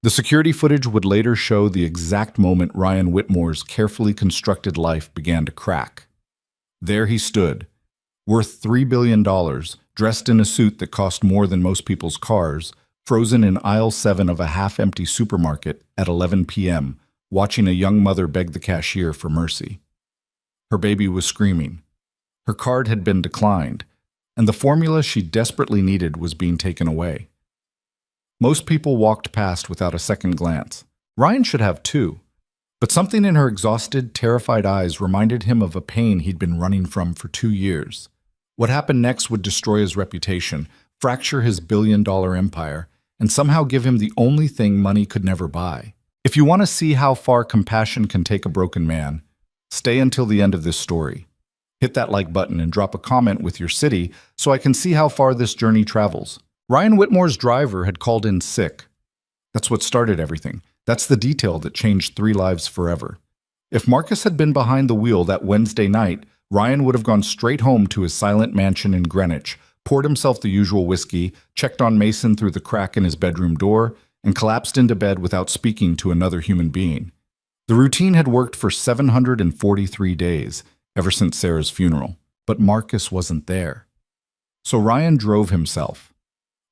The security footage would later show the exact moment Ryan Whitmore's carefully constructed life began to crack. There he stood, worth $3 billion, dressed in a suit that cost more than most people's cars, frozen in aisle 7 of a half-empty supermarket at 11 p.m., watching a young mother beg the cashier for mercy. Her baby was screaming. Her card had been declined, and the formula she desperately needed was being taken away. Most people walked past without a second glance. Ryan should have too, but something in her exhausted, terrified eyes reminded him of a pain he'd been running from for 2 years. What happened next would destroy his reputation, fracture his billion-dollar empire, and somehow give him the only thing money could never buy. If you want to see how far compassion can take a broken man, stay until the end of this story. Hit that like button and drop a comment with your city so I can see how far this journey travels. Ryan Whitmore's driver had called in sick. That's what started everything. That's the detail that changed 3 lives forever. If Marcus had been behind the wheel that Wednesday night, Ryan would have gone straight home to his silent mansion in Greenwich, poured himself the usual whiskey, checked on Mason through the crack in his bedroom door, and collapsed into bed without speaking to another human being. The routine had worked for 743 days, ever since Sarah's funeral, but Marcus wasn't there. So Ryan drove himself.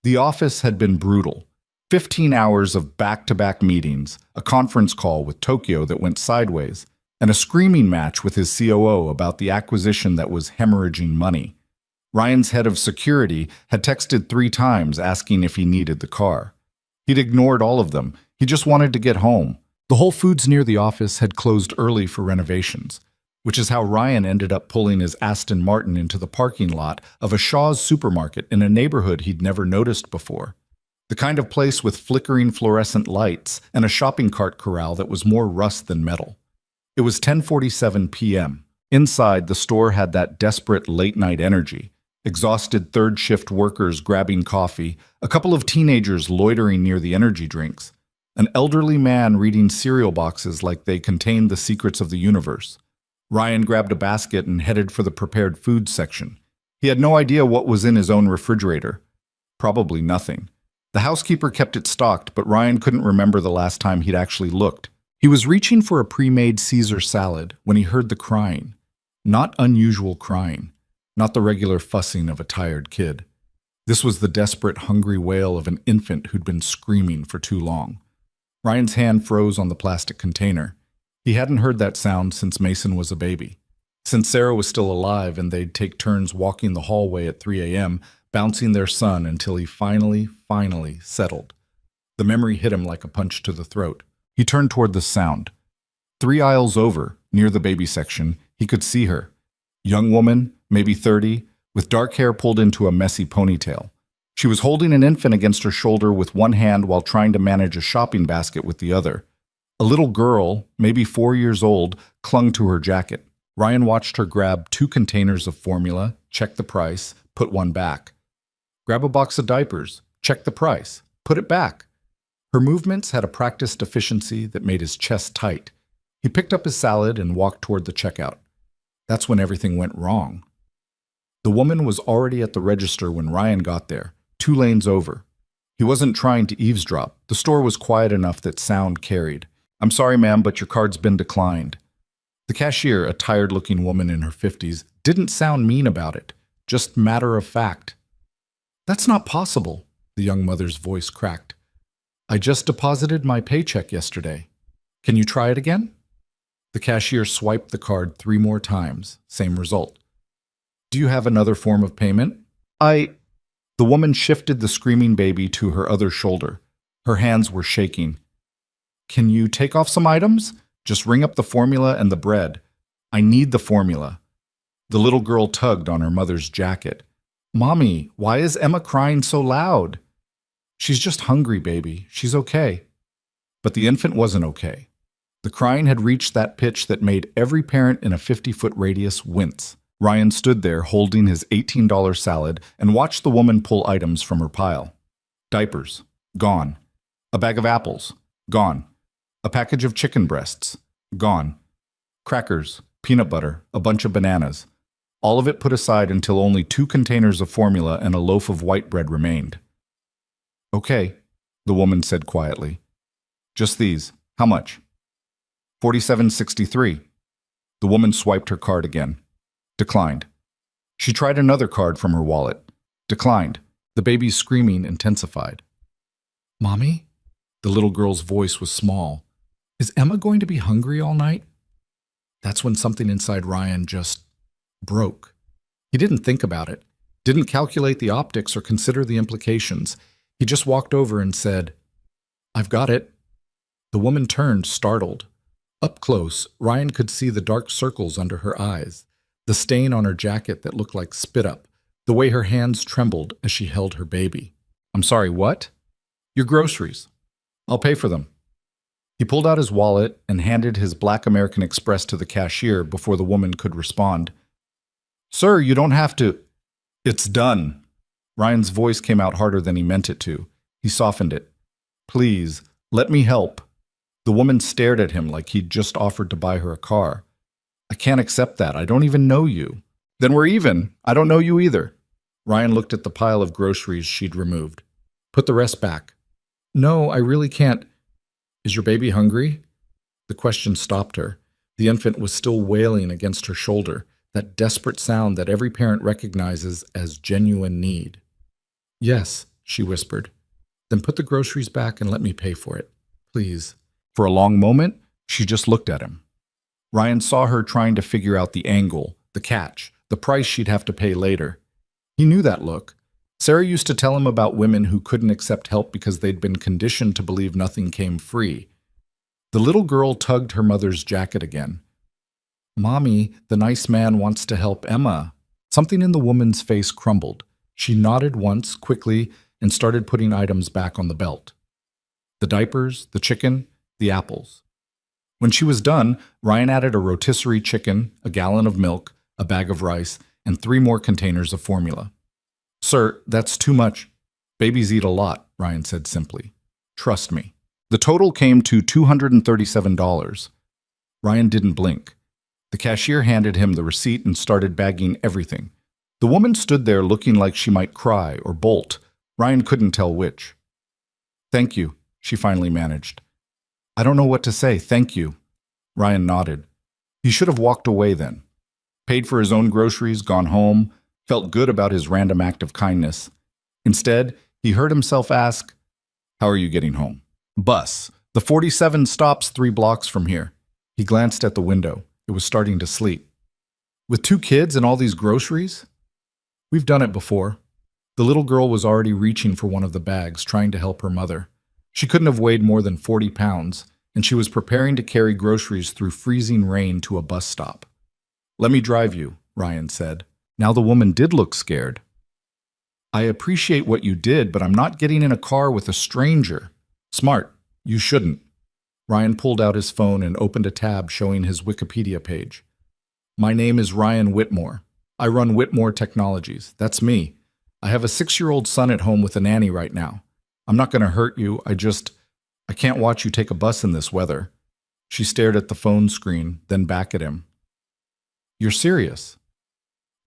The office had been brutal. 15 hours of back-to-back meetings, a conference call with Tokyo that went sideways, and a screaming match with his COO about the acquisition that was hemorrhaging money. Ryan's head of security had texted 3 times asking if he needed the car. He'd ignored all of them. He just wanted to get home. The Whole Foods near the office had closed early for renovations, which is how Ryan ended up pulling his Aston Martin into the parking lot of a Shaw's supermarket in a neighborhood he'd never noticed before. The kind of place with flickering fluorescent lights and a shopping cart corral that was more rust than metal. It was 10:47 p.m. Inside, the store had that desperate late-night energy. Exhausted third-shift workers grabbing coffee, a couple of teenagers loitering near the energy drinks, an elderly man reading cereal boxes like they contained the secrets of the universe. Ryan grabbed a basket and headed for the prepared food section. He had no idea what was in his own refrigerator. Probably nothing. The housekeeper kept it stocked, but Ryan couldn't remember the last time he'd actually looked. He was reaching for a pre-made Caesar salad when he heard the crying. Not unusual crying. Not the regular fussing of a tired kid. This was the desperate, hungry wail of an infant who'd been screaming for too long. Ryan's hand froze on the plastic container. He hadn't heard that sound since Mason was a baby. Since Sarah was still alive and they'd take turns walking the hallway at 3 a.m., bouncing their son until he finally settled. The memory hit him like a punch to the throat. He turned toward the sound. 3 aisles over, near the baby section, he could see her. Young woman, maybe 30, with dark hair pulled into a messy ponytail. She was holding an infant against her shoulder with one hand while trying to manage a shopping basket with the other. A little girl, maybe 4 years old, clung to her jacket. Ryan watched her grab 2 containers of formula, check the price, put one back. Grab a box of diapers, check the price, put it back. Her movements had a practiced efficiency that made his chest tight. He picked up his salad and walked toward the checkout. That's when everything went wrong. The woman was already at the register when Ryan got there, 2 lanes over. He wasn't trying to eavesdrop. The store was quiet enough that sound carried. "I'm sorry, ma'am, but your card's been declined." The cashier, a tired-looking woman in her 50s, didn't sound mean about it, just matter of fact. "That's not possible," the young mother's voice cracked. "I just deposited my paycheck yesterday. Can you try it again?" The cashier swiped the card 3 more times, same result. "Do you have another form of payment?" The woman shifted the screaming baby to her other shoulder. Her hands were shaking. "Can you take off some items? Just ring up the formula and the bread. I need the formula." The little girl tugged on her mother's jacket. "Mommy, why is Emma crying so loud?" "She's just hungry, baby. She's okay." But the infant wasn't okay. The crying had reached that pitch that made every parent in a 50-foot radius wince. Ryan stood there holding his $18 salad and watched the woman pull items from her pile. Diapers, gone. A bag of apples, gone. A package of chicken breasts, gone. Crackers, peanut butter, a bunch of bananas. All of it put aside until only 2 containers of formula and a loaf of white bread remained. "Okay," the woman said quietly. Just these. How much? $47.63. The woman swiped her card again. Declined. She tried another card from her wallet. Declined. The baby's screaming intensified. Mommy? The little girl's voice was small. Is Emma going to be hungry all night? That's when something inside Ryan just broke. He didn't think about it, didn't calculate the optics or consider the implications. He just walked over and said, I've got it. The woman turned, startled. Up close, Ryan could see the dark circles under her eyes, the stain on her jacket that looked like spit up, the way her hands trembled as she held her baby. I'm sorry, what? Your groceries. I'll pay for them. He pulled out his wallet and handed his Black American Express to the cashier before the woman could respond. Sir, you don't have to. It's done. Ryan's voice came out harder than he meant it to. He softened it. Please, let me help. The woman stared at him like he'd just offered to buy her a car. I can't accept that. I don't even know you. Then we're even. I don't know you either. Ryan looked at the pile of groceries she'd removed. Put the rest back. No, I really can't. Is your baby hungry? The question stopped her. The infant was still wailing against her shoulder, that desperate sound that every parent recognizes as genuine need. Yes, she whispered. Then put the groceries back and let me pay for it, please. For a long moment, she just looked at him. Ryan saw her trying to figure out the angle, the catch, the price she'd have to pay later. He knew that look. Sarah used to tell him about women who couldn't accept help because they'd been conditioned to believe nothing came free. The little girl tugged her mother's jacket again. Mommy, the nice man wants to help Emma. Something in the woman's face crumbled. She nodded once, quickly, and started putting items back on the belt. The diapers, the chicken, the apples. When she was done, Ryan added a rotisserie chicken, a gallon of milk, a bag of rice, and 3 more containers of formula. Sir, that's too much. Babies eat a lot, Ryan said simply. Trust me. The total came to $237. Ryan didn't blink. The cashier handed him the receipt and started bagging everything. The woman stood there looking like she might cry or bolt. Ryan couldn't tell which. Thank you, she finally managed. I don't know what to say, thank you. Ryan nodded. He should have walked away then. Paid for his own groceries, gone home, felt good about his random act of kindness. Instead, he heard himself ask, How are you getting home? Bus. The 47 stops 3 blocks from here. He glanced at the window. It was starting to sleep. With 2 kids and all these groceries? We've done it before. The little girl was already reaching for one of the bags, trying to help her mother. She couldn't have weighed more than 40 pounds, and she was preparing to carry groceries through freezing rain to a bus stop. Let me drive you, Ryan said. Now the woman did look scared. I appreciate what you did, but I'm not getting in a car with a stranger. Smart. You shouldn't. Ryan pulled out his phone and opened a tab showing his Wikipedia page. My name is Ryan Whitmore. I run Whitmore Technologies. That's me. I have a 6-year-old son at home with a nanny right now. I'm not going to hurt you. I can't watch you take a bus in this weather. She stared at the phone screen, then back at him. You're serious?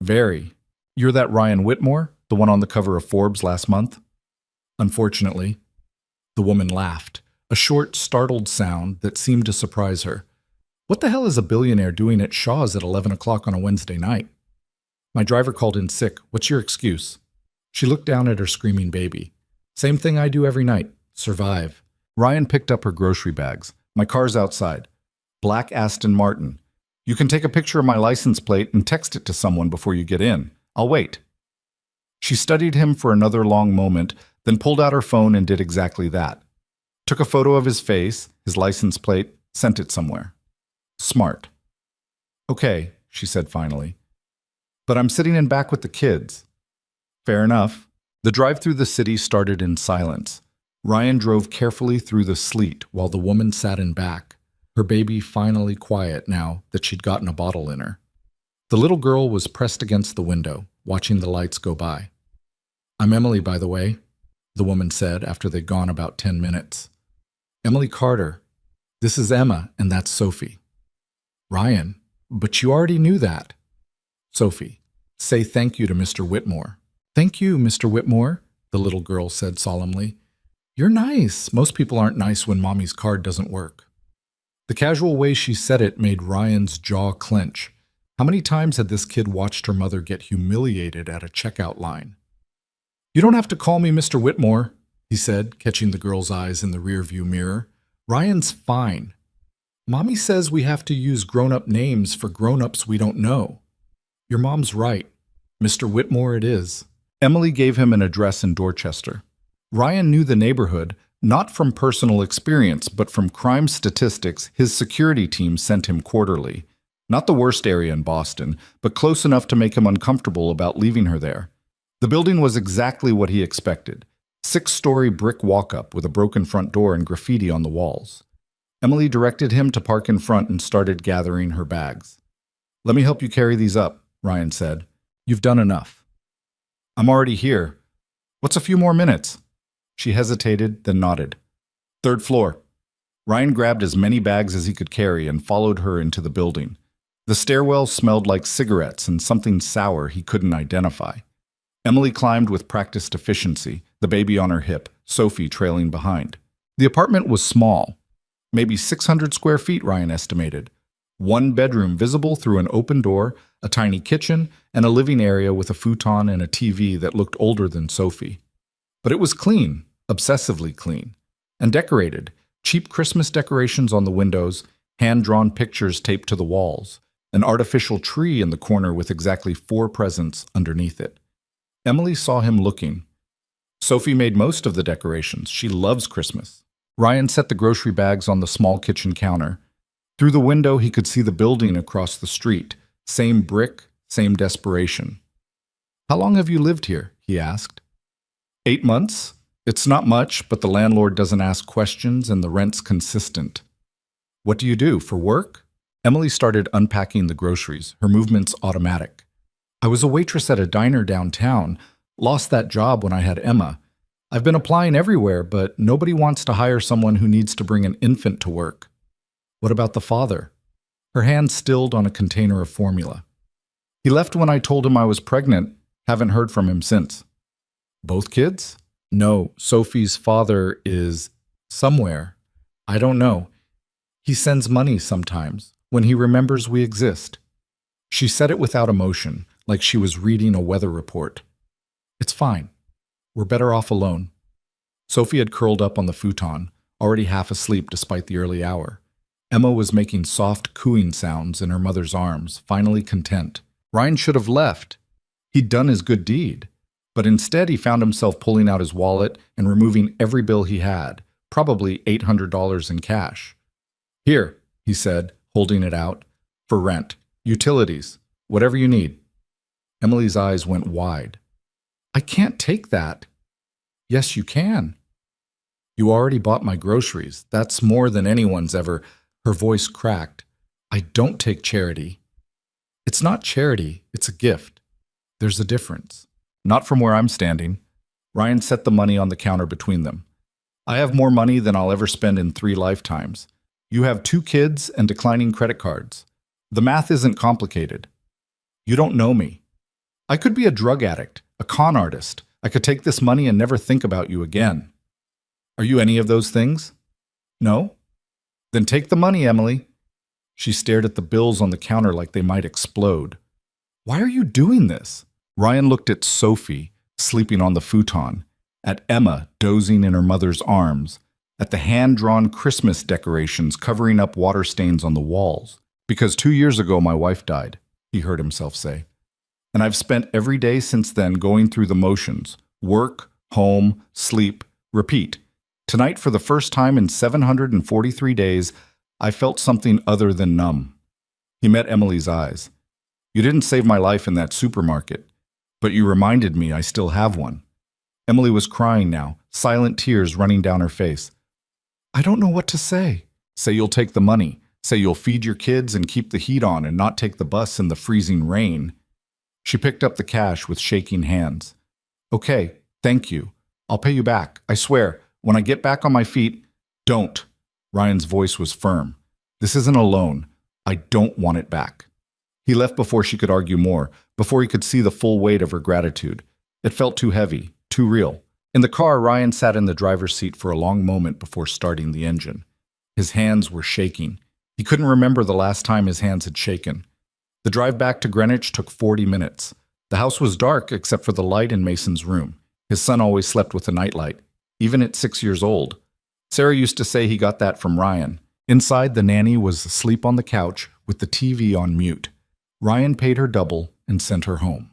Very. You're that Ryan Whitmore, the one on the cover of Forbes last month? Unfortunately. The woman laughed, a short, startled sound that seemed to surprise her. What the hell is a billionaire doing at Shaw's at 11 o'clock on a Wednesday night? My driver called in sick. What's your excuse? She looked down at her screaming baby. Same thing I do every night. Survive. Ryan picked up her grocery bags. My car's outside. Black Aston Martin. You can take a picture of my license plate and text it to someone before you get in. I'll wait. She studied him for another long moment, then pulled out her phone and did exactly that. Took a photo of his face, his license plate, sent it somewhere. Smart. Okay, she said finally. But I'm sitting in back with the kids. Fair enough. The drive through the city started in silence. Ryan drove carefully through the sleet while the woman sat in back, her baby finally quiet now that she'd gotten a bottle in her. The little girl was pressed against the window, watching the lights go by. I'm Emily, by the way, the woman said after they'd gone about 10 minutes. Emily Carter. This is Emma, and that's Sophie. Ryan, but you already knew that. Sophie, say thank you to Mr. Whitmore. Thank you, Mr. Whitmore, the little girl said solemnly. You're nice. Most people aren't nice when mommy's card doesn't work. The casual way she said it made Ryan's jaw clench. How many times had this kid watched her mother get humiliated at a checkout line? You don't have to call me Mr. Whitmore, he said, catching the girl's eyes in the rearview mirror. Ryan's fine. Mommy says we have to use grown-up names for grown-ups we don't know. Your mom's right. Mr. Whitmore it is. Emily gave him an address in Dorchester. Ryan knew the neighborhood, not from personal experience, but from crime statistics his security team sent him quarterly. Not the worst area in Boston, but close enough to make him uncomfortable about leaving her there. The building was exactly what he expected. 6-story brick walk-up with a broken front door and graffiti on the walls. Emily directed him to park in front and started gathering her bags. Let me help you carry these up, Ryan said. You've done enough. I'm already here. What's a few more minutes? She hesitated, then nodded. 3rd floor. Ryan grabbed as many bags as he could carry and followed her into the building. The stairwell smelled like cigarettes and something sour he couldn't identify. Emily climbed with practiced efficiency, the baby on her hip, Sophie trailing behind. The apartment was small, maybe 600 square feet, Ryan estimated. 1 bedroom visible through an open door, a tiny kitchen, and a living area with a futon and a TV that looked older than Sophie. But it was clean, obsessively clean, and decorated. Cheap Christmas decorations on the windows, hand-drawn pictures taped to the walls, an artificial tree in the corner with exactly 4 presents underneath it. Emily saw him looking. Sophie made most of the decorations. She loves Christmas. Ryan set the grocery bags on the small kitchen counter. Through the window, he could see the building across the street. Same brick, same desperation. How long have you lived here? He asked. 8 months. It's not much, but the landlord doesn't ask questions and the rent's consistent. What do you do, for work? Emily started unpacking the groceries, her movements automatic. I was a waitress at a diner downtown. Lost that job when I had Emma. I've been applying everywhere, but nobody wants to hire someone who needs to bring an infant to work. What about the father? Her hand stilled on a container of formula. He left when I told him I was pregnant. Haven't heard from him since. Both kids? No, Sophie's father is somewhere. I don't know. He sends money sometimes, when he remembers we exist. She said it without emotion, like she was reading a weather report. It's fine. We're better off alone. Sophie had curled up on the futon, already half asleep despite the early hour. Emma was making soft cooing sounds in her mother's arms, finally content. Ryan should have left. He'd done his good deed. But instead he found himself pulling out his wallet and removing every bill he had, probably $800 in cash. Here, he said, holding it out, for rent, utilities, whatever you need. Emily's eyes went wide. I can't take that. Yes, you can. You already bought my groceries. That's more than anyone's ever. Her voice cracked. I don't take charity. It's not charity, it's a gift. There's a difference. Not from where I'm standing. Ryan set the money on the counter between them. I have more money than I'll ever spend in 3 lifetimes. You have 2 kids and declining credit cards. The math isn't complicated. You don't know me. I could be a drug addict, a con artist. I could take this money and never think about you again. Are you any of those things? No? Then take the money, Emily. She stared at the bills on the counter like they might explode. Why are you doing this? Ryan looked at Sophie, sleeping on the futon, at Emma dozing in her mother's arms, at the hand-drawn Christmas decorations covering up water stains on the walls. Because 2 years ago my wife died, he heard himself say. And I've spent every day since then going through the motions. Work, home, sleep, repeat. Tonight, for the first time in 743 days, I felt something other than numb. He met Emily's eyes. You didn't save my life in that supermarket, but you reminded me I still have one. Emily was crying now, silent tears running down her face. I don't know what to say. Say you'll take the money. Say you'll feed your kids and keep the heat on and not take the bus in the freezing rain. She picked up the cash with shaking hands. Okay, thank you. I'll pay you back, I swear. When I get back on my feet, don't. Ryan's voice was firm. This isn't a loan. I don't want it back. He left before she could argue more, before he could see the full weight of her gratitude. It felt too heavy, too real. In the car, Ryan sat in the driver's seat for a long moment before starting the engine. His hands were shaking. He couldn't remember the last time his hands had shaken. The drive back to Greenwich took 40 minutes. The house was dark except for the light in Mason's room. His son always slept with a nightlight, even at 6 years old. Sarah used to say he got that from Ryan. Inside, the nanny was asleep on the couch with the TV on mute. Ryan paid her double and sent her home.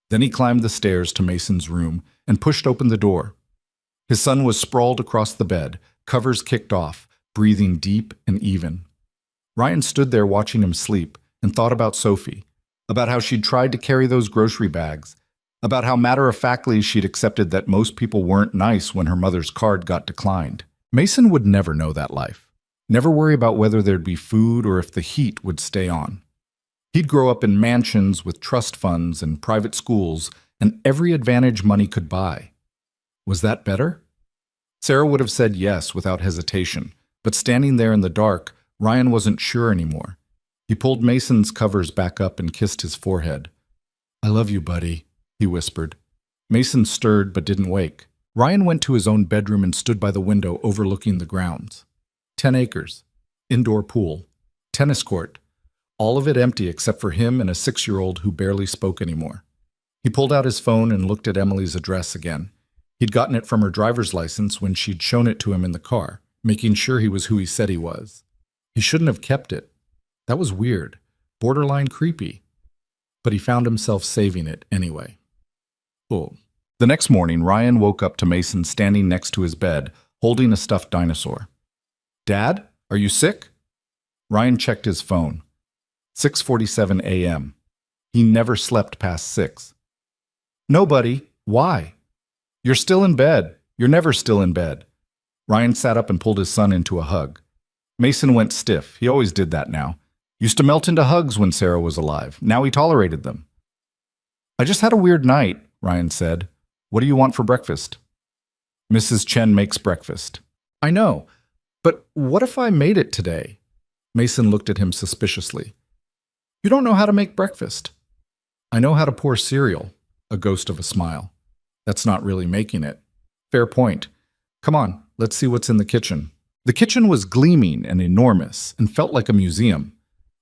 Then he climbed the stairs to Mason's room and pushed open the door. His son was sprawled across the bed, covers kicked off, breathing deep and even. Ryan stood there watching him sleep and thought about Sophie, about how she'd tried to carry those grocery bags, about how matter-of-factly she'd accepted that most people weren't nice when her mother's card got declined. Mason would never know that life, never worry about whether there'd be food or if the heat would stay on. He'd grow up in mansions with trust funds and private schools and every advantage money could buy. Was that better? Sarah would have said yes without hesitation, but standing there in the dark, Ryan wasn't sure anymore. He pulled Mason's covers back up and kissed his forehead. "I love you, buddy," he whispered. Mason stirred but didn't wake. Ryan went to his own bedroom and stood by the window overlooking the grounds. 10 acres, indoor pool, tennis court, all of it empty except for him and a 6-year-old who barely spoke anymore. He pulled out his phone and looked at Emily's address again. He'd gotten it from her driver's license when she'd shown it to him in the car, making sure he was who he said he was. He shouldn't have kept it. That was weird, borderline creepy. But he found himself saving it anyway. Cool. The next morning, Ryan woke up to Mason standing next to his bed, holding a stuffed dinosaur. "Dad, are you sick?" Ryan checked his phone. 6:47 a.m. He never slept past 6. "No, buddy. Why?" "You're still in bed. You're never still in bed." Ryan sat up and pulled his son into a hug. Mason went stiff. He always did that now. Used to melt into hugs when Sarah was alive. Now he tolerated them. "I just had a weird night," Ryan said. "What do you want for breakfast?" "Mrs. Chen makes breakfast." "I know, but what if I made it today?" Mason looked at him suspiciously. "You don't know how to make breakfast." "I know how to pour cereal," a ghost of a smile. "That's not really making it." "Fair point. Come on, let's see what's in the kitchen." The kitchen was gleaming and enormous and felt like a museum.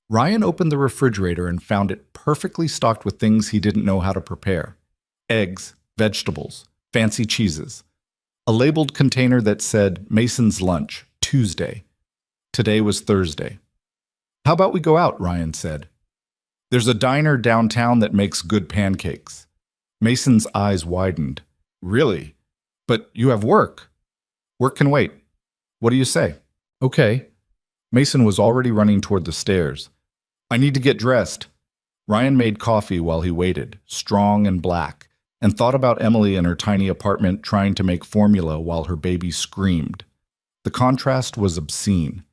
Ryan opened the refrigerator and found it perfectly stocked with things he didn't know how to prepare. Eggs, vegetables, fancy cheeses. A labeled container that said Mason's lunch, Tuesday. Today was Thursday. "How about we go out?" Ryan said. "There's a diner downtown that makes good pancakes." Mason's eyes widened. "Really? But you have work." "Work can wait. What do you say?" "Okay." Mason was already running toward the stairs. "I need to get dressed." Ryan made coffee while he waited, strong and black, and thought about Emily in her tiny apartment trying to make formula while her baby screamed. The contrast was obscene.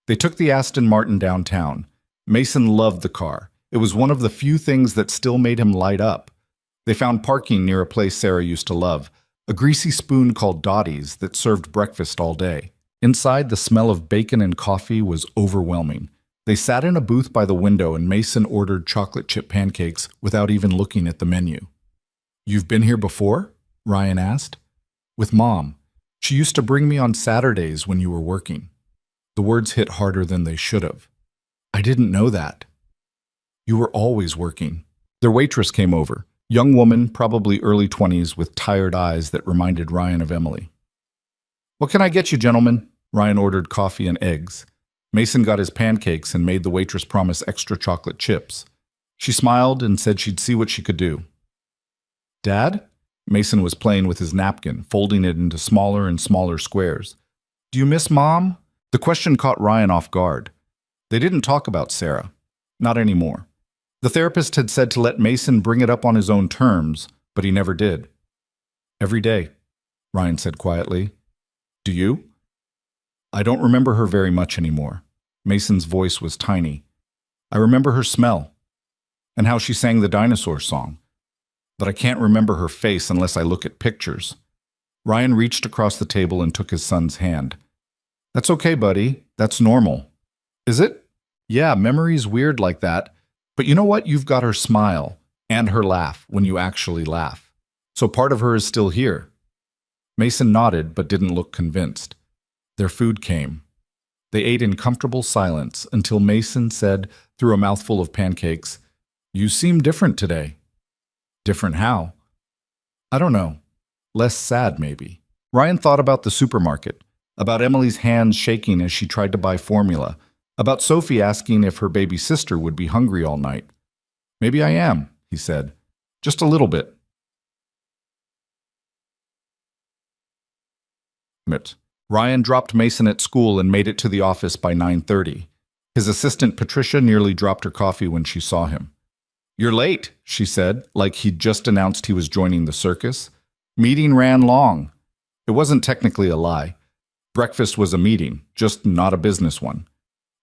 They took the Aston Martin downtown. Mason loved the car. It was one of the few things that still made him light up. They found parking near a place Sarah used to love, a greasy spoon called Dottie's that served breakfast all day. Inside, the smell of bacon and coffee was overwhelming. They sat in a booth by the window and Mason ordered chocolate chip pancakes without even looking at the menu. "You've been here before?" Ryan asked. "With Mom. She used to bring me on Saturdays when you were working." The words hit harder than they should have. "I didn't know that." "You were always working." Their waitress came over, young woman, probably early 20s, with tired eyes that reminded Ryan of Emily. "What can I get you, gentlemen?" Ryan ordered coffee and eggs. Mason got his pancakes and made the waitress promise extra chocolate chips. She smiled and said she'd see what she could do. "Dad?" Mason was playing with his napkin, folding it into smaller and smaller squares. "Do you miss Mom?" The question caught Ryan off guard. They didn't talk about Sarah. Not anymore. The therapist had said to let Mason bring it up on his own terms, but he never did. "Every day," Ryan said quietly. "Do you?" "I don't remember her very much anymore." Mason's voice was tiny. "I remember her smell, and how she sang the dinosaur song. But I can't remember her face unless I look at pictures." Ryan reached across the table and took his son's hand. "That's okay, buddy. That's normal." "Is it?" "Yeah, memory's weird like that. But you know what? You've got her smile and her laugh when you actually laugh. So part of her is still here." Mason nodded but didn't look convinced. Their food came. They ate in comfortable silence until Mason said, through a mouthful of pancakes, "You seem different today." "Different how?" "I don't know. Less sad, maybe." Ryan thought about the supermarket, about Emily's hands shaking as she tried to buy formula, about Sophie asking if her baby sister would be hungry all night. "Maybe I am," he said. "Just a little bit." Ryan dropped Mason at school and made it to the office by 9:30. His assistant Patricia nearly dropped her coffee when she saw him. "You're late," she said, like he'd just announced he was joining the circus. "Meeting ran long." It wasn't technically a lie. Breakfast was a meeting, just not a business one.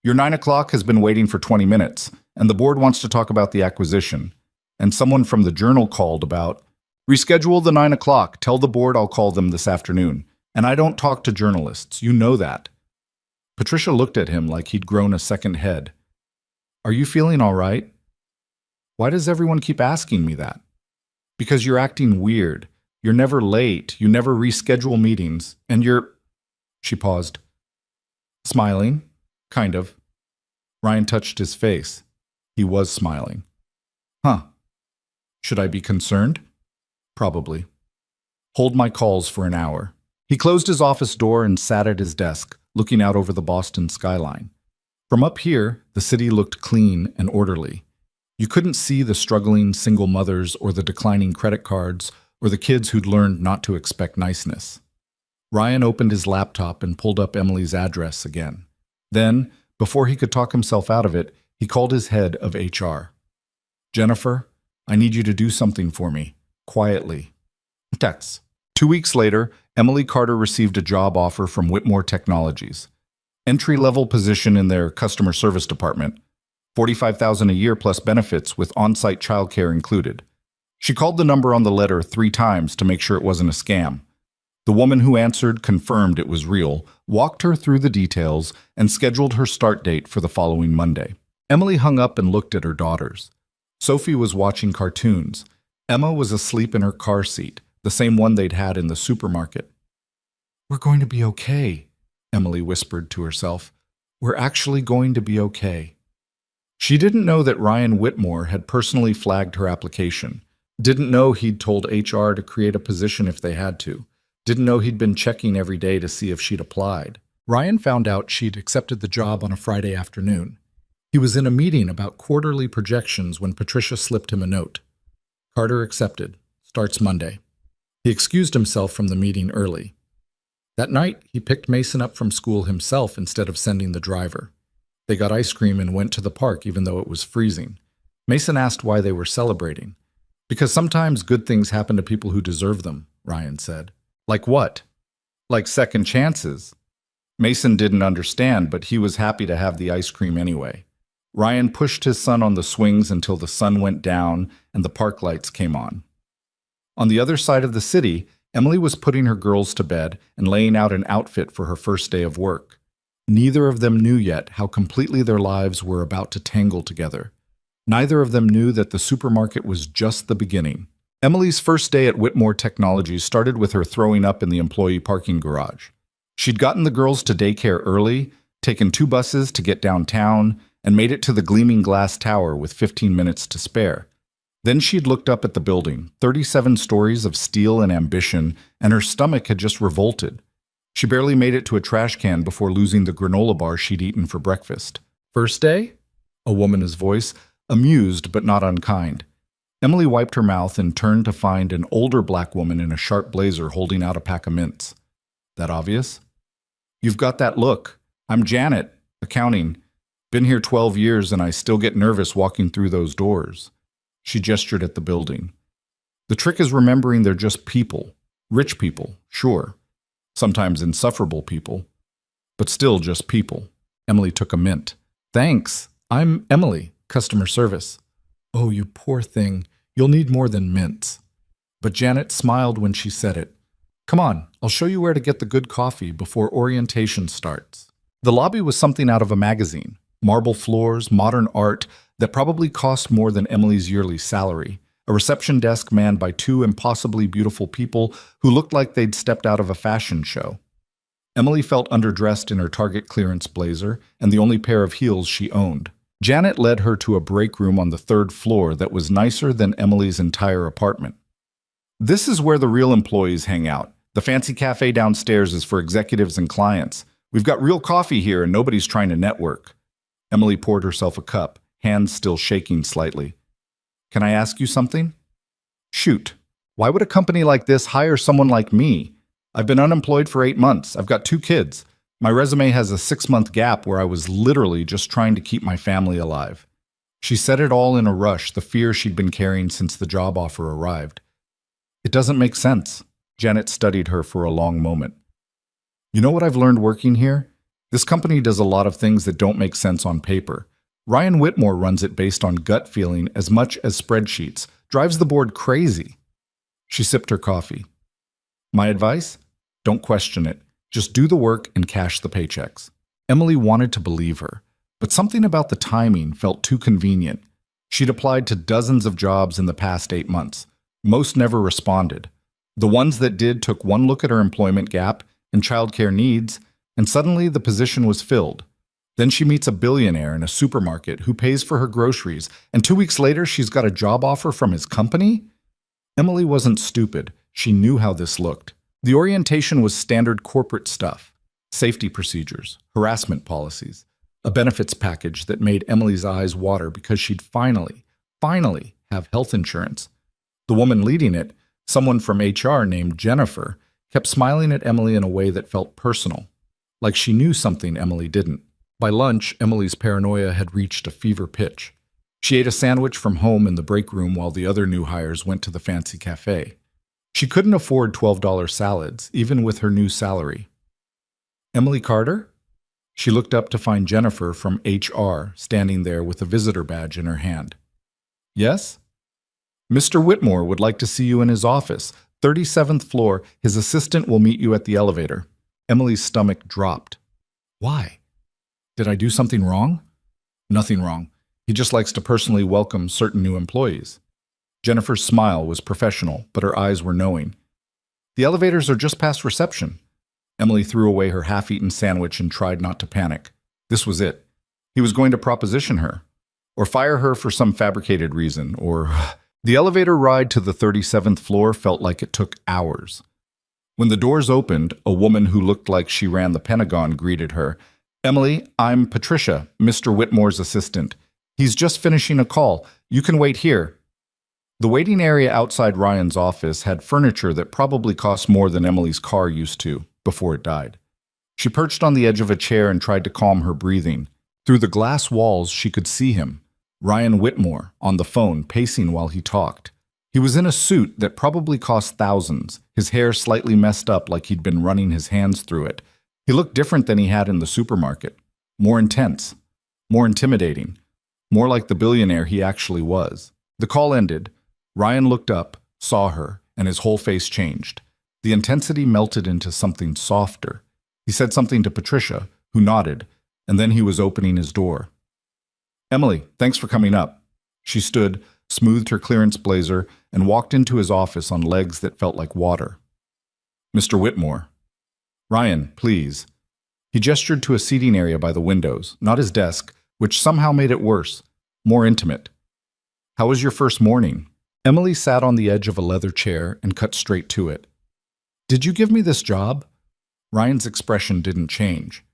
"Your 9 o'clock has been waiting for 20 minutes, and the board wants to talk about the acquisition." And someone from the Journal called about, "Reschedule the 9 o'clock. Tell the board I'll call them this afternoon. And I don't talk to journalists. You know that." Patricia looked at him like he'd grown a second head. "Are you feeling all right?" "Why does everyone keep asking me that?" "Because you're acting weird. You're never late. You never reschedule meetings. And you're—" She paused. "Smiling? Kind of." Ryan touched his face. He was smiling. "Huh. Should I be concerned?" "Probably." "Hold my calls for an hour." He closed his office door and sat at his desk, looking out over the Boston skyline. From up here, the city looked clean and orderly. You couldn't see the struggling single mothers or the declining credit cards or the kids who'd learned not to expect niceness. Ryan opened his laptop and pulled up Emily's address again. Then, before he could talk himself out of it, he called his head of HR. "Jennifer, I need you to do something for me. Quietly." Text. 2 weeks later, Emily Carter received a job offer from Whitmore Technologies. Entry-level position in their customer service department. $45,000 a year plus benefits with on-site childcare included. She called the number on the letter 3 times to make sure it wasn't a scam. The woman who answered confirmed it was real, walked her through the details, and scheduled her start date for the following Monday. Emily hung up and looked at her daughters. Sophie was watching cartoons. Emma was asleep in her car seat, the same one they'd had in the supermarket. "We're going to be okay," Emily whispered to herself. "We're actually going to be okay." She didn't know that Ryan Whitmore had personally flagged her application, didn't know he'd told HR to create a position if they had to, didn't know he'd been checking every day to see if she'd applied. Ryan found out she'd accepted the job on a Friday afternoon. He was in a meeting about quarterly projections when Patricia slipped him a note. "Carter accepted. Starts Monday." He excused himself from the meeting early. That night, he picked Mason up from school himself instead of sending the driver. They got ice cream and went to the park even though it was freezing. Mason asked why they were celebrating. "Because sometimes good things happen to people who deserve them," Ryan said. "Like what?" "Like second chances." Mason didn't understand, but he was happy to have the ice cream anyway. Ryan pushed his son on the swings until the sun went down and the park lights came on. On the other side of the city, Emily was putting her girls to bed and laying out an outfit for her first day of work. Neither of them knew yet how completely their lives were about to tangle together. Neither of them knew that the supermarket was just the beginning. Emily's first day at Whitmore Technologies started with her throwing up in the employee parking garage. She'd gotten the girls to daycare early, taken 2 buses to get downtown, and made it to the gleaming glass tower with 15 minutes to spare. Then she'd looked up at the building, 37 stories of steel and ambition, and her stomach had just revolted. She barely made it to a trash can before losing the granola bar she'd eaten for breakfast. "First day?" A woman's voice, amused but not unkind. Emily wiped her mouth and turned to find an older black woman in a sharp blazer holding out a pack of mints. "That obvious?" "You've got that look. I'm Janet, accounting. Been here 12 years and I still get nervous walking through those doors." She gestured at the building. "The trick is remembering they're just people. Rich people, sure. Sometimes insufferable people. But still just people." Emily took a mint. "Thanks. I'm Emily, customer service." "Oh, you poor thing. You'll need more than mints." But Janet smiled when she said it. "Come on, I'll show you where to get the good coffee before orientation starts." The lobby was something out of a magazine. Marble floors, modern art that probably cost more than Emily's yearly salary. a reception desk manned by two impossibly beautiful people who looked like they'd stepped out of a fashion show. Emily felt underdressed in her Target clearance blazer and the only pair of heels she owned. Janet led her to a break room on the third floor that was nicer than Emily's entire apartment. "This is where the real employees hang out. The fancy cafe downstairs is for executives and clients. We've got real coffee here and nobody's trying to network." Emily poured herself a cup, hands still shaking slightly. "Can I ask you something?" "Shoot. Why would a company like this hire someone like me? I've been unemployed for 8 months. I've got 2 kids. My resume has a 6-month gap where I was literally just trying to keep my family alive." She said it all in a rush, the fear she'd been carrying since the job offer arrived. "It doesn't make sense." Janet studied her for a long moment. "You know what I've learned working here? This company does a lot of things that don't make sense on paper. Ryan Whitmore runs it based on gut feeling as much as spreadsheets, drives the board crazy." She sipped her coffee. "My advice? Don't question it. Just do the work and cash the paychecks." Emily wanted to believe her, but something about the timing felt too convenient. She'd applied to dozens of jobs in the past 8 months. Most never responded. The ones that did took one look at her employment gap and childcare needs, and suddenly the position was filled. Then she meets a billionaire in a supermarket who pays for her groceries, and 2 weeks later she's got a job offer from his company? Emily wasn't stupid. She knew how this looked. The orientation was standard corporate stuff: safety procedures, harassment policies, a benefits package that made Emily's eyes water because she'd finally have health insurance. The woman leading it, someone from HR named Jennifer, kept smiling at Emily in a way that felt personal, like she knew something Emily didn't. By lunch, Emily's paranoia had reached a fever pitch. She ate a sandwich from home in the break room while the other new hires went to the fancy cafe. She couldn't afford $12 salads, even with her new salary. "Emily Carter?" She looked up to find Jennifer from HR standing there with a visitor badge in her hand. "Yes?" "Mr. Whitmore would like to see you in his office. 37th floor. His assistant will meet you at the elevator." Emily's stomach dropped. "Why? Did I do something wrong?" "Nothing wrong. He just likes to personally welcome certain new employees." Jennifer's smile was professional, but her eyes were knowing. "The elevators are just past reception." Emily threw away her half-eaten sandwich and tried not to panic. This was it. He was going to proposition her, or fire her for some fabricated reason, or... The elevator ride to the 37th floor felt like it took hours. When the doors opened, a woman who looked like she ran the Pentagon greeted her. "Emily, I'm Patricia, Mr. Whitmore's assistant. He's just finishing a call. You can wait here." The waiting area outside Ryan's office had furniture that probably cost more than Emily's car used to before it died. She perched on the edge of a chair and tried to calm her breathing. Through the glass walls, she could see him, Ryan Whitmore, on the phone, pacing while he talked. He was in a suit that probably cost thousands, his hair slightly messed up like he'd been running his hands through it. He looked different than he had in the supermarket. More intense, more intimidating, more like the billionaire he actually was. The call ended. Ryan looked up, saw her, and his whole face changed. The intensity melted into something softer. He said something to Patricia, who nodded, and then he was opening his door. "Emily, thanks for coming up." She stood, smoothed her clearance blazer, and walked into his office on legs that felt like water. "Mr. Whitmore." "Ryan, please." He gestured to a seating area by the windows, not his desk, which somehow made it worse, more intimate. "How was your first morning?" Emily sat on the edge of a leather chair and cut straight to it. "Did you give me this job?" Ryan's expression didn't change.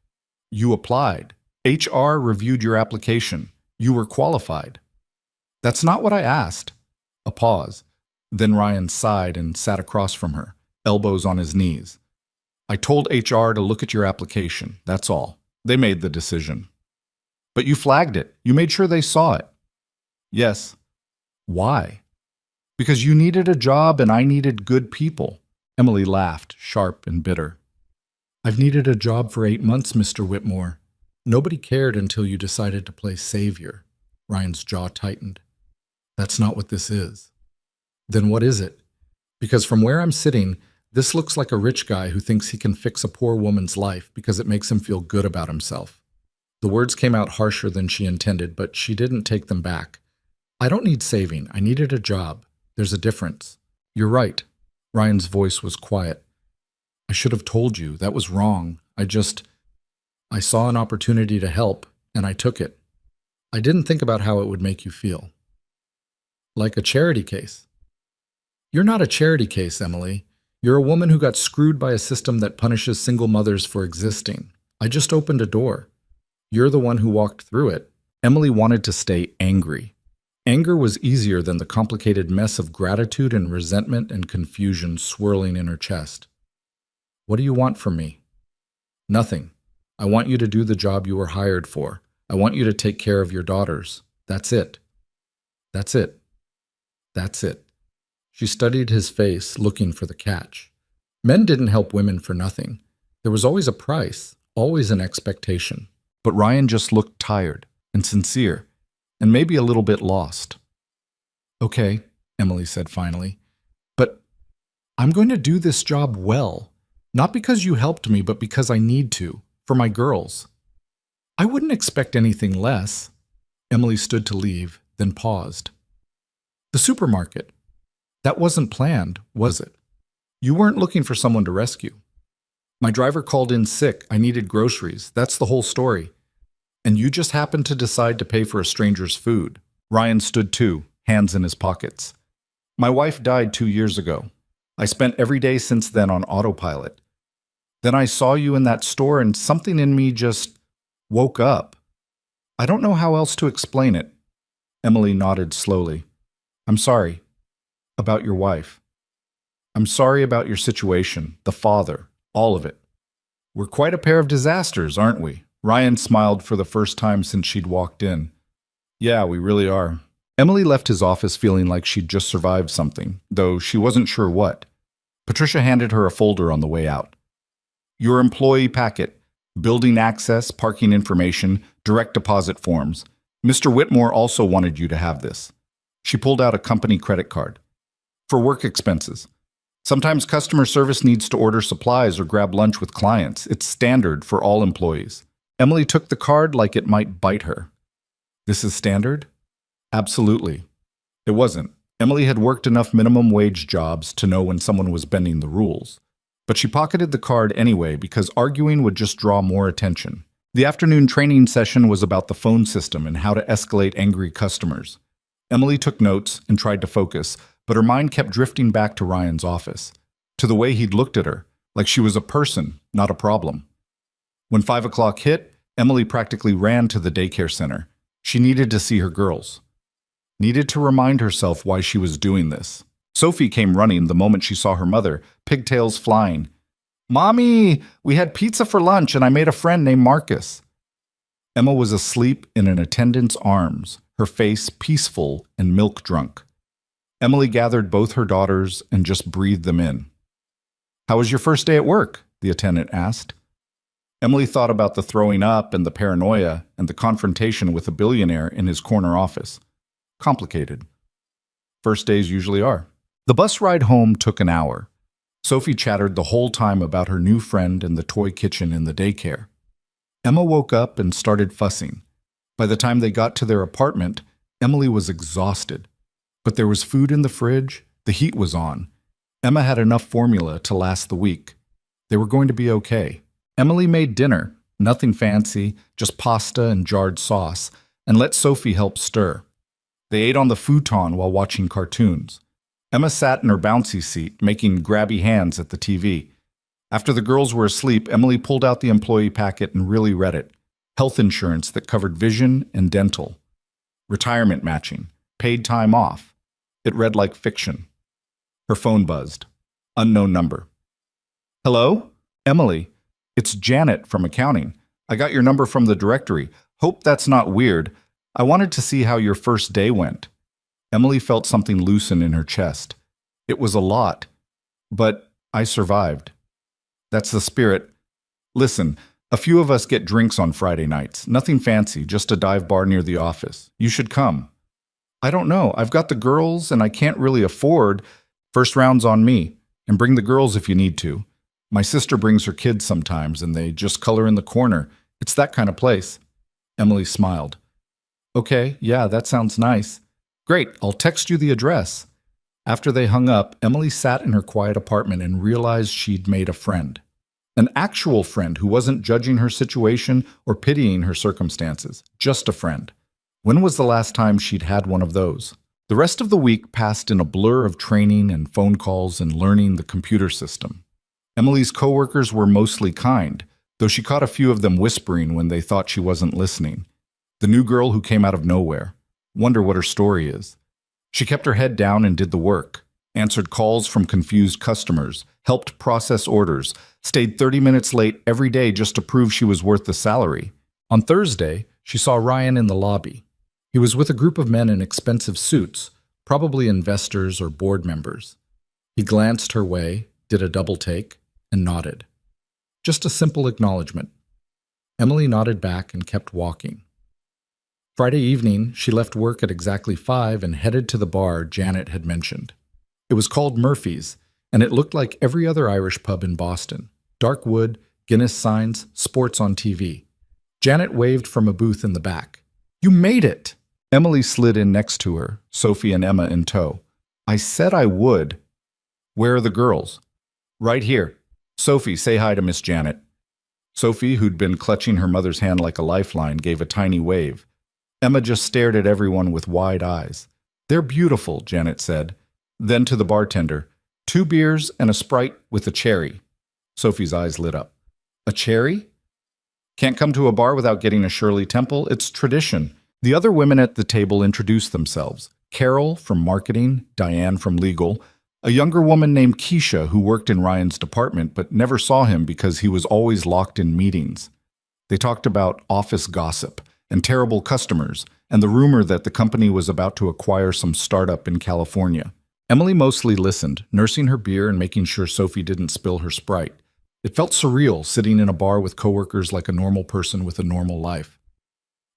"You applied. HR reviewed your application. You were qualified." "That's not what I asked." A pause. Then Ryan sighed and sat across from her, elbows on his knees. "I told HR to look at your application, that's all. They made the decision." "But you flagged it. You made sure they saw it." "Yes." "Why?" "Because you needed a job and I needed good people." Emily laughed, sharp and bitter. "I've needed a job for 8 months, Mr. Whitmore. Nobody cared until you decided to play savior." Ryan's jaw tightened. "That's not what this is." "Then what is it? Because from where I'm sitting, this looks like a rich guy who thinks he can fix a poor woman's life because it makes him feel good about himself." The words came out harsher than she intended, but she didn't take them back. "I don't need saving. I needed a job." There's a difference. You're right. Ryan's voice was quiet. I should have told you. That was wrong. I saw an opportunity to help, and I took it. I didn't think about how it would make you feel. Like a charity case. You're not a charity case, Emily. You're a woman who got screwed by a system that punishes single mothers for existing. I just opened a door. You're the one who walked through it. Emily wanted to stay angry. Anger was easier than the complicated mess of gratitude and resentment and confusion swirling in her chest. What do you want from me? Nothing. I want you to do the job you were hired for. I want you to take care of your daughters. That's it. That's it. That's it. She studied his face, looking for the catch. Men didn't help women for nothing. There was always a price, always an expectation. But Ryan just looked tired and sincere, and maybe a little bit lost. Okay, Emily said finally, but I'm going to do this job well, not because you helped me, but because I need to, for my girls. I wouldn't expect anything less. Emily stood to leave, then paused. The supermarket. That wasn't planned, was it? You weren't looking for someone to rescue. My driver called in sick. I needed groceries. That's the whole story. And you just happened to decide to pay for a stranger's food. Ryan stood too, hands in his pockets. My wife died 2 years ago. I spent every day since then on autopilot. Then I saw you in that store and something in me just woke up. I don't know how else to explain it. Emily nodded slowly. I'm sorry. About your wife. I'm sorry about your situation, the father, all of it. We're quite a pair of disasters, aren't we? Ryan smiled for the first time since she'd walked in. Yeah, we really are. Emily left his office feeling like she'd just survived something, though she wasn't sure what. Patricia handed her a folder on the way out. Your employee packet, building access, parking information, direct deposit forms. Mr. Whitmore also wanted you to have this. She pulled out a company credit card. For work expenses. Sometimes customer service needs to order supplies or grab lunch with clients. It's standard for all employees. Emily took the card like it might bite her. This is standard? Absolutely. It wasn't. Emily had worked enough minimum wage jobs to know when someone was bending the rules. But she pocketed the card anyway because arguing would just draw more attention. The afternoon training session was about the phone system and how to escalate angry customers. Emily took notes and tried to focus, but her mind kept drifting back to Ryan's office, to the way he'd looked at her, like she was a person, not a problem. When 5 o'clock hit, Emily practically ran to the daycare center. She needed to see her girls. Needed to remind herself why she was doing this. Sophie came running the moment she saw her mother, pigtails flying. Mommy, we had pizza for lunch and I made a friend named Marcus. Emma was asleep in an attendant's arms, her face peaceful and milk-drunk. Emily gathered both her daughters and just breathed them in. How was your first day at work? The attendant asked. Emily thought about the throwing up and the paranoia and the confrontation with a billionaire in his corner office. Complicated. First days usually are. The bus ride home took an hour. Sophie chattered the whole time about her new friend and the toy kitchen in the daycare. Emma woke up and started fussing. By the time they got to their apartment, Emily was exhausted. But there was food in the fridge, the heat was on. Emma had enough formula to last the week. They were going to be okay. Emily made dinner, nothing fancy, just pasta and jarred sauce, and let Sophie help stir. They ate on the futon while watching cartoons. Emma sat in her bouncy seat, making grabby hands at the TV. After the girls were asleep, Emily pulled out the employee packet and really read it. Health insurance that covered vision and dental. Retirement matching. Paid time off. It read like fiction. Her phone buzzed. Unknown number. Hello? Emily. It's Janet from accounting. I got your number from the directory. Hope that's not weird. I wanted to see how your first day went. Emily felt something loosen in her chest. It was a lot, but I survived. That's the spirit. Listen, a few of us get drinks on Friday nights. Nothing fancy, just a dive bar near the office. You should come. I don't know. I've got the girls and I can't really afford. First round's on me. And bring the girls if you need to. My sister brings her kids sometimes and they just color in the corner. It's that kind of place. Emily smiled. Okay, yeah, that sounds nice. Great, I'll text you the address. After they hung up, Emily sat in her quiet apartment and realized she'd made a friend. An actual friend who wasn't judging her situation or pitying her circumstances. Just a friend. When was the last time she'd had one of those? The rest of the week passed in a blur of training and phone calls and learning the computer system. Emily's coworkers were mostly kind, though she caught a few of them whispering when they thought she wasn't listening. The new girl who came out of nowhere. Wonder what her story is. She kept her head down and did the work. Answered calls from confused customers, helped process orders, stayed 30 minutes late every day just to prove she was worth the salary. On Thursday, she saw Ryan in the lobby. He was with a group of men in expensive suits, probably investors or board members. He glanced her way, did a double take, and nodded. Just a simple acknowledgement. Emily nodded back and kept walking. Friday evening, she left work at exactly 5 and headed to the bar Janet had mentioned. It was called Murphy's, and it looked like every other Irish pub in Boston. Dark wood, Guinness signs, sports on TV. Janet waved from a booth in the back. "You made it!" Emily slid in next to her, Sophie and Emma in tow. "I said I would." "Where are the girls?" "Right here. Sophie, say hi to Miss Janet." Sophie, who'd been clutching her mother's hand like a lifeline, gave a tiny wave. Emma just stared at everyone with wide eyes. "They're beautiful," Janet said. Then to the bartender, "2 beers and a Sprite with a cherry." Sophie's eyes lit up. "A cherry? Can't come to a bar without getting a Shirley Temple. It's tradition." The other women at the table introduced themselves. Carol from marketing, Diane from legal, a younger woman named Keisha who worked in Ryan's department but never saw him because he was always locked in meetings. They talked about office gossip and terrible customers and the rumor that the company was about to acquire some startup in California. Emily mostly listened, nursing her beer and making sure Sophie didn't spill her Sprite. It felt surreal sitting in a bar with coworkers like a normal person with a normal life.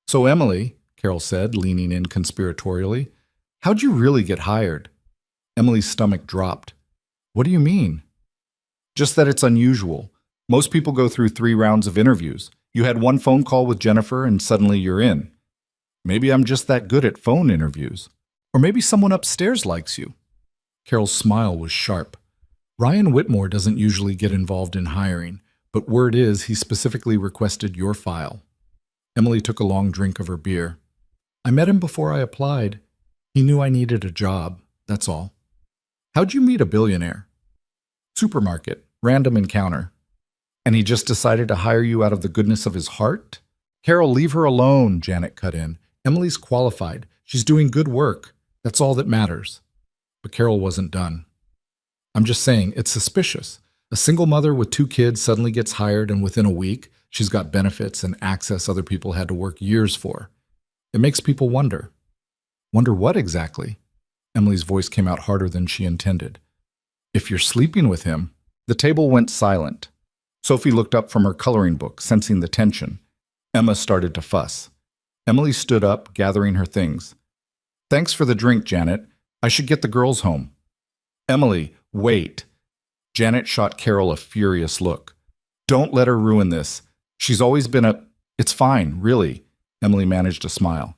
"So Emily," Carol said, leaning in conspiratorially, "how'd you really get hired?" Emily's stomach dropped. "What do you mean?" "Just that it's unusual. Most people go through 3 rounds of interviews. You had 1 phone call with Jennifer and suddenly you're in. Maybe I'm just that good at phone interviews. Or maybe someone upstairs likes you." Carol's smile was sharp. "Ryan Whitmore doesn't usually get involved in hiring, but word is he specifically requested your file." Emily took a long drink of her beer. "I met him before I applied. He knew I needed a job, that's all." "How'd you meet a billionaire?" "Supermarket, random encounter." "And he just decided to hire you out of the goodness of his heart?" "Carol, leave her alone," Janet cut in. "Emily's qualified. She's doing good work. That's all that matters." But Carol wasn't done. "I'm just saying, it's suspicious. A single mother with 2 kids suddenly gets hired and within a week, she's got benefits and access other people had to work years for. It makes people wonder." "Wonder what exactly?" Emily's voice came out harder than she intended. "If you're sleeping with him." The table went silent. Sophie looked up from her coloring book, sensing the tension. Emma started to fuss. Emily stood up, gathering her things. "Thanks for the drink, Janet. I should get the girls home." "Emily, wait." Janet shot Carol a furious look. "Don't let her ruin this. She's always been a—" "It's fine, really." Emily managed a smile.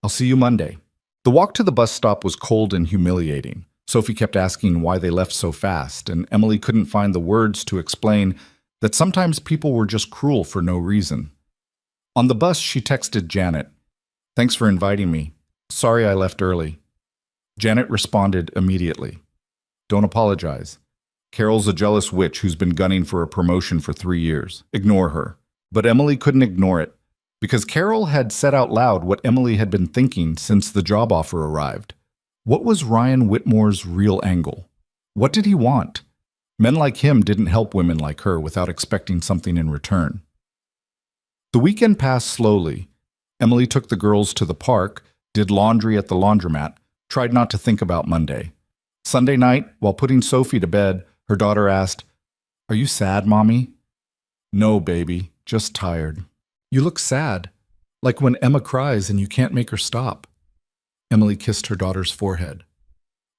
"I'll see you Monday." The walk to the bus stop was cold and humiliating. Sophie kept asking why they left so fast, and Emily couldn't find the words to explain that sometimes people were just cruel for no reason. On the bus, she texted Janet, "Thanks for inviting me. Sorry I left early." Janet responded immediately, "Don't apologize. Carol's a jealous witch who's been gunning for a promotion for 3 years. Ignore her." But Emily couldn't ignore it, because Carol had said out loud what Emily had been thinking since the job offer arrived. What was Ryan Whitmore's real angle? What did he want? Men like him didn't help women like her without expecting something in return. The weekend passed slowly. Emily took the girls to the park, did laundry at the laundromat, tried not to think about Monday. Sunday night, while putting Sophie to bed, her daughter asked, "Are you sad, Mommy?" "No, baby, just tired." "You look sad, like when Emma cries and you can't make her stop." Emily kissed her daughter's forehead.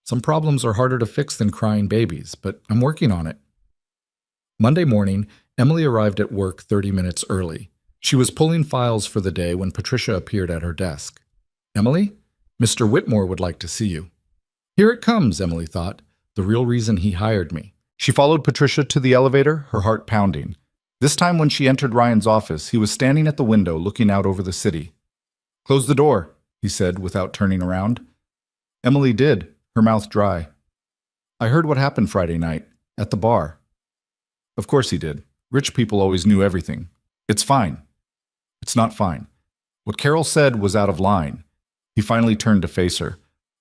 "Some problems are harder to fix than crying babies, but I'm working on it." Monday morning, Emily arrived at work 30 minutes early. She was pulling files for the day when Patricia appeared at her desk. "Emily, Mr. Whitmore would like to see you." Here it comes, Emily thought, the real reason he hired me. She followed Patricia to the elevator, her heart pounding. This time when she entered Ryan's office, he was standing at the window looking out over the city. "Close the door," he said without turning around. Emily did, her mouth dry. "I heard what happened Friday night, at the bar." Of course he did. Rich people always knew everything. It's fine. It's not fine. What Carol said was out of line. He finally turned to face her.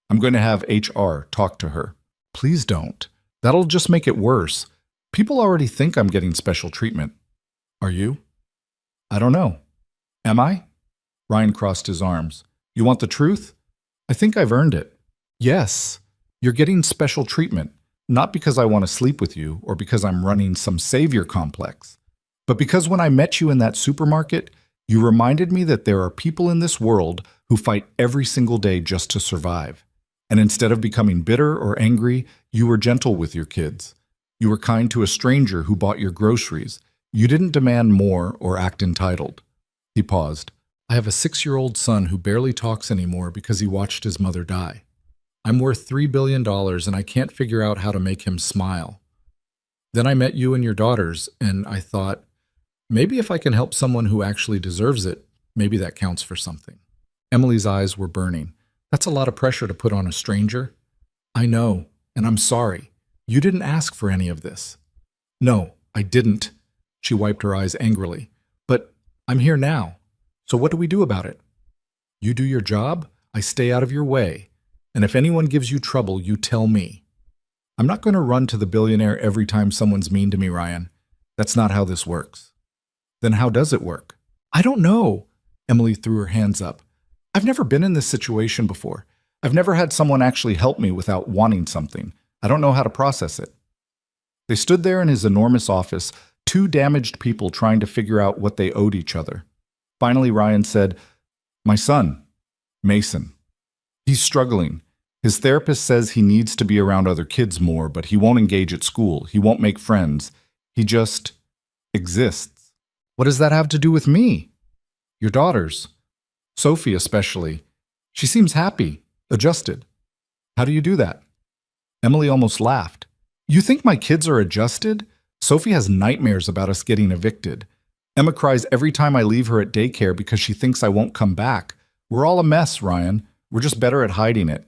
"I'm going to have HR talk to her." "Please don't. That'll just make it worse. People already think I'm getting special treatment." "Are you?" "I don't know. Am I?" Ryan crossed his arms. "You want the truth? I think I've earned it." "Yes. You're getting special treatment, not because I want to sleep with you or because I'm running some savior complex, but because when I met you in that supermarket, you reminded me that there are people in this world who fight every single day just to survive. And instead of becoming bitter or angry, you were gentle with your kids. You were kind to a stranger who bought your groceries. You didn't demand more or act entitled." He paused. "I have a 6-year-old son who barely talks anymore because he watched his mother die. I'm worth $3 billion and I can't figure out how to make him smile. Then I met you and your daughters, and I thought, maybe if I can help someone who actually deserves it, maybe that counts for something." Emily's eyes were burning. "That's a lot of pressure to put on a stranger." "I know, and I'm sorry. You didn't ask for any of this." "No, I didn't." She wiped her eyes angrily. "But I'm here now. So what do we do about it?" "You do your job, I stay out of your way. And if anyone gives you trouble, you tell me. I'm not going to run to the billionaire every time someone's mean to me, Ryan. That's not how this works." "Then how does it work?" "I don't know." Emily threw her hands up. "I've never been in this situation before. I've never had someone actually help me without wanting something. I don't know how to process it." They stood there in his enormous office, two damaged people trying to figure out what they owed each other. Finally, Ryan said, "My son, Mason. He's struggling. His therapist says he needs to be around other kids more, but he won't engage at school. He won't make friends. He just exists." "What does that have to do with me?" "Your daughters. Sophie especially. She seems happy, adjusted." "How do you do that?" Emily almost laughed. "You think my kids are adjusted? Sophie has nightmares about us getting evicted. Emma cries every time I leave her at daycare because she thinks I won't come back. We're all a mess, Ryan. We're just better at hiding it."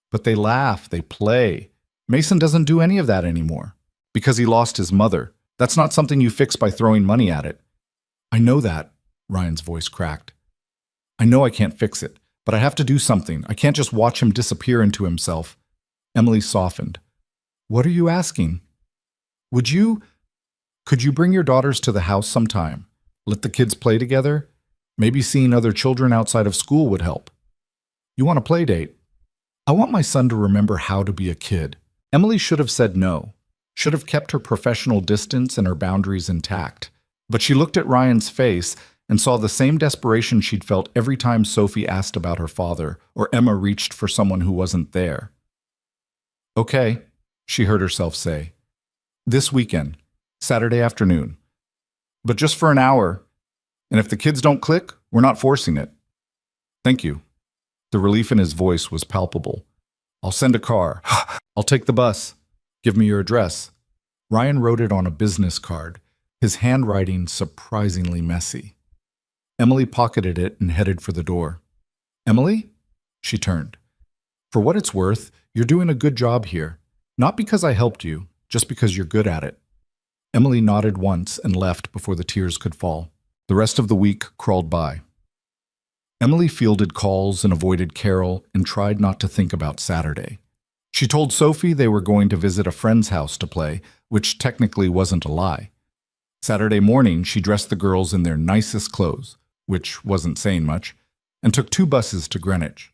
"But they laugh, they play. Mason doesn't do any of that anymore. Because he lost his mother. That's not something you fix by throwing money at it." "I know that," Ryan's voice cracked. "I know I can't fix it, but I have to do something. I can't just watch him disappear into himself." Emily softened. "What are you asking?" Could you bring your daughters to the house sometime? Let the kids play together? Maybe seeing other children outside of school would help." "You want a play date?" "I want my son to remember how to be a kid." Emily should have said no, should have kept her professional distance and her boundaries intact. But she looked at Ryan's face and saw the same desperation she'd felt every time Sophie asked about her father or Emma reached for someone who wasn't there. "Okay," she heard herself say. "This weekend, Saturday afternoon. But just for an hour. And if the kids don't click, we're not forcing it." "Thank you." The relief in his voice was palpable. "I'll send a car. I'll take the bus. Give me your address." Ryan wrote it on a business card, his handwriting surprisingly messy. Emily pocketed it and headed for the door. "Emily?" She turned. "For what it's worth, you're doing a good job here. Not because I helped you, just because you're good at it." Emily nodded once and left before the tears could fall. The rest of the week crawled by. Emily fielded calls and avoided Carol and tried not to think about Saturday. She told Sophie they were going to visit a friend's house to play, which technically wasn't a lie. Saturday morning, she dressed the girls in their nicest clothes, which wasn't saying much, and took 2 buses to Greenwich.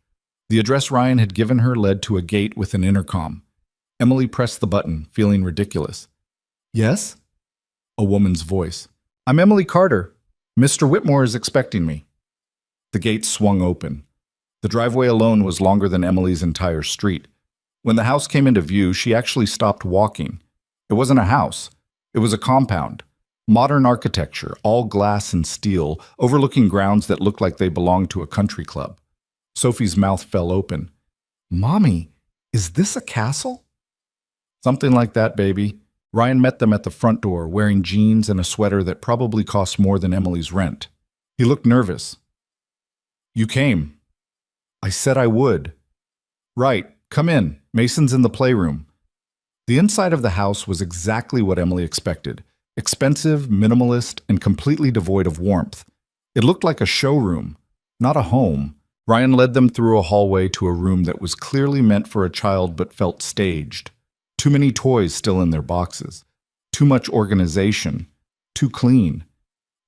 The address Ryan had given her led to a gate with an intercom. Emily pressed the button, feeling ridiculous. "Yes?" A woman's voice. "I'm Emily Carter. Mr. Whitmore is expecting me." The gate swung open. The driveway alone was longer than Emily's entire street. When the house came into view, she actually stopped walking. It wasn't a house. It was a compound. Modern architecture, all glass and steel, overlooking grounds that looked like they belonged to a country club. Sophie's mouth fell open. "Mommy, Is this a castle? Something like that, baby. Ryan met them at the front door, wearing jeans and a sweater that probably cost more than Emily's rent. He looked nervous. You came. I said I would. Right, come in. Mason's in the playroom. The inside of the house was exactly what Emily expected. Expensive, minimalist, and completely devoid of warmth. It looked like a showroom, not a home. Ryan led them through a hallway to a room that was clearly meant for a child but felt staged. Too many toys still in their boxes. Too much organization. Too clean.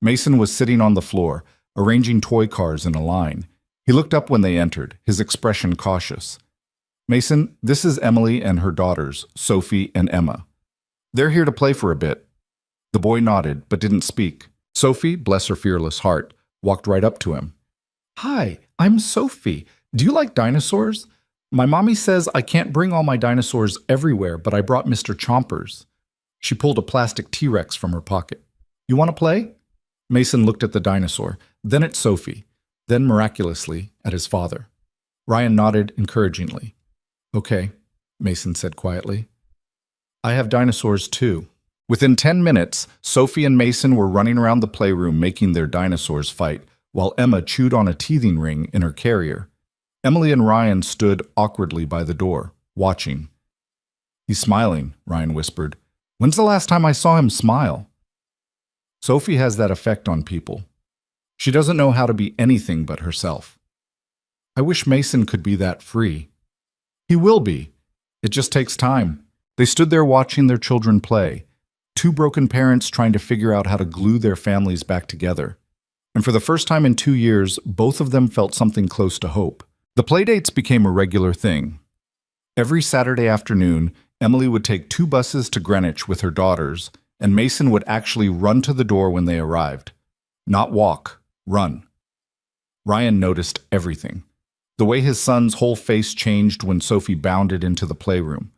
Mason was sitting on the floor, arranging toy cars in a line. He looked up when they entered, his expression cautious. Mason, this is Emily and her daughters, Sophie and Emma. They're here to play for a bit. The boy nodded, but didn't speak. Sophie, bless her fearless heart, walked right up to him. Hi, I'm Sophie. Do you like dinosaurs? My mommy says I can't bring all my dinosaurs everywhere, but I brought Mr. Chompers. She pulled a plastic T-Rex from her pocket. You want to play? Mason looked at the dinosaur, then at Sophie, then miraculously at his father. Ryan nodded encouragingly. Okay, Mason said quietly. I have dinosaurs too. Within 10 minutes, Sophie and Mason were running around the playroom making their dinosaurs fight, while Emma chewed on a teething ring in her carrier. Emily and Ryan stood awkwardly by the door, watching. He's smiling, Ryan whispered. When's the last time I saw him smile? Sophie has that effect on people. She doesn't know how to be anything but herself. I wish Mason could be that free. He will be. It just takes time. They stood there watching their children play, two broken parents trying to figure out how to glue their families back together. And for the first time in 2 years, both of them felt something close to hope. The playdates became a regular thing. Every Saturday afternoon, Emily would take 2 buses to Greenwich with her daughters, and Mason would actually run to the door when they arrived. Not walk, run. Ryan noticed everything. The way his son's whole face changed when Sophie bounded into the playroom.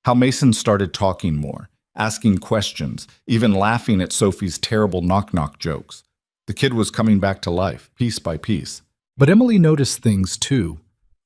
How Mason started talking more, asking questions, even laughing at Sophie's terrible knock-knock jokes. The kid was coming back to life, piece by piece. But Emily noticed things too,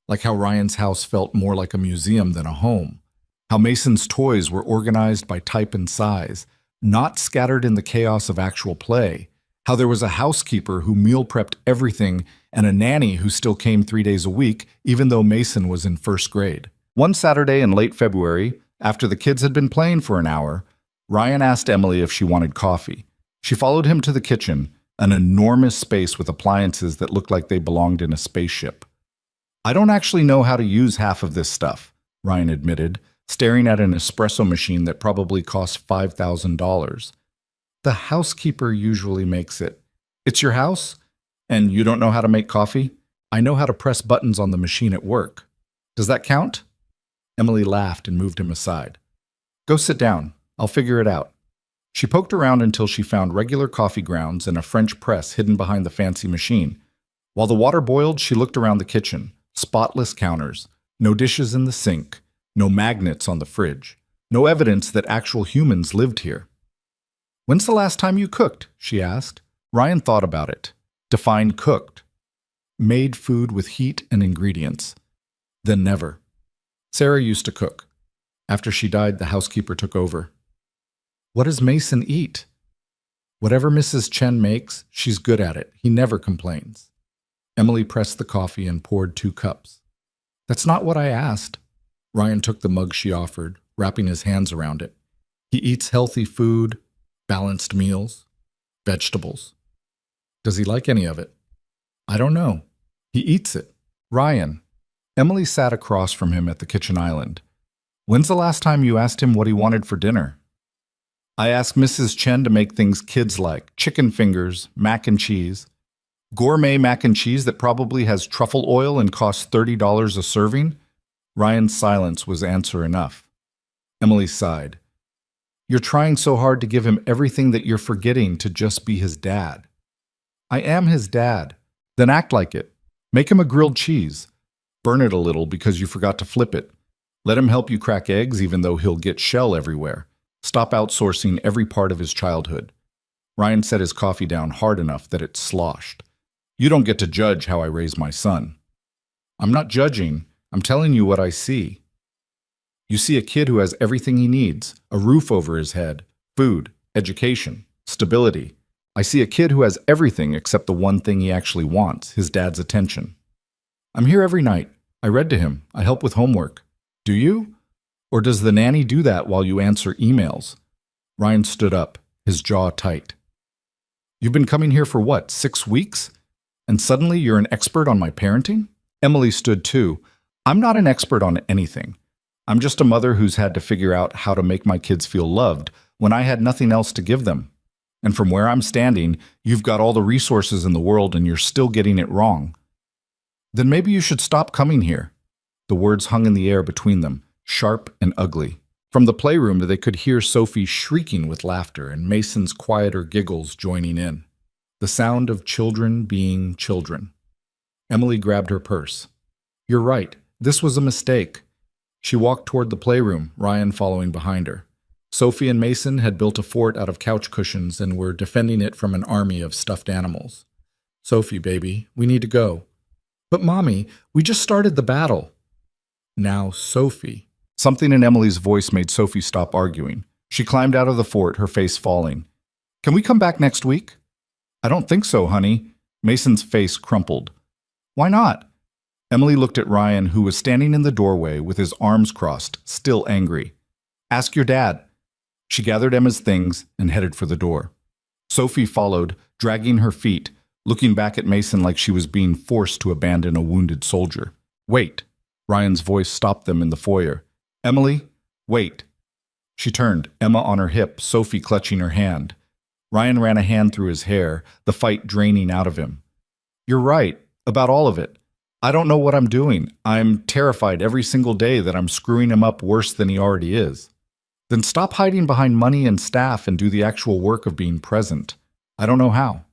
like how Ryan's house felt more like a museum than a home. How Mason's toys were organized by type and size, not scattered in the chaos of actual play. How there was a housekeeper who meal prepped everything and a nanny who still came 3 days a week, even though Mason was in first grade. One Saturday in late February, after the kids had been playing for an hour, Ryan asked Emily if she wanted coffee. She followed him to the kitchen, an enormous space with appliances that looked like they belonged in a spaceship. I don't actually know how to use half of this stuff, Ryan admitted, staring at an espresso machine that probably cost $5,000. The housekeeper usually makes it. It's your house? And you don't know how to make coffee? I know how to press buttons on the machine at work. Does that count? Emily laughed and moved him aside. Go sit down. I'll figure it out. She poked around until she found regular coffee grounds and a French press hidden behind the fancy machine. While the water boiled, she looked around the kitchen. Spotless counters. No dishes in the sink. No magnets on the fridge. No evidence that actual humans lived here. When's the last time you cooked? She asked. Ryan thought about it. Defined cooked. Made food with heat and ingredients. Then never. Sarah used to cook. After she died, the housekeeper took over. What does Mason eat? Whatever Mrs. Chen makes, she's good at it. He never complains. Emily pressed the coffee and poured 2 cups. That's not what I asked. Ryan took the mug she offered, wrapping his hands around it. He eats healthy food, balanced meals, vegetables. Does he like any of it? I don't know. He eats it. Ryan. Emily sat across from him at the kitchen island. When's the last time you asked him what he wanted for dinner? I asked Mrs. Chen to make things kids like, chicken fingers, mac and cheese. Gourmet mac and cheese that probably has truffle oil and costs $30 a serving? Ryan's silence was answer enough. Emily sighed. You're trying so hard to give him everything that you're forgetting to just be his dad. I am his dad. Then act like it. Make him a grilled cheese. Burn it a little because you forgot to flip it. Let him help you crack eggs even though he'll get shell everywhere. Stop outsourcing every part of his childhood. Ryan set his coffee down hard enough that it sloshed. You don't get to judge how I raise my son. I'm not judging. I'm telling you what I see. You see a kid who has everything he needs, a roof over his head, food, education, stability. I see a kid who has everything except the one thing he actually wants, his dad's attention. I'm here every night. I read to him. I help with homework. Do you? Or does the nanny do that while you answer emails? Ryan stood up, his jaw tight. You've been coming here for what, 6 weeks? And suddenly you're an expert on my parenting? Emily stood too. I'm not an expert on anything. I'm just a mother who's had to figure out how to make my kids feel loved when I had nothing else to give them. And from where I'm standing, you've got all the resources in the world and you're still getting it wrong. Then maybe you should stop coming here. The words hung in the air between them, sharp and ugly. From the playroom, they could hear Sophie shrieking with laughter and Mason's quieter giggles joining in. The sound of children being children. Emily grabbed her purse. You're right. This was a mistake. She walked toward the playroom, Ryan following behind her. Sophie and Mason had built a fort out of couch cushions and were defending it from an army of stuffed animals. Sophie, baby, we need to go. But Mommy, we just started the battle. Now, Sophie. Something in Emily's voice made Sophie stop arguing. She climbed out of the fort, her face falling. Can we come back next week? I don't think so, honey. Mason's face crumpled. Why not? Emily looked at Ryan, who was standing in the doorway with his arms crossed, still angry. Ask your dad. She gathered Emma's things and headed for the door. Sophie followed, dragging her feet, looking back at Mason like she was being forced to abandon a wounded soldier. Wait. Ryan's voice stopped them in the foyer. Emily, wait. She turned, Emma on her hip, Sophie clutching her hand. Ryan ran a hand through his hair, the fight draining out of him. You're right, about all of it. I don't know what I'm doing. I'm terrified every single day that I'm screwing him up worse than he already is. Then stop hiding behind money and staff and do the actual work of being present. I don't know how.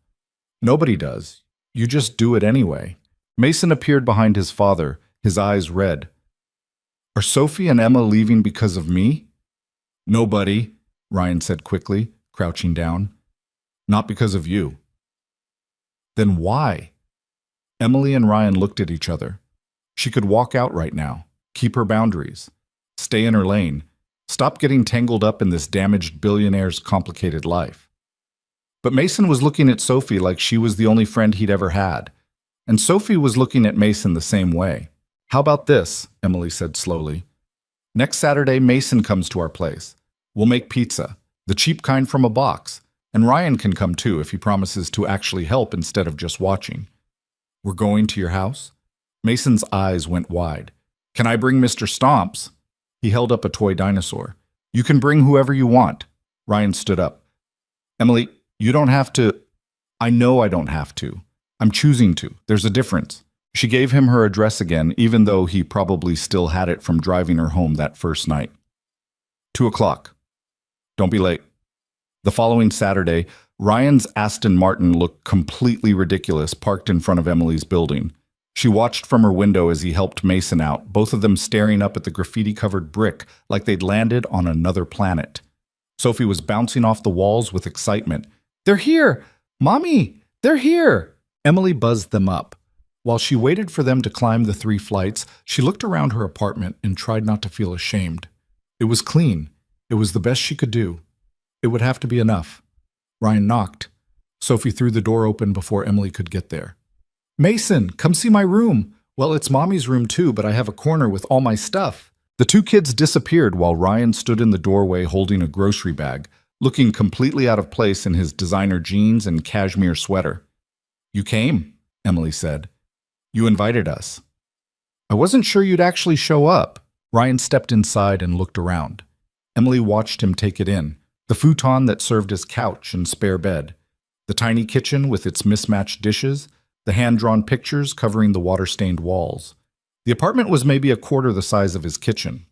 Nobody does. You just do it anyway. Mason appeared behind his father, his eyes red. Are Sophie and Emma leaving because of me? Nobody, Ryan said quickly, crouching down. Not because of you. Then why? Emily and Ryan looked at each other. She could walk out right now, keep her boundaries, stay in her lane, stop getting tangled up in this damaged billionaire's complicated life. But Mason was looking at Sophie like she was the only friend he'd ever had, and Sophie was looking at Mason the same way. How about this? Emily said slowly. Next Saturday, Mason comes to our place. We'll make pizza, the cheap kind from a box, and Ryan can come too if he promises to actually help instead of just watching. We're going to your house? Mason's eyes went wide. Can I bring Mr. Stomps? He held up a toy dinosaur. You can bring whoever you want. Ryan stood up. Emily, you don't have to. I know I don't have to. I'm choosing to. There's a difference. She gave him her address again, even though he probably still had it from driving her home that first night. 2:00. Don't be late. The following Saturday, Ryan's Aston Martin looked completely ridiculous parked in front of Emily's building. She watched from her window as he helped Mason out, both of them staring up at the graffiti-covered brick like they'd landed on another planet. Sophie was bouncing off the walls with excitement. They're here! Mommy! They're here! Emily buzzed them up. While she waited for them to climb the 3 flights, she looked around her apartment and tried not to feel ashamed. It was clean. It was the best she could do. It would have to be enough. Ryan knocked. Sophie threw the door open before Emily could get there. Mason, come see my room. Well, it's Mommy's room too, but I have a corner with all my stuff. The 2 kids disappeared while Ryan stood in the doorway holding a grocery bag, looking completely out of place in his designer jeans and cashmere sweater. You came, Emily said. You invited us. I wasn't sure you'd actually show up. Ryan stepped inside and looked around. Emily watched him take it in. The futon that served as couch and spare bed. The tiny kitchen with its mismatched dishes. The hand-drawn pictures covering the water-stained walls. The apartment was maybe a quarter the size of his kitchen.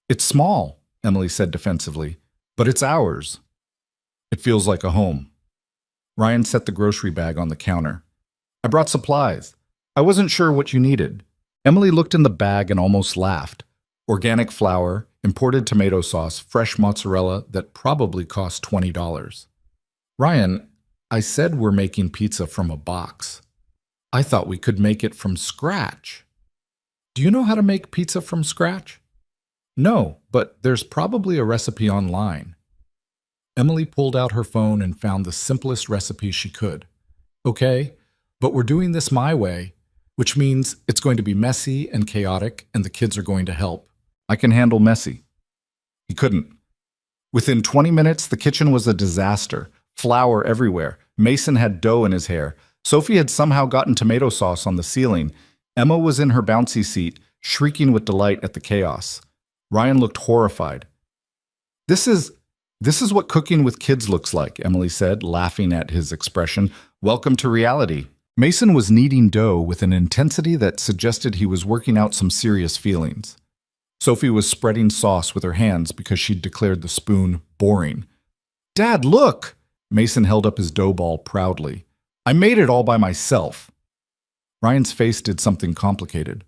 It's small, Emily said defensively, but it's ours. It feels like a home. Ryan set the grocery bag on the counter. I brought supplies. I wasn't sure what you needed. Emily looked in the bag and almost laughed. Organic flour, imported tomato sauce, fresh mozzarella that probably cost $20. Ryan, I said we're making pizza from a box. I thought we could make it from scratch. Do you know how to make pizza from scratch? No, but there's probably a recipe online. Emily pulled out her phone and found the simplest recipe she could. Okay, but we're doing this my way, which means it's going to be messy and chaotic, and the kids are going to help. I can handle messy. He couldn't. Within 20 minutes, the kitchen was a disaster. Flour everywhere. Mason had dough in his hair. Sophie had somehow gotten tomato sauce on the ceiling. Emma was in her bouncy seat, shrieking with delight at the chaos. Ryan looked horrified. This is what cooking with kids looks like, Emily said, laughing at his expression. Welcome to reality. Mason was kneading dough with an intensity that suggested he was working out some serious feelings. Sophie was spreading sauce with her hands because she'd declared the spoon boring. Dad, look! Mason held up his dough ball proudly. I made it all by myself. Ryan's face did something complicated.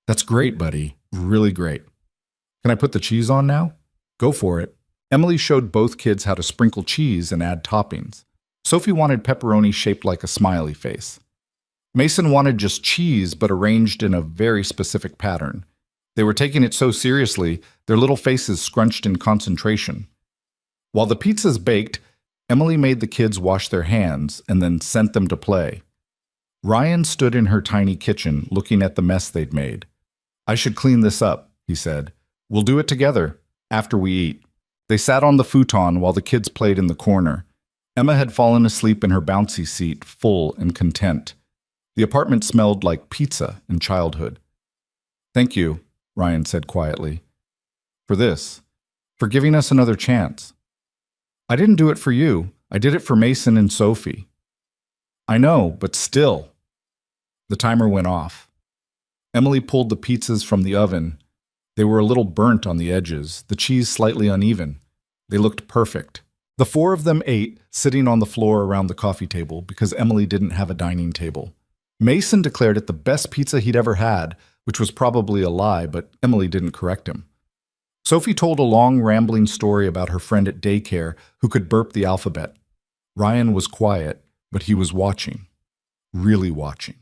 That's great, buddy. Really great. Can I put the cheese on now? Go for it. Emily showed both kids how to sprinkle cheese and add toppings. Sophie wanted pepperoni shaped like a smiley face. Mason wanted just cheese, but arranged in a very specific pattern. They were taking it so seriously, their little faces scrunched in concentration. While the pizzas baked, Emily made the kids wash their hands and then sent them to play. Ryan stood in her tiny kitchen, looking at the mess they'd made. I should clean this up, he said. We'll do it together, after we eat. They sat on the futon while the kids played in the corner. Emma had fallen asleep in her bouncy seat, full and content. The apartment smelled like pizza and childhood. Thank you, Ryan said quietly. For this. For giving us another chance. I didn't do it for you. I did it for Mason and Sophie. I know, but still. The timer went off. Emily pulled the pizzas from the oven. They were a little burnt on the edges, the cheese slightly uneven. They looked perfect. The four of them ate, sitting on the floor around the coffee table because Emily didn't have a dining table. Mason declared it the best pizza he'd ever had, which was probably a lie, but Emily didn't correct him. Sophie told a long, rambling story about her friend at daycare who could burp the alphabet. Ryan was quiet, but he was watching. Really watching.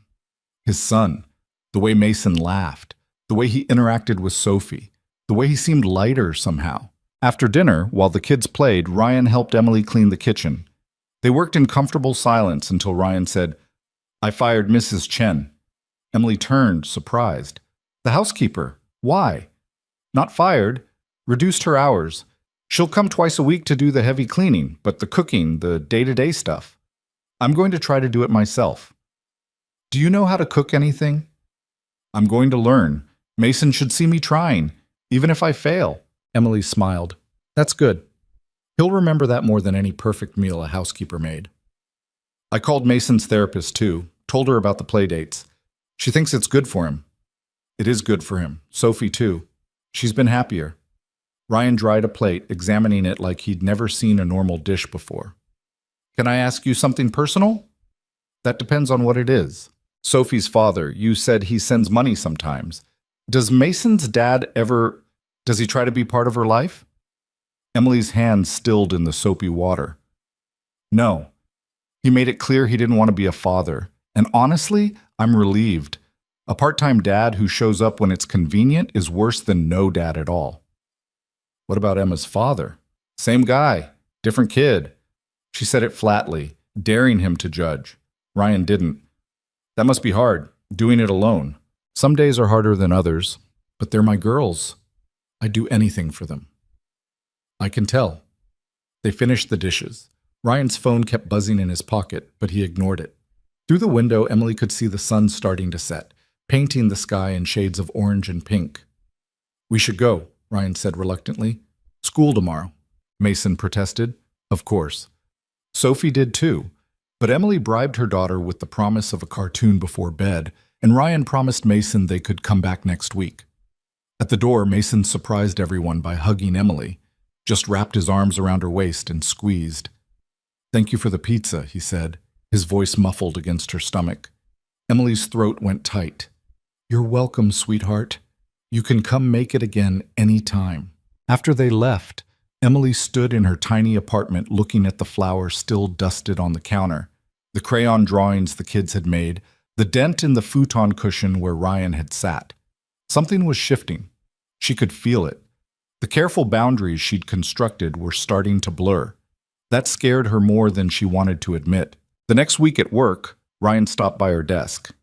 His son. The way Mason laughed. The way he interacted with Sophie. The way he seemed lighter somehow. After dinner, while the kids played, Ryan helped Emily clean the kitchen. They worked in comfortable silence until Ryan said, I fired Mrs. Chen. Emily turned, surprised. The housekeeper. Why? Not fired. Reduced her hours. She'll come twice a week to do the heavy cleaning, but the cooking, the day-to-day stuff. I'm going to try to do it myself. Do you know how to cook anything? I'm going to learn. Mason should see me trying, even if I fail. Emily smiled. That's good. He'll remember that more than any perfect meal a housekeeper made. I called Mason's therapist too, told her about the play dates. She thinks it's good for him. It is good for him. Sophie too. She's been happier. Ryan dried a plate, examining it like he'd never seen a normal dish before. Can I ask you something personal? That depends on what it is. Sophie's father, you said he sends money sometimes. Does Mason's dad ever... Does he try to be part of her life? Emily's hands stilled in the soapy water. No. He made it clear he didn't want to be a father. And honestly, I'm relieved. A part-time dad who shows up when it's convenient is worse than no dad at all. What about Emma's father? Same guy, different kid. She said it flatly, daring him to judge. Ryan didn't. That must be hard, doing it alone. Some days are harder than others, but they're my girls. I'd do anything for them. I can tell. They finished the dishes. Ryan's phone kept buzzing in his pocket, but he ignored it. Through the window, Emily could see the sun starting to set, painting the sky in shades of orange and pink. We should go, Ryan said reluctantly. School tomorrow. Mason protested. Of course. Sophie did too, but Emily bribed her daughter with the promise of a cartoon before bed, and Ryan promised Mason they could come back next week. At the door, Mason surprised everyone by hugging Emily, just wrapped his arms around her waist and squeezed. Thank you for the pizza, he said, his voice muffled against her stomach. Emily's throat went tight. You're welcome, sweetheart. You can come make it again any time. After they left, Emily stood in her tiny apartment looking at the flowers still dusted on the counter, the crayon drawings the kids had made, the dent in the futon cushion where Ryan had sat. Something was shifting. She could feel it. The careful boundaries she'd constructed were starting to blur. That scared her more than she wanted to admit. The next week at work, Ryan stopped by her desk.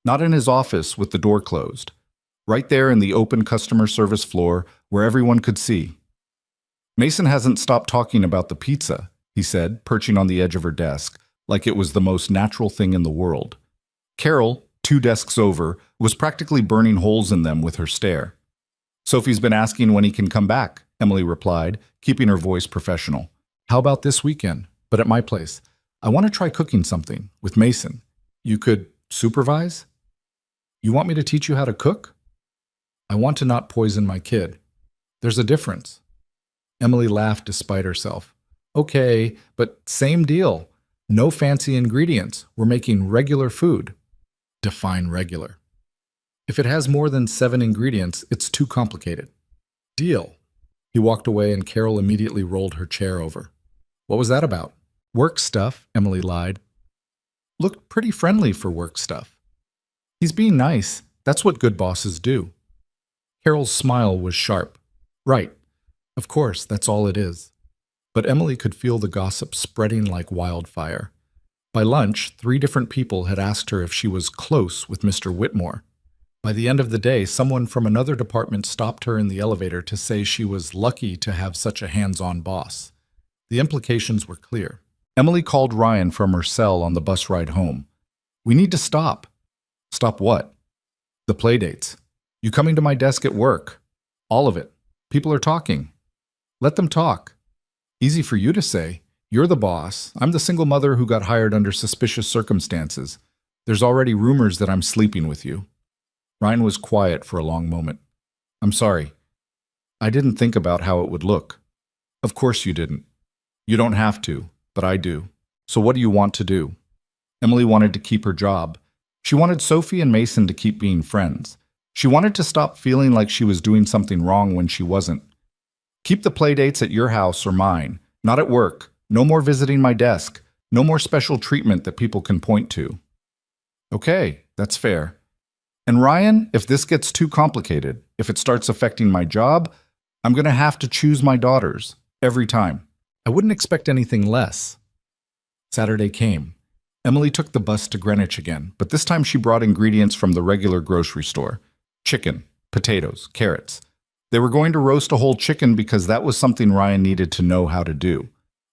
Not in his office with the door closed. Right there in the open customer service floor where everyone could see. "Mason hasn't stopped talking about the pizza," he said, perching on the edge of her desk, like it was the most natural thing in the world. Carol, 2 desks over, was practically burning holes in them with her stare. "Sophie's been asking when he can come back," Emily replied, keeping her voice professional. "How about this weekend, but at my place? I want to try cooking something with Mason. You could supervise? You want me to teach you how to cook? I want to not poison my kid. There's a difference." Emily laughed despite herself. "Okay, but same deal. No fancy ingredients. We're making regular food." Define regular. "If it has more than 7 ingredients, it's too complicated." "Deal." He walked away and Carol immediately rolled her chair over. "What was that about?" "Work stuff," Emily lied. Looked pretty friendly for work stuff. "He's being nice. That's what good bosses do." Carol's smile was sharp. "Right. Of course, that's all it is." But Emily could feel the gossip spreading like wildfire. By lunch, 3 different people had asked her if she was close with Mr. Whitmore. By the end of the day, someone from another department stopped her in the elevator to say she was lucky to have such a hands-on boss. The implications were clear. Emily called Ryan from her cell on the bus ride home. "We need to stop." "Stop what?" "The playdates. You coming to my desk at work. All of it. People are talking." "Let them talk." "Easy for you to say. You're the boss. I'm the single mother who got hired under suspicious circumstances. There's already rumors that I'm sleeping with you." Ryan was quiet for a long moment. "I'm sorry. I didn't think about how it would look." "Of course you didn't. You don't have to, but I do. So what do you want to do?" Emily wanted to keep her job. She wanted Sophie and Mason to keep being friends. She wanted to stop feeling like she was doing something wrong when she wasn't. "Keep the playdates at your house or mine, not at work. No more visiting my desk. No more special treatment that people can point to." "Okay, that's fair. And Ryan, if this gets too complicated, if it starts affecting my job, I'm going to have to choose my daughters. Every time." "I wouldn't expect anything less." Saturday came. Emily took the bus to Greenwich again, but this time she brought ingredients from the regular grocery store. Chicken, potatoes, carrots. They were going to roast a whole chicken because that was something Ryan needed to know how to do.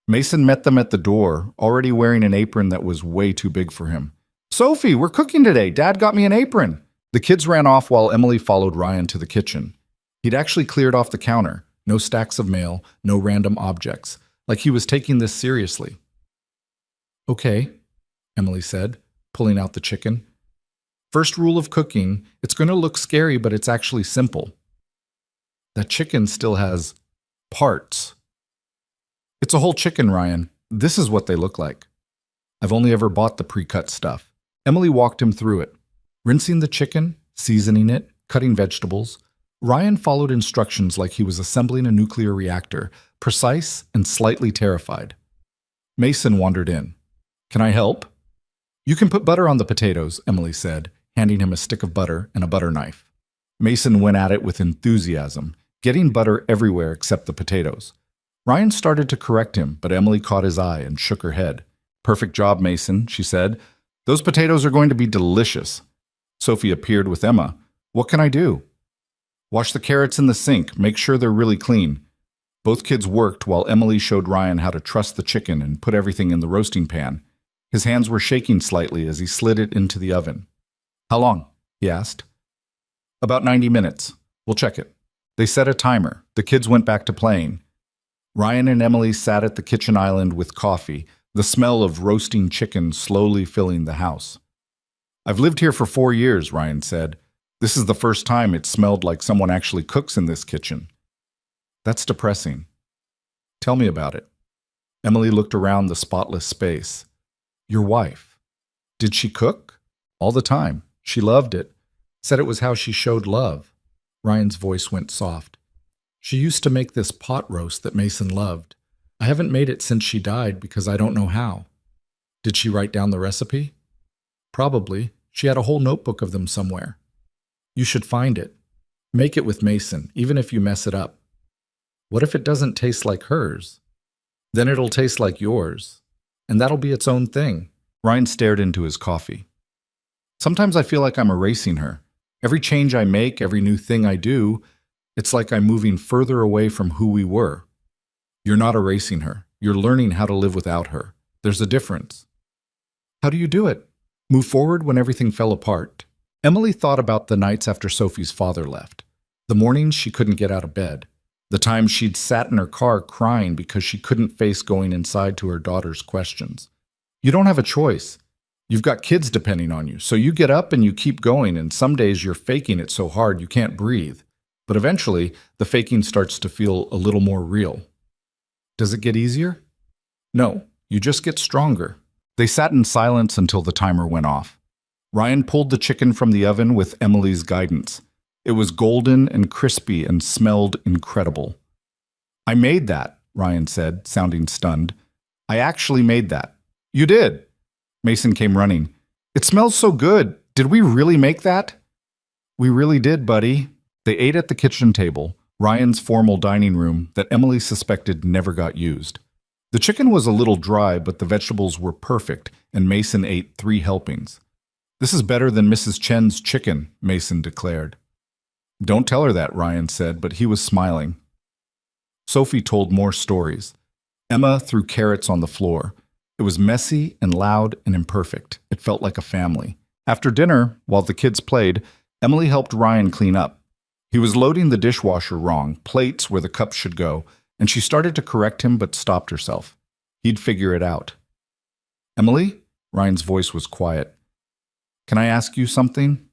Mason met them at the door, already wearing an apron that was way too big for him. "Sophie, we're cooking today. Dad got me an apron." The kids ran off while Emily followed Ryan to the kitchen. He'd actually cleared off the counter. No stacks of mail, no random objects. Like he was taking this seriously. "Okay," Emily said, pulling out the chicken. "First rule of cooking, it's going to look scary, but it's actually simple. That chicken still has parts." "It's a whole chicken, Ryan. This is what they look like." "I've only ever bought the pre-cut stuff." Emily walked him through it. Rinsing the chicken, seasoning it, cutting vegetables. Ryan followed instructions like he was assembling a nuclear reactor, precise and slightly terrified. Mason wandered in. "Can I help?" "You can put butter on the potatoes," Emily said, handing him a stick of butter and a butter knife. Mason went at it with enthusiasm, getting butter everywhere except the potatoes. Ryan started to correct him, but Emily caught his eye and shook her head. "Perfect job, Mason," she said. "Those potatoes are going to be delicious." Sophie appeared with Emma. "What can I do?" "Wash the carrots in the sink. Make sure they're really clean." Both kids worked while Emily showed Ryan how to truss the chicken and put everything in the roasting pan. His hands were shaking slightly as he slid it into the oven. "How long?" he asked. "About 90 minutes. We'll check it." They set a timer. The kids went back to playing. Ryan and Emily sat at the kitchen island with coffee, the smell of roasting chicken slowly filling the house. "I've lived here for 4 years," Ryan said. "This is the first time it smelled like someone actually cooks in this kitchen." "That's depressing." "Tell me about it." Emily looked around the spotless space. "Your wife. Did she cook?" "All the time. She loved it. Said it was how she showed love." Ryan's voice went soft. "She used to make this pot roast that Mason loved. I haven't made it since she died because I don't know how." "Did she write down the recipe?" "Probably. She had a whole notebook of them somewhere." "You should find it. Make it with Mason, even if you mess it up." What if it doesn't taste like hers? Then it'll taste like yours, and that'll be its own thing. Ryan stared into his coffee. Sometimes I feel like I'm erasing her. Every change I make, every new thing I do, it's like I'm moving further away from who we were. You're not erasing her. You're learning how to live without her. There's a difference. How do you do it? Move forward when everything fell apart. Emily thought about the nights after Sophie's father left. The mornings she couldn't get out of bed. The times she'd sat in her car crying because she couldn't face going inside to her daughter's questions. You don't have a choice. You've got kids depending on you, so you get up and you keep going, and some days you're faking it so hard you can't breathe. But eventually, the faking starts to feel a little more real. Does it get easier? No, you just get stronger. They sat in silence until the timer went off. Ryan pulled the chicken from the oven with Emily's guidance. It was golden and crispy and smelled incredible. I made that, Ryan said, sounding stunned. I actually made that. You did. Mason came running. It smells so good. Did we really make that? We really did, buddy. They ate at the kitchen table, Ryan's formal dining room that Emily suspected never got used. The chicken was a little dry, but the vegetables were perfect, and Mason ate 3 helpings. This is better than Mrs. Chen's chicken, Mason declared. Don't tell her that, Ryan said, but he was smiling. Sophie told more stories. Emma threw carrots on the floor. It was messy and loud and imperfect. It felt like a family. After dinner, while the kids played, Emily helped Ryan clean up. He was loading the dishwasher wrong, plates where the cups should go, and she started to correct him but stopped herself. He'd figure it out. Emily? Ryan's voice was quiet. Can I ask you something?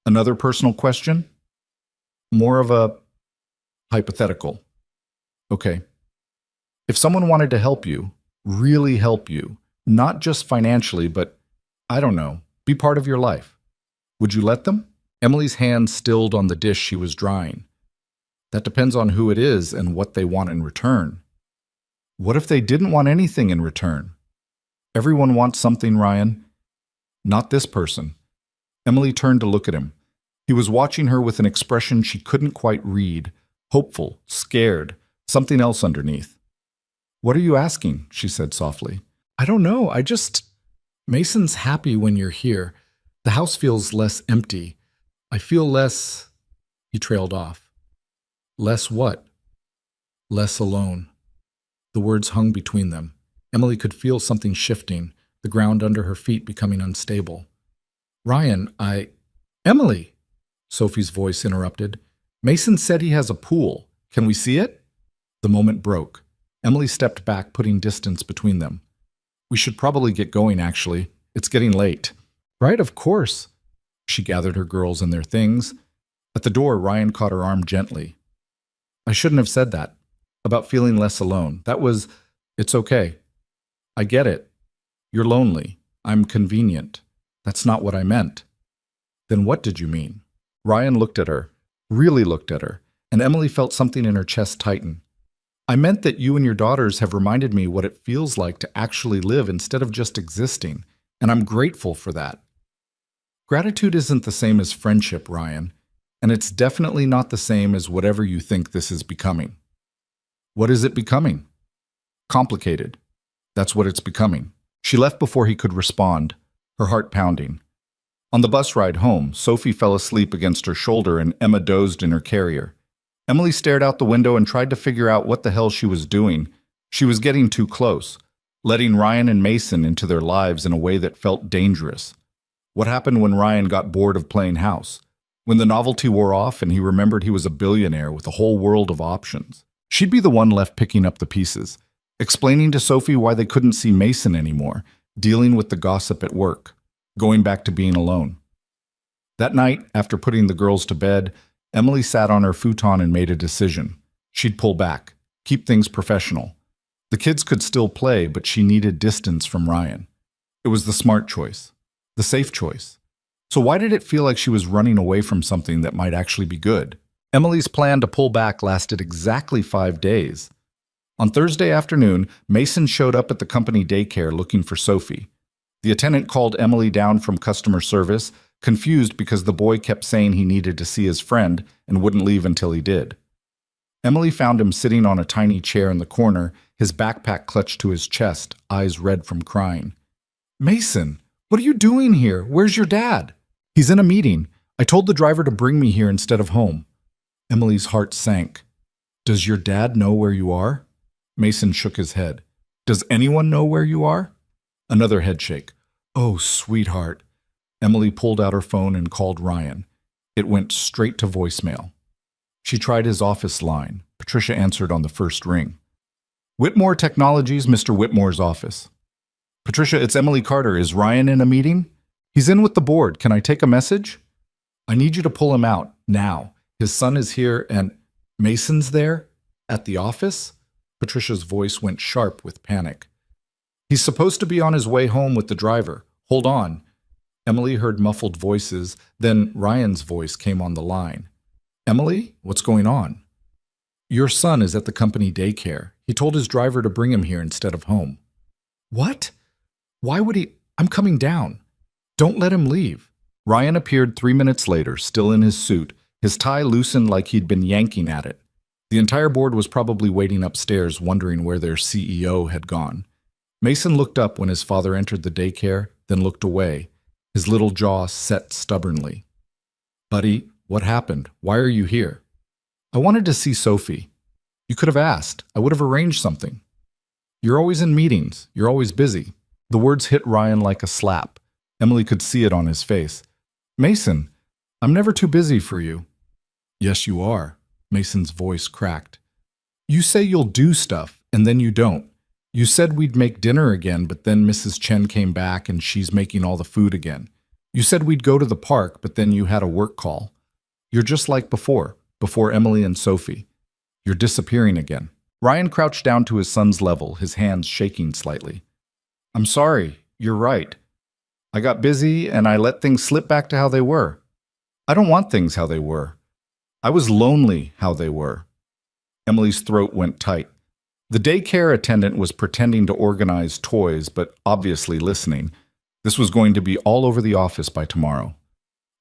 Another personal question? More of a hypothetical. Okay. If someone wanted to help you, really help you, not just financially, but, I don't know, be part of your life, would you let them? Emily's hand stilled on the dish she was drying. That depends on who it is and what they want in return. What if they didn't want anything in return? Everyone wants something, Ryan. Not this person. Emily turned to look at him. He was watching her with an expression she couldn't quite read, hopeful, scared, something else underneath. What are you asking? She said softly. I don't know. Mason's happy when you're here. The house feels less empty. I feel less... He trailed off. Less what? Less alone. The words hung between them. Emily could feel something shifting, the ground under her feet becoming unstable. Ryan, Emily! Sophie's voice interrupted. Mason said he has a pool. Can we see it? The moment broke. Emily stepped back, putting distance between them. We should probably get going, actually. It's getting late. Right, of course. She gathered her girls and their things. At the door, Ryan caught her arm gently. I shouldn't have said that. About feeling less alone. It's okay. I get it. You're lonely. I'm convenient. That's not what I meant. Then what did you mean? Ryan looked at her, really looked at her, and Emily felt something in her chest tighten. I meant that you and your daughters have reminded me what it feels like to actually live instead of just existing, and I'm grateful for that. Gratitude isn't the same as friendship, Ryan, and it's definitely not the same as whatever you think this is becoming. What is it becoming? Complicated. That's what it's becoming. She left before he could respond, her heart pounding. On the bus ride home, Sophie fell asleep against her shoulder and Emma dozed in her carrier. Emily stared out the window and tried to figure out what the hell she was doing. She was getting too close, letting Ryan and Mason into their lives in a way that felt dangerous. What happened when Ryan got bored of playing house? When the novelty wore off and he remembered he was a billionaire with a whole world of options? She'd be the one left picking up the pieces, explaining to Sophie why they couldn't see Mason anymore, dealing with the gossip at work, going back to being alone. That night, after putting the girls to bed, Emily sat on her futon and made a decision. She'd pull back, keep things professional. The kids could still play, but she needed distance from Ryan. It was the smart choice, the safe choice. So why did it feel like she was running away from something that might actually be good? Emily's plan to pull back lasted exactly 5 days. On Thursday afternoon, Mason showed up at the company daycare looking for Sophie. The attendant called Emily down from customer service, confused because the boy kept saying he needed to see his friend and wouldn't leave until he did. Emily found him sitting on a tiny chair in the corner, his backpack clutched to his chest, eyes red from crying. Mason, what are you doing here? Where's your dad? He's in a meeting. I told the driver to bring me here instead of home. Emily's heart sank. Does your dad know where you are? Mason shook his head. Does anyone know where you are? Another headshake. Oh, sweetheart. Emily pulled out her phone and called Ryan. It went straight to voicemail. She tried his office line. Patricia answered on the first ring. Whitmore Technologies, Mr. Whitmore's office. Patricia, it's Emily Carter. Is Ryan in a meeting? He's in with the board. Can I take a message? I need you to pull him out, now. His son is here and Mason's there? At the office? Patricia's voice went sharp with panic. He's supposed to be on his way home with the driver. Hold on. Emily heard muffled voices, then Ryan's voice came on the line. Emily, what's going on? Your son is at the company daycare. He told his driver to bring him here instead of home. What? Why would he? I'm coming down. Don't let him leave. Ryan appeared 3 minutes later, still in his suit, his tie loosened like he'd been yanking at it. The entire board was probably waiting upstairs, wondering where their CEO had gone. Mason looked up when his father entered the daycare, then looked away, his little jaw set stubbornly. Buddy, what happened? Why are you here? I wanted to see Sophie. You could have asked. I would have arranged something. You're always in meetings. You're always busy. The words hit Ryan like a slap. Emily could see it on his face. Mason, I'm never too busy for you. Yes, you are. Mason's voice cracked. You say you'll do stuff, and then you don't. You said we'd make dinner again, but then Mrs. Chen came back and she's making all the food again. You said we'd go to the park, but then you had a work call. You're just like before Emily and Sophie. You're disappearing again. Ryan crouched down to his son's level, his hands shaking slightly. I'm sorry, you're right. I got busy and I let things slip back to how they were. I don't want things how they were. I was lonely how they were. Emily's throat went tight. The daycare attendant was pretending to organize toys, but obviously listening. This was going to be all over the office by tomorrow.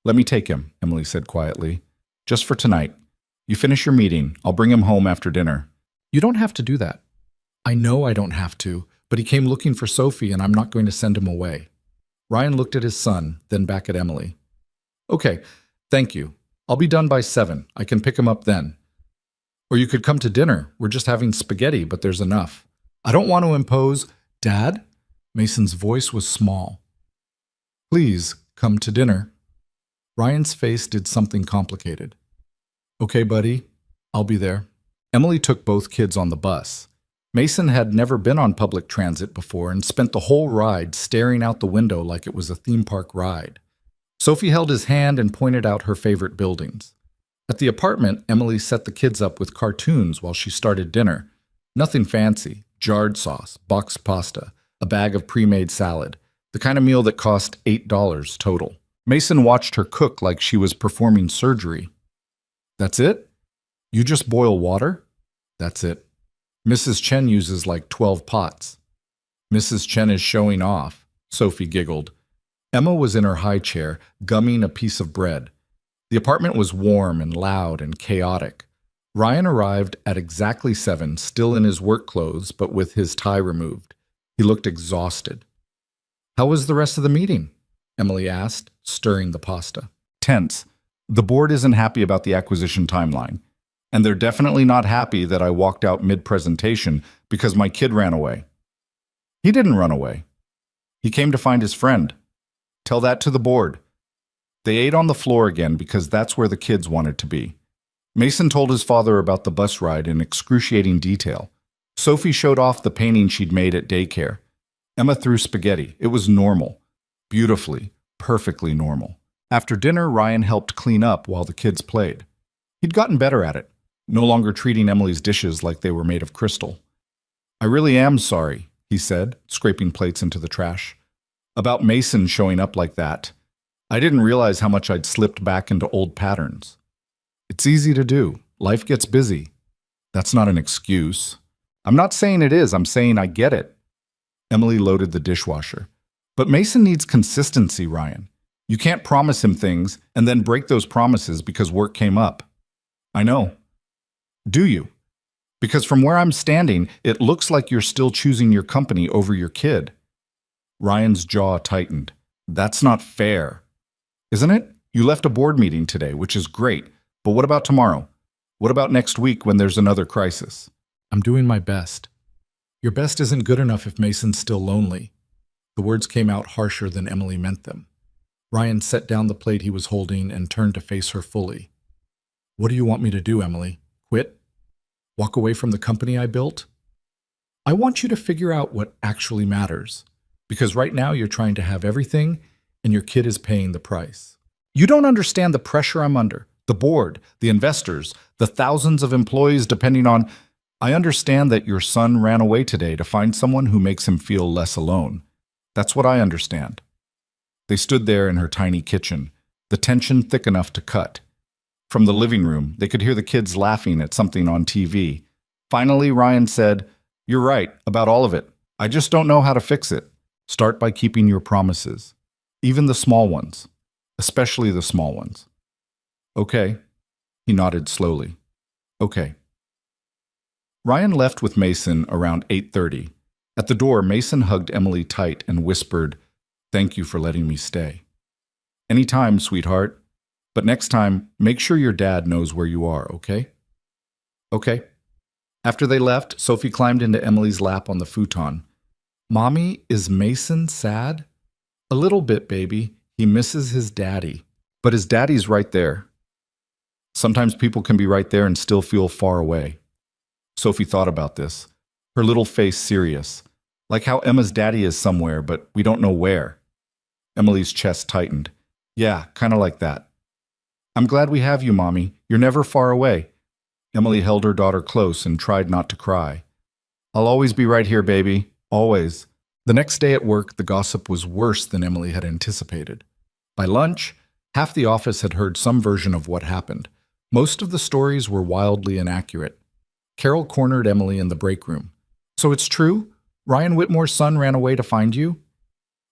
Let me take him, Emily said quietly. Just for tonight. You finish your meeting. I'll bring him home after dinner. You don't have to do that. I know I don't have to, but he came looking for Sophie and I'm not going to send him away. Ryan looked at his son, then back at Emily. Okay, thank you. I'll be done by 7. I can pick him up then. Or you could come to dinner. We're just having spaghetti, but there's enough. I don't want to impose. Dad? Mason's voice was small. Please come to dinner. Ryan's face did something complicated. Okay, buddy. I'll be there. Emily took both kids on the bus. Mason had never been on public transit before and spent the whole ride staring out the window like it was a theme park ride. Sophie held his hand and pointed out her favorite buildings. At the apartment, Emily set the kids up with cartoons while she started dinner. Nothing fancy, jarred sauce, boxed pasta, a bag of pre-made salad, the kind of meal that cost $8 total. Mason watched her cook like she was performing surgery. That's it? You just boil water? That's it. Mrs. Chen uses like 12 pots. Mrs. Chen is showing off, Sophie giggled. Emma was in her high chair, gumming a piece of bread. The apartment was warm and loud and chaotic. Ryan arrived at exactly 7, still in his work clothes, but with his tie removed. He looked exhausted. How was the rest of the meeting? Emily asked, stirring the pasta. Tense. The board isn't happy about the acquisition timeline. And they're definitely not happy that I walked out mid-presentation because my kid ran away. He didn't run away. He came to find his friend. Tell that to the board. They ate on the floor again because that's where the kids wanted to be. Mason told his father about the bus ride in excruciating detail. Sophie showed off the painting she'd made at daycare. Emma threw spaghetti. It was normal. Beautifully, perfectly normal. After dinner, Ryan helped clean up while the kids played. He'd gotten better at it, no longer treating Emily's dishes like they were made of crystal. I really am sorry, he said, scraping plates into the trash. About Mason showing up like that. I didn't realize how much I'd slipped back into old patterns. It's easy to do. Life gets busy. That's not an excuse. I'm not saying it is. I'm saying I get it. Emily loaded the dishwasher. But Mason needs consistency, Ryan. You can't promise him things and then break those promises because work came up. I know. Do you? Because from where I'm standing, it looks like you're still choosing your company over your kid. Ryan's jaw tightened. That's not fair. Isn't it? You left a board meeting today, which is great. But what about tomorrow? What about next week when there's another crisis? I'm doing my best. Your best isn't good enough if Mason's still lonely. The words came out harsher than Emily meant them. Ryan set down the plate he was holding and turned to face her fully. What do you want me to do, Emily? Quit? Walk away from the company I built? I want you to figure out what actually matters. Because right now you're trying to have everything, and your kid is paying the price. You don't understand the pressure I'm under. The board, the investors, the thousands of employees depending on... I understand that your son ran away today to find someone who makes him feel less alone. That's what I understand. They stood there in her tiny kitchen, the tension thick enough to cut. From the living room, they could hear the kids laughing at something on TV. Finally, Ryan said, "You're right about all of it. I just don't know how to fix it. Start by keeping your promises. Even the small ones. Especially the small ones." Okay. He nodded slowly. Okay. Ryan left with Mason around 8:30. At the door, Mason hugged Emily tight and whispered, "Thank you for letting me stay." "Anytime, sweetheart. But next time, make sure your dad knows where you are, okay?" "Okay." After they left, Sophie climbed into Emily's lap on the futon. "Mommy, is Mason sad?" "A little bit, baby. He misses his daddy." "But his daddy's right there." "Sometimes people can be right there and still feel far away." Sophie thought about this, her little face serious, like how Emma's daddy is somewhere, but we don't know where. Emily's chest tightened. "Yeah, kind of like that." "I'm glad we have you, Mommy. You're never far away." Emily held her daughter close and tried not to cry. "I'll always be right here, baby. Always." The next day at work, the gossip was worse than Emily had anticipated. By lunch, half the office had heard some version of what happened. Most of the stories were wildly inaccurate. Carol cornered Emily in the break room. "So it's true? Ryan Whitmore's son ran away to find you?"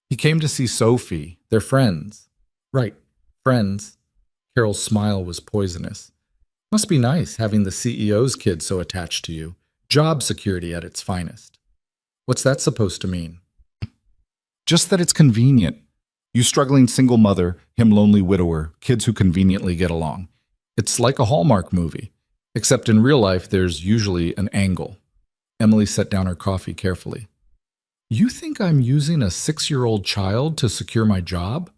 "He came to see Sophie. They're friends." "Right, friends." Carol's smile was poisonous. "Must be nice having the CEO's kid so attached to you. Job security at its finest." "What's that supposed to mean?" "Just that it's convenient. You struggling single mother, him lonely widower, kids who conveniently get along. It's like a Hallmark movie. Except in real life, there's usually an angle." Emily set down her coffee carefully. "You think I'm using a 6-year-old child to secure my job?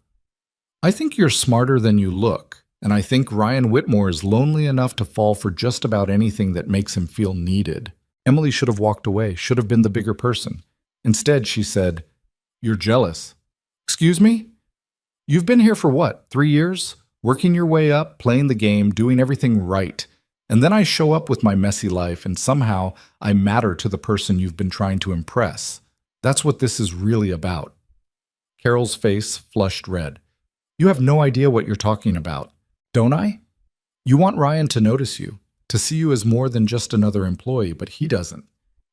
I think you're smarter than you look, and I think Ryan Whitmore is lonely enough to fall for just about anything that makes him feel needed." Emily should have walked away, should have been the bigger person. Instead, she said, "You're jealous." "Excuse me? You've been here for what, 3 years? Working your way up, playing the game, doing everything right. And then I show up with my messy life, and somehow I matter to the person you've been trying to impress. That's what this is really about." Carol's face flushed red. "You have no idea what you're talking about. Don't I? You want Ryan to notice you, to see you as more than just another employee, but he doesn't.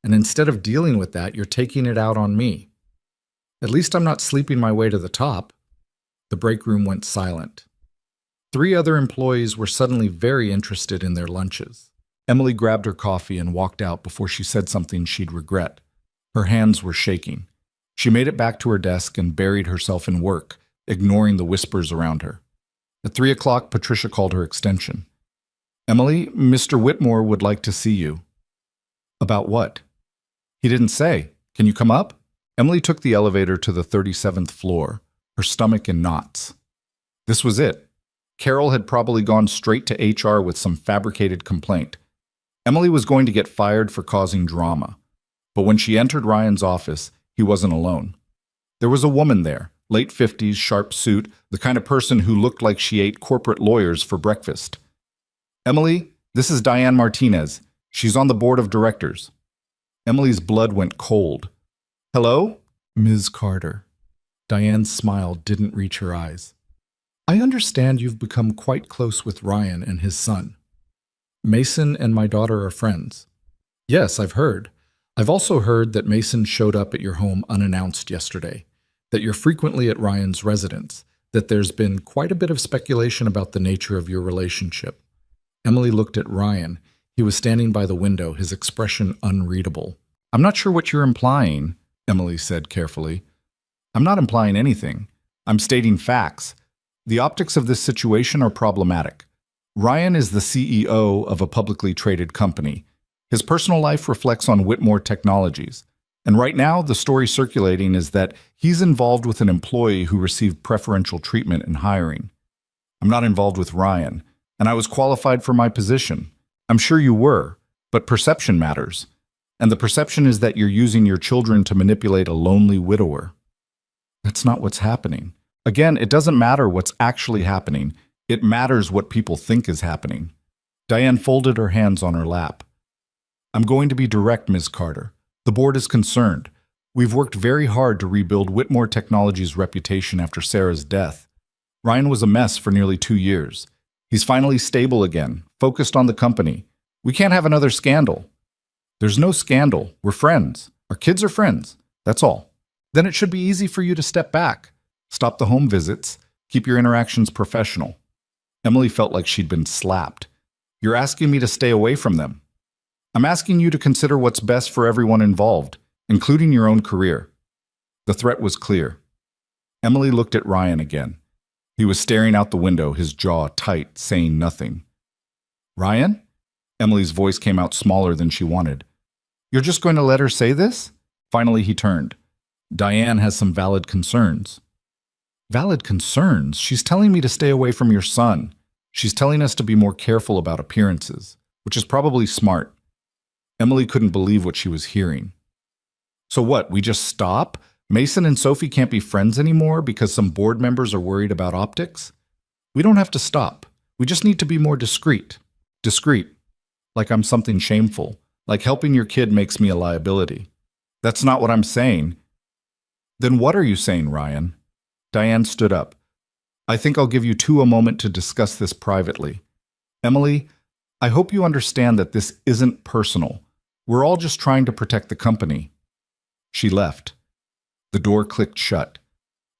And instead of dealing with that, you're taking it out on me. At least I'm not sleeping my way to the top." The break room went silent. 3 other employees were suddenly very interested in their lunches. Emily grabbed her coffee and walked out before she said something she'd regret. Her hands were shaking. She made it back to her desk and buried herself in work, ignoring the whispers around her. At 3 o'clock, Patricia called her extension. "Emily, Mr. Whitmore would like to see you." "About what?" "He didn't say. Can you come up?" Emily took the elevator to the 37th floor, her stomach in knots. This was it. Carol had probably gone straight to HR with some fabricated complaint. Emily was going to get fired for causing drama. But when she entered Ryan's office, he wasn't alone. There was a woman there, late 50s, sharp suit, the kind of person who looked like she ate corporate lawyers for breakfast. "Emily, this is Diane Martinez. She's on the board of directors." Emily's blood went cold. "Hello?" "Ms. Carter." Diane's smile didn't reach her eyes. "I understand you've become quite close with Ryan and his son." "Mason and my daughter are friends." "Yes, I've heard. I've also heard that Mason showed up at your home unannounced yesterday, that you're frequently at Ryan's residence, that there's been quite a bit of speculation about the nature of your relationship." Emily looked at Ryan. He was standing by the window, his expression unreadable. "I'm not sure what you're implying," Emily said carefully. "I'm not implying anything. I'm stating facts. The optics of this situation are problematic. Ryan is the CEO of a publicly traded company. His personal life reflects on Whitmore Technologies. And right now, the story circulating is that he's involved with an employee who received preferential treatment in hiring. I'm not involved with Ryan, and I was qualified for my position. I'm sure you were, but perception matters. And the perception is that you're using your children to manipulate a lonely widower. That's not what's happening. Again, it doesn't matter what's actually happening. It matters what people think is happening." Diane folded her hands on her lap. "I'm going to be direct, Ms. Carter. The board is concerned. We've worked very hard to rebuild Whitmore Technologies' reputation after Sarah's death. Ryan was a mess for nearly 2 years. He's finally stable again, focused on the company. We can't have another scandal." "There's no scandal. We're friends. Our kids are friends. That's all. Then it should be easy for you to step back. Stop the home visits. Keep your interactions professional." Emily felt like she'd been slapped. "You're asking me to stay away from them. I'm asking you to consider what's best for everyone involved, including your own career." The threat was clear. Emily looked at Ryan again. He was staring out the window, his jaw tight, saying nothing. "Ryan?" Emily's voice came out smaller than she wanted. "You're just going to let her say this?" Finally, he turned. "Diane has some valid concerns." "Valid concerns? She's telling me to stay away from your son. She's telling us to be more careful about appearances, which is probably smart." Emily couldn't believe what she was hearing. "So what, we just stop? Mason and Sophie can't be friends anymore because some board members are worried about optics? We don't have to stop. We just need to be more discreet." "Discreet? Like I'm something shameful. Like helping your kid makes me a liability." "That's not what I'm saying." "Then what are you saying, Ryan?" Diane stood up. "I think I'll give you two a moment to discuss this privately. Emily, I hope you understand that this isn't personal. We're all just trying to protect the company." She left. The door clicked shut.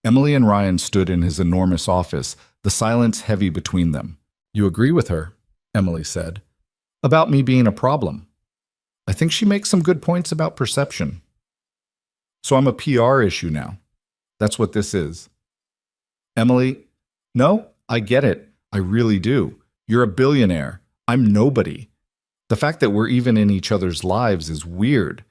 Emily and Ryan stood in his enormous office, the silence heavy between them. "You agree with her," Emily said, "about me being a problem. I think she makes some good points about perception. So I'm a PR issue now. That's what this is." Emily, "No, I get it. I really do. You're a billionaire. I'm nobody. The fact that we're even in each other's lives is weird.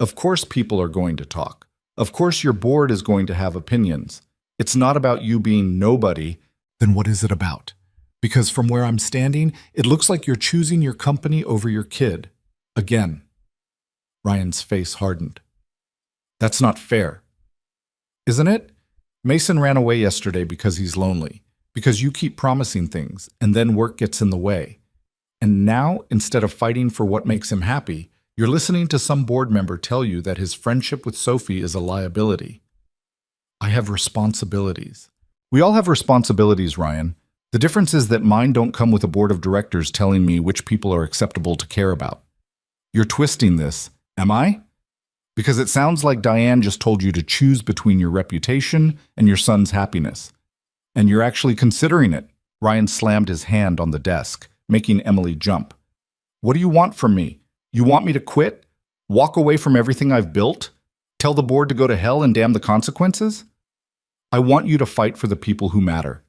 Of course people are going to talk. Of course your board is going to have opinions. It's not about you being nobody." "Then what is it about? Because from where I'm standing, it looks like you're choosing your company over your kid. Again." Ryan's face hardened. "That's not fair." "Isn't it? Mason ran away yesterday because he's lonely, because you keep promising things, and then work gets in the way. And now, instead of fighting for what makes him happy, you're listening to some board member tell you that his friendship with Sophie is a liability." "I have responsibilities." "We all have responsibilities, Ryan. The difference is that mine don't come with a board of directors telling me which people are acceptable to care about." "You're twisting this, am I? Because it sounds like Diane just told you to choose between your reputation and your son's happiness. And you're actually considering it." Ryan slammed his hand on the desk, making Emily jump. "What do you want from me? You want me to quit? Walk away from everything I've built? Tell the board to go to hell and damn the consequences? I want you to fight for the people who matter.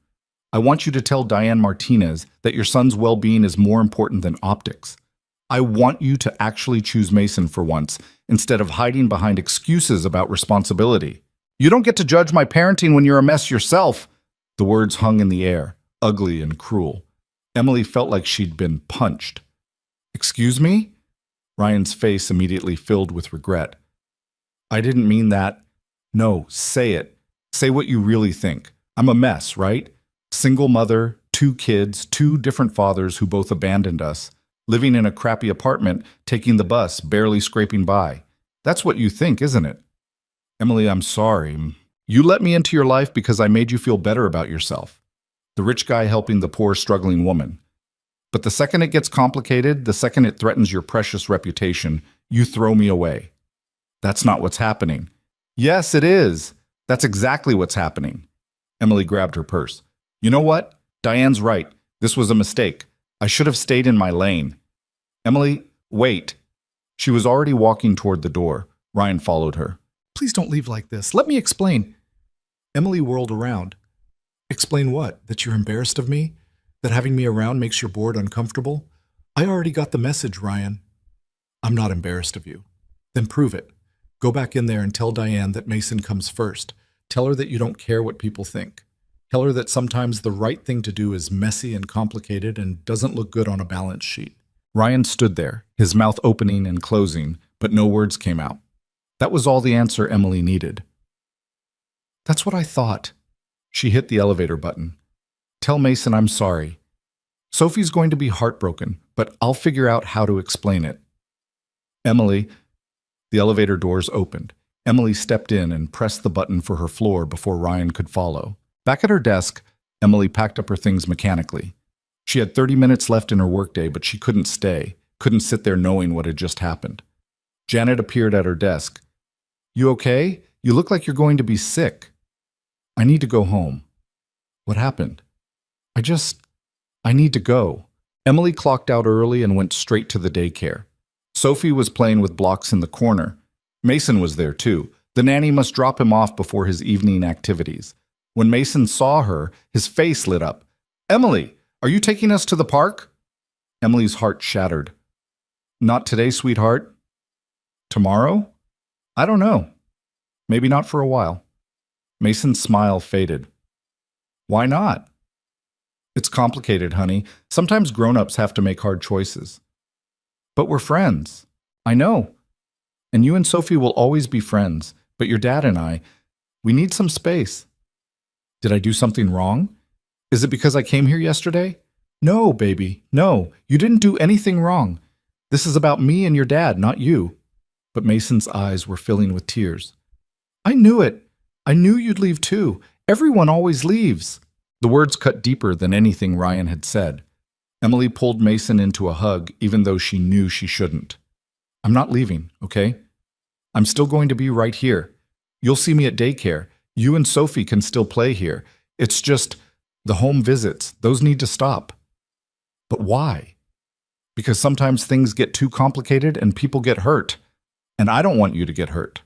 I want you to tell Diane Martinez that your son's well-being is more important than optics. I want you to actually choose Mason for once, instead of hiding behind excuses about responsibility. You don't get to judge my parenting when you're a mess yourself." The words hung in the air, ugly and cruel. Emily felt like she'd been punched. "Excuse me?" Ryan's face immediately filled with regret. "I didn't mean that." "No, say it. Say what you really think. I'm a mess, right? Single mother, 2 kids, 2 different fathers who both abandoned us. Living in a crappy apartment, taking the bus, barely scraping by. That's what you think, isn't it?" "Emily, I'm sorry. You let me into your life because I made you feel better about yourself. The rich guy helping the poor, struggling woman. But the second it gets complicated, the second it threatens your precious reputation, you throw me away. That's not what's happening." "Yes, it is. That's exactly what's happening." Emily grabbed her purse. "You know what? Diane's right. This was a mistake. I should have stayed in my lane." Emily, wait. She was already walking toward the door. Ryan followed her. Please don't leave like this. Let me explain. Emily whirled around. Explain what? That you're embarrassed of me? That having me around makes your board uncomfortable? I already got the message, Ryan. I'm not embarrassed of you. Then prove it. Go back in there and tell Diane that Mason comes first. Tell her that you don't care what people think. Tell her that sometimes the right thing to do is messy and complicated and doesn't look good on a balance sheet. Ryan stood there, his mouth opening and closing, but no words came out. That was all the answer Emily needed. That's what I thought. She hit the elevator button. Tell Mason I'm sorry. Sophie's going to be heartbroken, but I'll figure out how to explain it. Emily, the elevator doors opened. Emily stepped in and pressed the button for her floor before Ryan could follow. Back at her desk, Emily packed up her things mechanically. She had 30 minutes left in her workday, but she couldn't stay, couldn't sit there knowing what had just happened. Janet appeared at her desk. You okay? You look like you're going to be sick. I need to go home. What happened? I need to go. Emily clocked out early and went straight to the daycare. Sophie was playing with blocks in the corner. Mason was there too. The nanny must drop him off before his evening activities. When Mason saw her, his face lit up. Emily, are you taking us to the park? Emily's heart shattered. Not today, sweetheart. Tomorrow? I don't know. Maybe not for a while. Mason's smile faded. Why not? It's complicated, honey. Sometimes grown-ups have to make hard choices. But we're friends. I know. And you and Sophie will always be friends. But your dad and I, we need some space. Did I do something wrong? Is it because I came here yesterday? No, baby, no. You didn't do anything wrong. This is about me and your dad, not you. But Mason's eyes were filling with tears. I knew it. I knew you'd leave too. Everyone always leaves. The words cut deeper than anything Ryan had said. Emily pulled Mason into a hug, even though she knew she shouldn't. I'm not leaving, okay? I'm still going to be right here. You'll see me at daycare. You and Sophie can still play here. It's just the home visits. Those need to stop. But why? Because sometimes things get too complicated and people get hurt. And I don't want you to get hurt.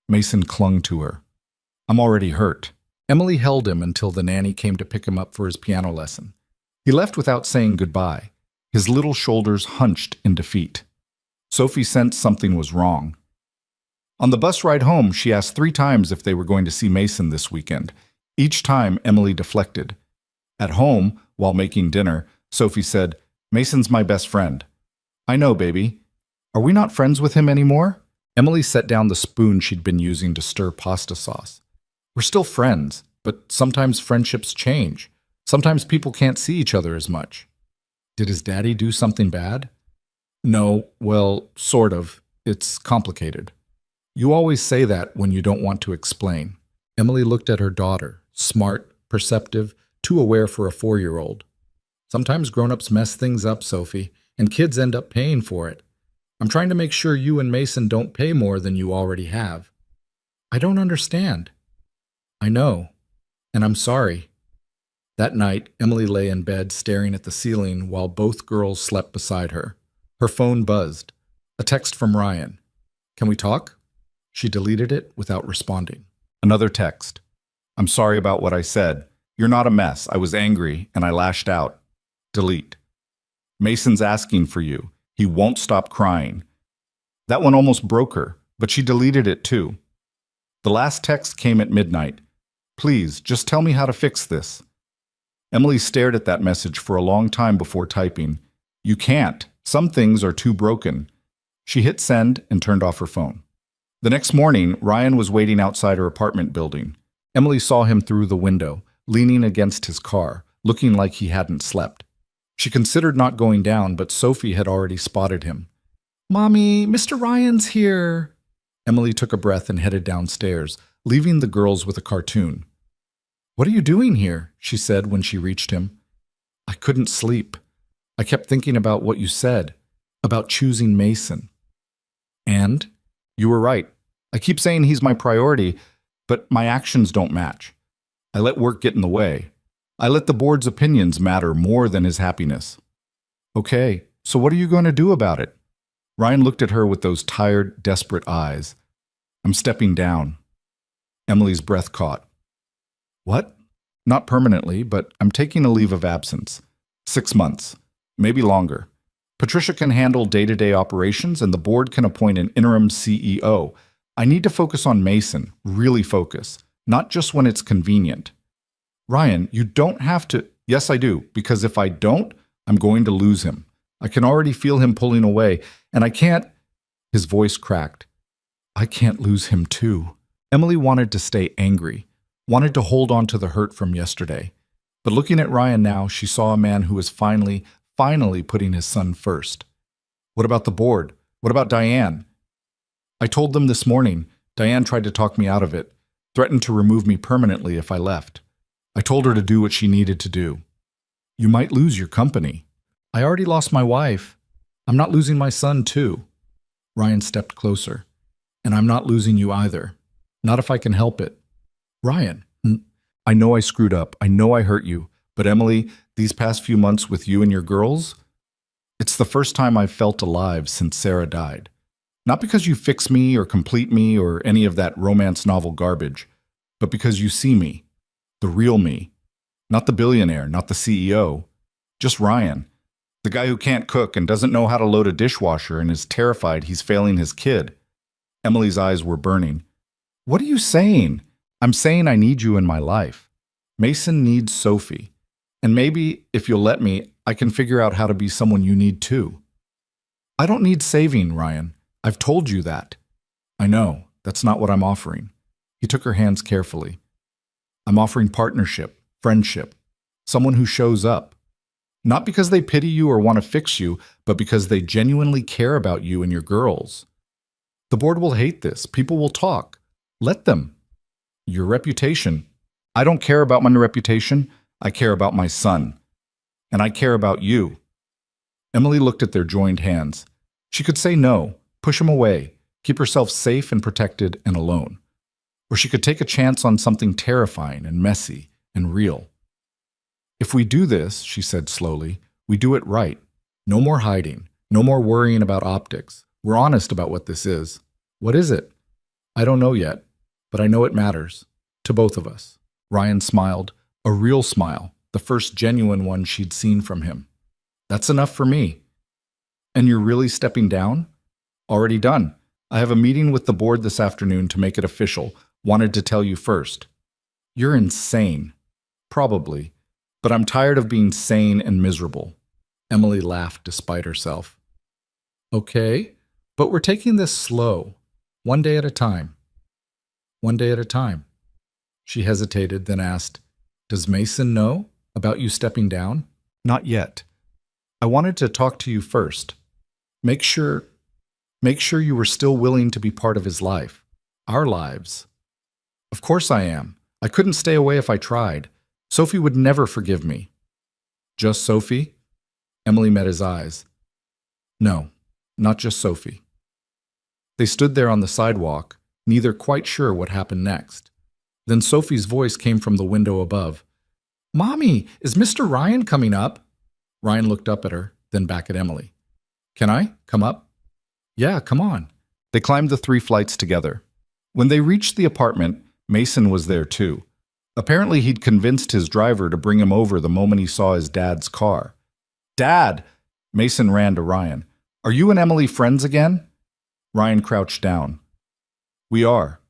Mason clung to her. I'm already hurt. Emily held him until the nanny came to pick him up for his piano lesson. He left without saying goodbye. His little shoulders hunched in defeat. Sophie sensed something was wrong. On the bus ride home, she asked 3 times if they were going to see Mason this weekend. Each time, Emily deflected. At home, while making dinner, Sophie said, Mason's my best friend. I know, baby. Are we not friends with him anymore? Emily set down the spoon she'd been using to stir pasta sauce. We're still friends, but sometimes friendships change. Sometimes people can't see each other as much. Did his daddy do something bad? No, well, sort of. It's complicated. You always say that when you don't want to explain. Emily looked at her daughter, smart, perceptive, too aware for a 4-year-old. Sometimes grown-ups mess things up, Sophie, and kids end up paying for it. I'm trying to make sure you and Mason don't pay more than you already have. I don't understand. I know, and I'm sorry. That night, Emily lay in bed staring at the ceiling while both girls slept beside her. Her phone buzzed. A text from Ryan. Can we talk? She deleted it without responding. Another text. I'm sorry about what I said. You're not a mess. I was angry, and I lashed out. Delete. Mason's asking for you. He won't stop crying. That one almost broke her, but she deleted it too. The last text came at midnight. Please, just tell me how to fix this. Emily stared at that message for a long time before typing. You can't. Some things are too broken. She hit send and turned off her phone. The next morning, Ryan was waiting outside her apartment building. Emily saw him through the window, leaning against his car, looking like he hadn't slept. She considered not going down, but Sophie had already spotted him. Mommy, Mr. Ryan's here. Emily took a breath and headed downstairs, leaving the girls with a cartoon. What are you doing here? She said when she reached him. I couldn't sleep. I kept thinking about what you said, about choosing Mason. And? You were right. I keep saying he's my priority, but my actions don't match. I let work get in the way. I let the board's opinions matter more than his happiness. Okay, So what are you going to do about it? Ryan looked at her with those tired, desperate eyes. I'm stepping down. Emily's breath caught. What? Not permanently, but I'm taking a leave of absence. 6 months. Maybe longer. Patricia can handle day-to-day operations and the board can appoint an interim CEO. I need to focus on Mason, really focus, not just when it's convenient. Ryan, you don't have to. Yes, I do, because if I don't, I'm going to lose him. I can already feel him pulling away, and I can't. His voice cracked. I can't lose him too. Emily wanted to stay angry, wanted to hold on to the hurt from yesterday. But looking at Ryan now, she saw a man who was finally putting his son first. What about the board? What about Diane? I told them this morning. Diane tried to talk me out of it, threatened to remove me permanently if I left. I told her to do what she needed to do. You might lose your company. I already lost my wife. I'm not losing my son too. Ryan stepped closer. And I'm not losing you either. Not if I can help it. Ryan, I know I screwed up. I know I hurt you. But Emily, these past few months with you and your girls, it's the first time I've felt alive since Sarah died. Not because you fix me or complete me or any of that romance novel garbage, but because you see me, the real me. Not the billionaire, not the CEO. Just Ryan, the guy who can't cook and doesn't know how to load a dishwasher and is terrified he's failing his kid. Emily's eyes were burning. What are you saying? I'm saying I need you in my life. Mason needs Sophie. And maybe, if you'll let me, I can figure out how to be someone you need too. I don't need saving, Ryan. I've told you that. I know. That's not what I'm offering. He took her hands carefully. I'm offering partnership, friendship, someone who shows up. Not because they pity you or want to fix you, but because they genuinely care about you and your girls. The board will hate this. People will talk. Let them. Your reputation. I don't care about my reputation. I care about my son. And I care about you. Emily looked at their joined hands. She could say no, push him away, keep herself safe and protected and alone. Or she could take a chance on something terrifying and messy and real. If we do this, she said slowly, we do it right. No more hiding. No more worrying about optics. We're honest about what this is. What is it? I don't know yet, but I know it matters. To both of us. Ryan smiled, a real smile, the first genuine one she'd seen from him. That's enough for me. And you're really stepping down? Already done. I have a meeting with the board this afternoon to make it official. Wanted to tell you first. You're insane. Probably. But I'm tired of being sane and miserable. Emily laughed despite herself. Okay, but we're taking this slow. One day at a time. One day at a time. She hesitated, then asked, Does Mason know about you stepping down? Not yet. I wanted to talk to you first. Make sure you were still willing to be part of his life. Our lives. Of course I am. I couldn't stay away if I tried. Sophie would never forgive me. Just Sophie? Emily met his eyes. No, not just Sophie. They stood there on the sidewalk, neither quite sure what happened next. Then Sophie's voice came from the window above. Mommy, is Mr. Ryan coming up? Ryan looked up at her, then back at Emily. Can I come up? Yeah, come on. They climbed the 3 flights together. When they reached the apartment, Mason was there too. Apparently he'd convinced his driver to bring him over the moment he saw his dad's car. Dad! Mason ran to Ryan. Are you and Emily friends again? Ryan crouched down. We are.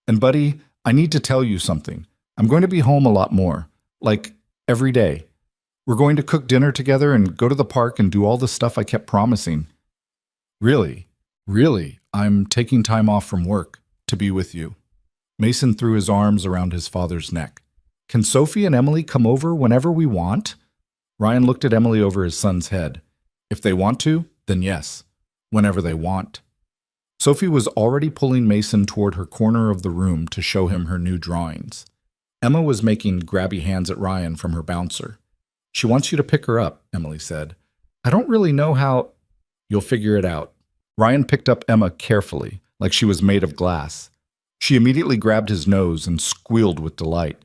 And buddy, I need to tell you something. I'm going to be home a lot more. Like, every day. We're going to cook dinner together and go to the park and do all the stuff I kept promising. Really, I'm taking time off from work to be with you. Mason threw his arms around his father's neck. Can Sophie and Emily come over whenever we want? Ryan looked at Emily over his son's head. If they want to, then yes. Whenever they want. Sophie was already pulling Mason toward her corner of the room to show him her new drawings. Emma was making grabby hands at Ryan from her bouncer. She wants you to pick her up, Emily said. I don't really know how. You'll figure it out. Ryan picked up Emma carefully, like she was made of glass. She immediately grabbed his nose and squealed with delight.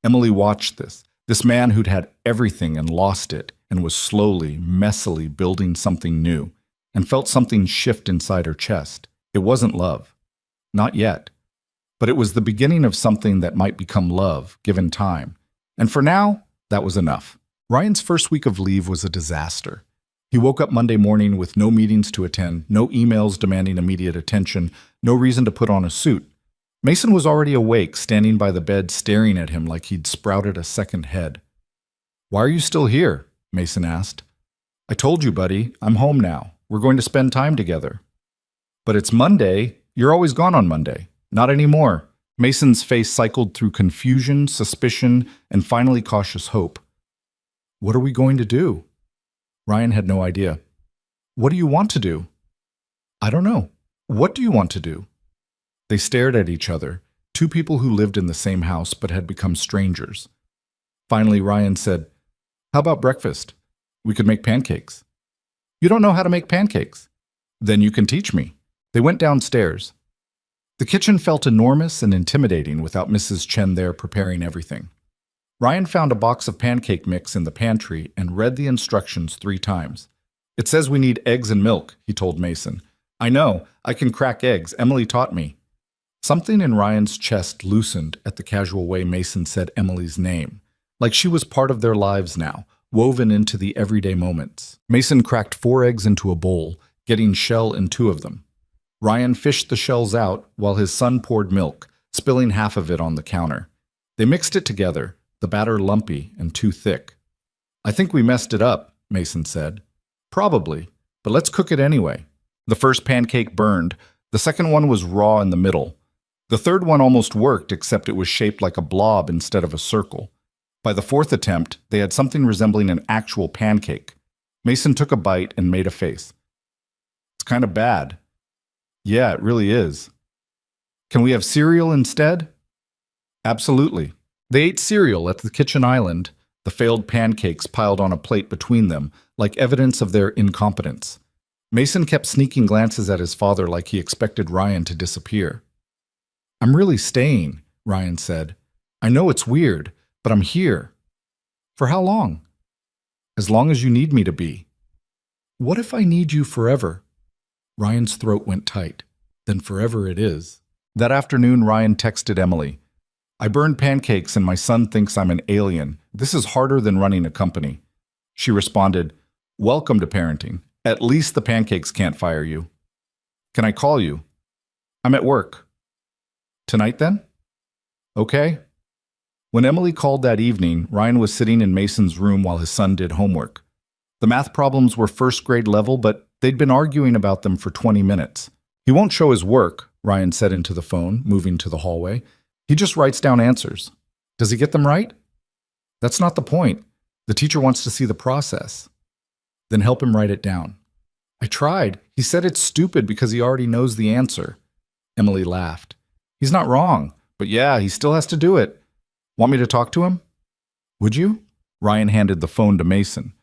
Emily watched this man who'd had everything and lost it and was slowly, messily building something new, and felt something shift inside her chest. It wasn't love. Not yet. But it was the beginning of something that might become love, given time. And for now, that was enough. Ryan's first week of leave was a disaster. He woke up Monday morning with no meetings to attend, no emails demanding immediate attention, no reason to put on a suit. Mason was already awake, standing by the bed, staring at him like he'd sprouted a second head. "Why are you still here?" Mason asked. "I told you, buddy, I'm home now. We're going to spend time together." "But it's Monday. You're always gone on Monday." "Not anymore." Mason's face cycled through confusion, suspicion, and finally cautious hope. "What are we going to do?" Ryan had no idea. "What do you want to do?" "I don't know. What do you want to do?" They stared at each other, two people who lived in the same house but had become strangers. Finally, Ryan said, "How about breakfast? We could make pancakes." "You don't know how to make pancakes." "Then you can teach me." They went downstairs. The kitchen felt enormous and intimidating without Mrs. Chen there preparing everything. Ryan found a box of pancake mix in the pantry and read the instructions 3 times. "It says we need eggs and milk," he told Mason. "I know. I can crack eggs. Emily taught me." Something in Ryan's chest loosened at the casual way Mason said Emily's name, like she was part of their lives now, woven into the everyday moments. Mason cracked 4 eggs into a bowl, getting shell in 2 of them. Ryan fished the shells out while his son poured milk, spilling half of it on the counter. They mixed it together, the batter lumpy and too thick. "I think we messed it up," Mason said. "Probably, but let's cook it anyway." The first pancake burned. The second one was raw in the middle. The third one almost worked, except it was shaped like a blob instead of a circle. By the 4th attempt, they had something resembling an actual pancake. Mason took a bite and made a face. "It's kind of bad." "Yeah, it really is." "Can we have cereal instead?" "Absolutely." They ate cereal at the kitchen island, the failed pancakes piled on a plate between them, like evidence of their incompetence. Mason kept sneaking glances at his father like he expected Ryan to disappear. "I'm really staying," Ryan said. "I know it's weird, but I'm here." "For how long?" "As long as you need me to be." "What if I need you forever?" Ryan's throat went tight. "Then forever it is." That afternoon, Ryan texted Emily. "I burned pancakes and my son thinks I'm an alien. This is harder than running a company." She responded, "Welcome to parenting. At least the pancakes can't fire you." "Can I call you?" "I'm at work." "Tonight then?" "Okay." When Emily called that evening, Ryan was sitting in Mason's room while his son did homework. The math problems were first grade level, but they'd been arguing about them for 20 minutes. "He won't show his work," Ryan said into the phone, moving to the hallway. "He just writes down answers." "Does he get them right?" "That's not the point. The teacher wants to see the process." "Then help him write it down." "I tried. He said it's stupid because he already knows the answer." Emily laughed. "He's not wrong, but yeah, he still has to do it. Want me to talk to him?" "Would you?" Ryan handed the phone to Mason.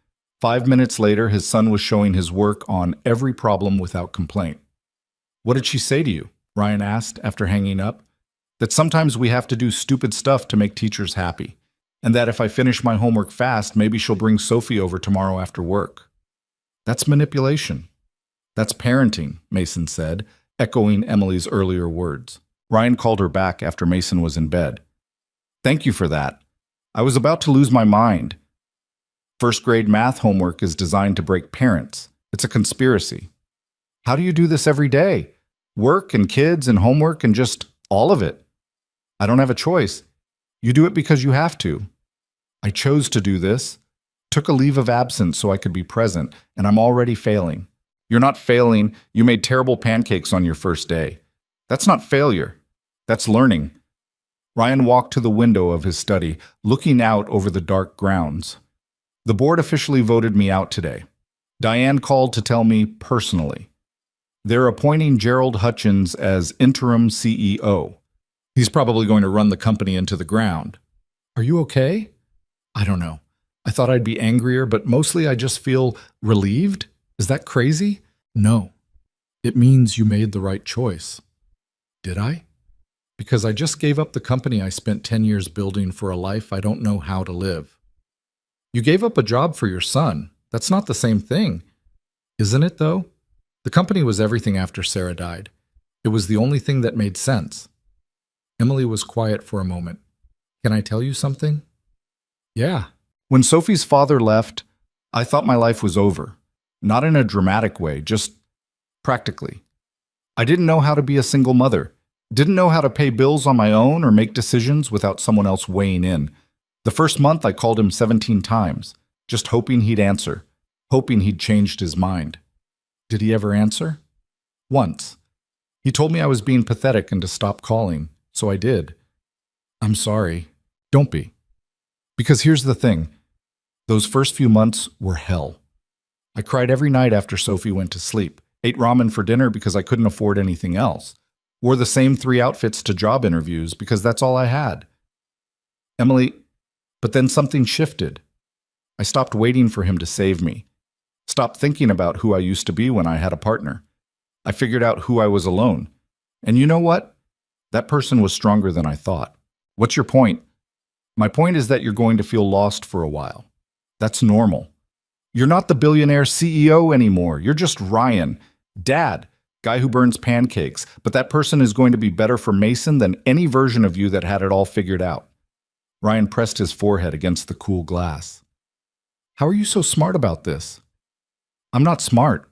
5 minutes later, his son was showing his work on every problem without complaint. "What did she say to you?" Ryan asked after hanging up. "That sometimes we have to do stupid stuff to make teachers happy, and that if I finish my homework fast, maybe she'll bring Sophie over tomorrow after work." "That's manipulation." "That's parenting," Mason said, echoing Emily's earlier words. Ryan called her back after Mason was in bed. "Thank you for that. I was about to lose my mind. First grade math homework is designed to break parents. It's a conspiracy." "How do you do this every day? Work and kids and homework and just all of it?" "I don't have a choice. You do it because you have to." "I chose to do this. Took a leave of absence so I could be present, and I'm already failing." "You're not failing. You made terrible pancakes on your first day." "That's not failure. That's learning." Ryan walked to the window of his study, looking out over the dark grounds. "The board officially voted me out today. Diane called to tell me personally. They're appointing Gerald Hutchins as interim CEO. He's probably going to run the company into the ground." "Are you okay?" "I don't know. I thought I'd be angrier, but mostly I just feel relieved. Is that crazy?" "No. It means you made the right choice." "Did I?" "Because I just gave up the company I spent 10 years building for a life I don't know how to live." You gave up a job for your son. That's not the same thing. Isn't it, though? The company was everything after Sarah died. It was the only thing that made sense. Emily was quiet for a moment. Can I tell you something? Yeah. When Sophie's father left, I thought my life was over. Not in a dramatic way, just practically. I didn't know how to be a single mother. Didn't know how to pay bills on my own or make decisions without someone else weighing in. The first month I called him 17 times, just hoping he'd answer, hoping he'd changed his mind. Did he ever answer? Once. He told me I was being pathetic and to stop calling, so I did. I'm sorry. Don't be. Because here's the thing. Those first few months were hell. I cried every night after Sophie went to sleep, ate ramen for dinner because I couldn't afford anything else, wore the same 3 outfits to job interviews because that's all I had. Emily, but then something shifted. I stopped waiting for him to save me. Stopped thinking about who I used to be when I had a partner. I figured out who I was alone. And you know what? That person was stronger than I thought. What's your point? My point is that you're going to feel lost for a while. That's normal. You're not the billionaire CEO anymore. You're just Ryan, dad, guy who burns pancakes. But that person is going to be better for Mason than any version of you that had it all figured out. Ryan pressed his forehead against the cool glass. How are you so smart about this? I'm not smart.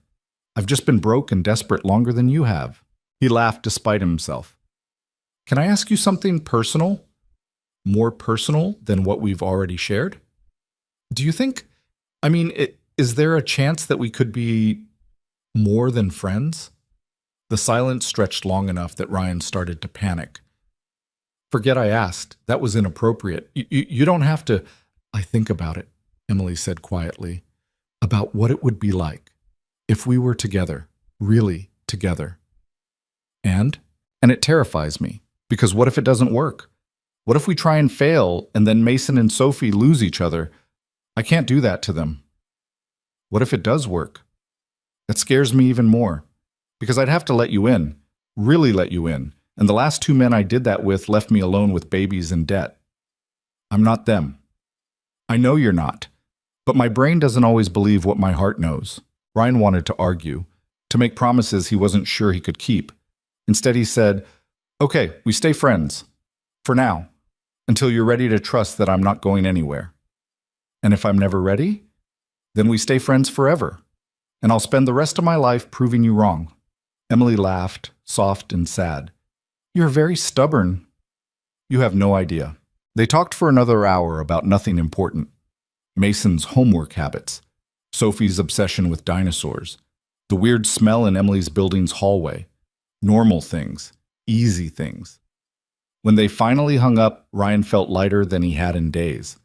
I've just been broke and desperate longer than you have. He laughed despite himself. Can I ask you something personal? More personal than what we've already shared? Do you think, is there a chance that we could be more than friends? The silence stretched long enough that Ryan started to panic. Forget I asked. That was inappropriate. You don't have to. I think about it, Emily said quietly, about what it would be like if we were together, really together. And it terrifies me, because what if it doesn't work? What if we try and fail, and then Mason and Sophie lose each other? I can't do that to them. What if it does work? That scares me even more, because I'd have to let you in, really let you in, and the last 2 men I did that with left me alone with babies and debt. I'm not them. I know you're not, but my brain doesn't always believe what my heart knows. Ryan wanted to argue, to make promises he wasn't sure he could keep. Instead he said, okay, we stay friends. For now, until you're ready to trust that I'm not going anywhere. And if I'm never ready, then we stay friends forever. And I'll spend the rest of my life proving you wrong. Emily laughed, soft and sad. You're very stubborn. You have no idea. They talked for another hour about nothing important. Mason's homework habits, Sophie's obsession with dinosaurs, the weird smell in Emily's building's hallway, normal things, easy things. When they finally hung up, Ryan felt lighter than he had in days.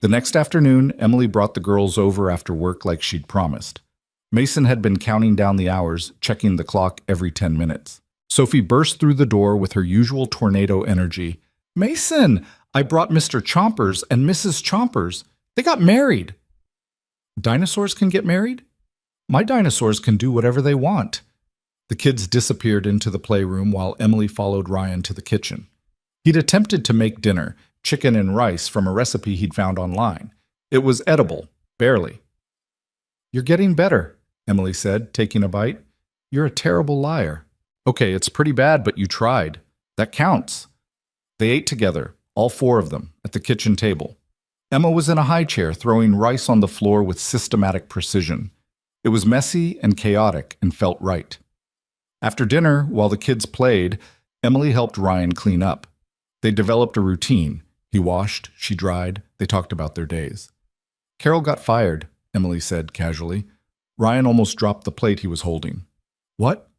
The next afternoon, Emily brought the girls over after work like she'd promised. Mason had been counting down the hours, checking the clock every 10 minutes. Sophie burst through the door with her usual tornado energy. Mason, I brought Mr. Chompers and Mrs. Chompers. They got married. Dinosaurs can get married? My dinosaurs can do whatever they want. The kids disappeared into the playroom while Emily followed Ryan to the kitchen. He'd attempted to make dinner, chicken and rice, from a recipe he'd found online. It was edible, barely. You're getting better, Emily said, taking a bite. You're a terrible liar. Okay, it's pretty bad, but you tried. That counts. They ate together, all 4 of them, at the kitchen table. Emma was in a high chair, throwing rice on the floor with systematic precision. It was messy and chaotic and felt right. After dinner, while the kids played, Emily helped Ryan clean up. They developed a routine. He washed, she dried, they talked about their days. Carol got fired, Emily said casually. Ryan almost dropped the plate he was holding. What?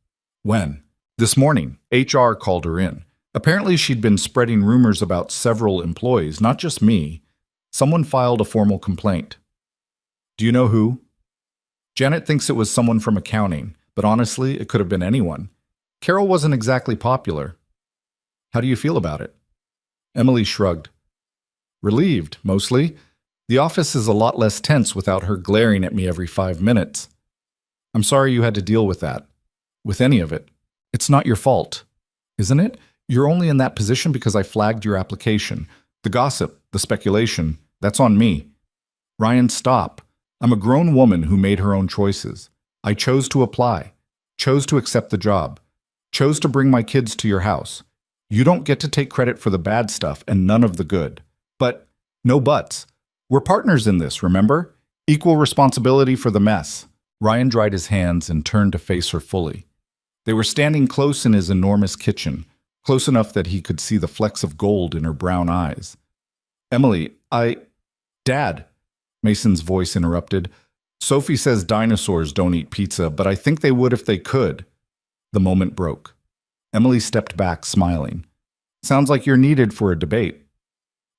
When? This morning. HR called her in. Apparently she'd been spreading rumors about several employees, not just me. Someone filed a formal complaint. Do you know who? Janet thinks it was someone from accounting, but honestly, it could have been anyone. Carol wasn't exactly popular. How do you feel about it? Emily shrugged. Relieved, mostly. The office is a lot less tense without her glaring at me every 5 minutes. I'm sorry you had to deal with that. With any of it. It's not your fault, isn't it? You're only in that position because I flagged your application. The gossip, the speculation, that's on me. Ryan, stop. I'm a grown woman who made her own choices. I chose to apply, chose to accept the job, chose to bring my kids to your house. You don't get to take credit for the bad stuff and none of the good. But, no buts. We're partners in this, remember? Equal responsibility for the mess. Ryan dried his hands and turned to face her fully. They were standing close in his enormous kitchen, close enough that he could see the flecks of gold in her brown eyes. Emily, Dad, Mason's voice interrupted. Sophie says dinosaurs don't eat pizza, but I think they would if they could. The moment broke. Emily stepped back, smiling. Sounds like you're needed for a debate.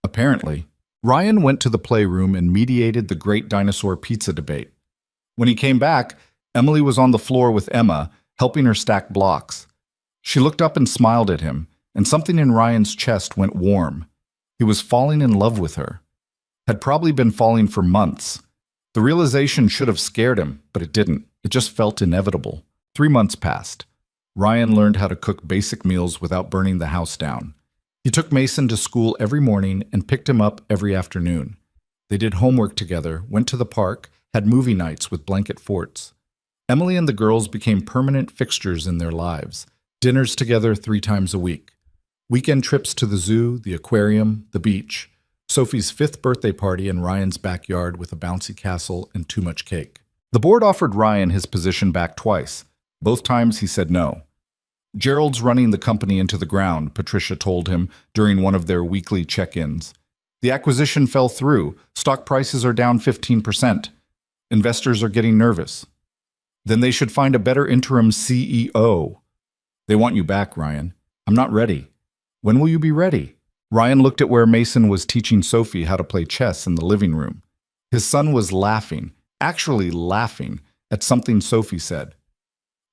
Apparently. Ryan went to the playroom and mediated the great dinosaur pizza debate. When he came back, Emily was on the floor with Emma, helping her stack blocks. She looked up and smiled at him, and something in Ryan's chest went warm. He was falling in love with her. Had probably been falling for months. The realization should have scared him, but it didn't. It just felt inevitable. 3 months passed. Ryan learned how to cook basic meals without burning the house down. He took Mason to school every morning and picked him up every afternoon. They did homework together, went to the park, had movie nights with blanket forts. Emily and the girls became permanent fixtures in their lives. Dinners together 3 times a week. Weekend trips to the zoo, the aquarium, the beach. Sophie's 5th birthday party in Ryan's backyard with a bouncy castle and too much cake. The board offered Ryan his position back twice. Both times he said no. Gerald's running the company into the ground, Patricia told him during one of their weekly check-ins. The acquisition fell through. Stock prices are down 15%. Investors are getting nervous. Then they should find a better interim CEO. They want you back, Ryan. I'm not ready. When will you be ready? Ryan looked at where Mason was teaching Sophie how to play chess in the living room. His son was laughing, actually laughing, at something Sophie said.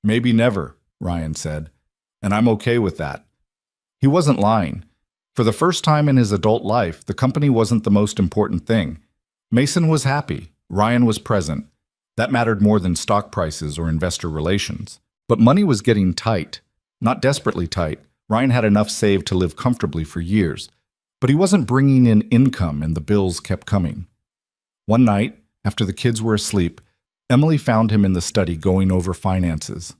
Maybe never, Ryan said, and I'm okay with that. He wasn't lying. For the first time in his adult life, the company wasn't the most important thing. Mason was happy. Ryan was present. That mattered more than stock prices or investor relations. But money was getting tight. Not desperately tight. Ryan had enough saved to live comfortably for years. But he wasn't bringing in income and the bills kept coming. One night, after the kids were asleep, Emily found him in the study going over finances.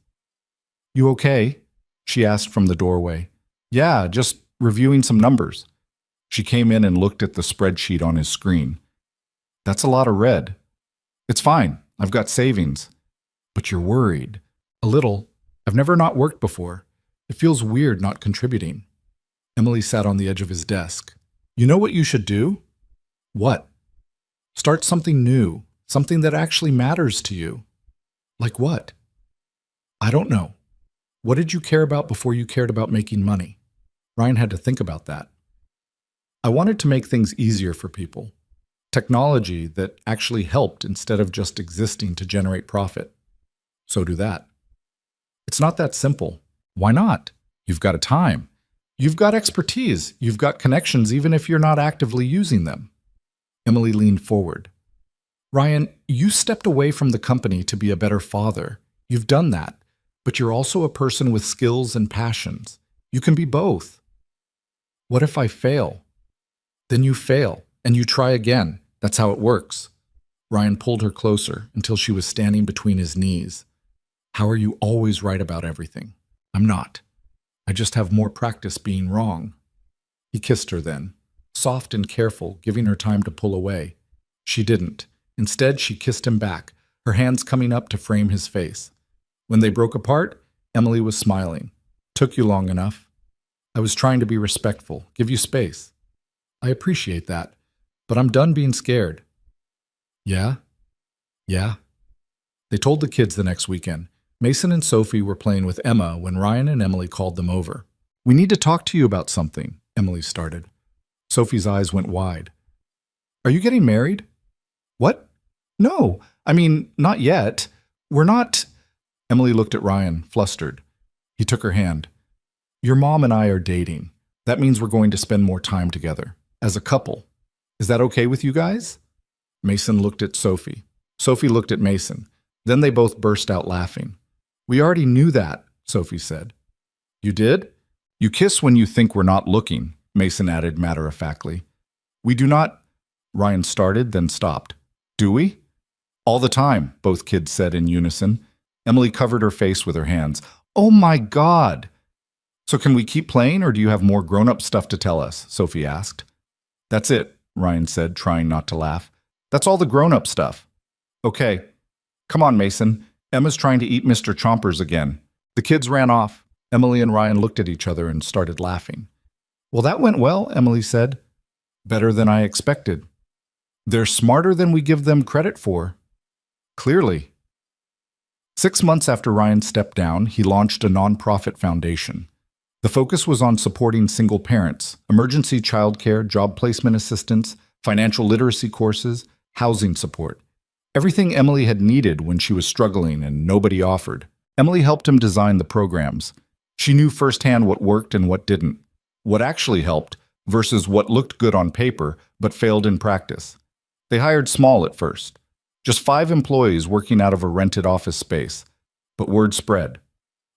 You okay? She asked from the doorway. Yeah, just reviewing some numbers. She came in and looked at the spreadsheet on his screen. That's a lot of red. It's fine. I've got savings. But you're worried. A little. I've never not worked before. It feels weird not contributing. Emily sat on the edge of his desk. You know what you should do? What? Start something new. Something that actually matters to you. Like what? I don't know. What did you care about before you cared about making money? Ryan had to think about that. I wanted to make things easier for people. Technology that actually helped instead of just existing to generate profit. So do that. It's not that simple. Why not? You've got a time. You've got expertise. You've got connections even if you're not actively using them. Emily leaned forward. Ryan, you stepped away from the company to be a better father. You've done that. But you're also a person with skills and passions. You can be both. What if I fail? Then you fail, and you try again. That's how it works. Ryan pulled her closer until she was standing between his knees. How are you always right about everything? I'm not. I just have more practice being wrong. He kissed her then, soft and careful, giving her time to pull away. She didn't. Instead, she kissed him back, her hands coming up to frame his face. When they broke apart, Emily was smiling. Took you long enough. I was trying to be respectful, give you space. I appreciate that, but I'm done being scared. Yeah? Yeah? They told the kids the next weekend. Mason and Sophie were playing with Emma when Ryan and Emily called them over. We need to talk to you about something, Emily started. Sophie's eyes went wide. Are you getting married? What? No, I mean, not yet. We're not... Emily looked at Ryan, flustered. He took her hand. Your mom and I are dating. That means we're going to spend more time together. As a couple. Is that okay with you guys? Mason looked at Sophie. Sophie looked at Mason. Then they both burst out laughing. We already knew that, Sophie said. You did? You kiss when you think we're not looking, Mason added matter-of-factly. We do not... Ryan started, then stopped. Do we? All the time, both kids said in unison. Emily covered her face with her hands. Oh my God! So can we keep playing, or do you have more grown-up stuff to tell us? Sophie asked. That's it, Ryan said, trying not to laugh. That's all the grown-up stuff. Okay. Come on, Mason. Emma's trying to eat Mr. Chompers again. The kids ran off. Emily and Ryan looked at each other and started laughing. Well, that went well, Emily said. Better than I expected. They're smarter than we give them credit for. Clearly. 6 months after Ryan stepped down, he launched a nonprofit foundation. The focus was on supporting single parents, emergency childcare, job placement assistance, financial literacy courses, housing support. Everything Emily had needed when she was struggling and nobody offered. Emily helped him design the programs. She knew firsthand what worked and what didn't, what actually helped versus what looked good on paper but failed in practice. They hired small at first, just 5 employees working out of a rented office space, but word spread.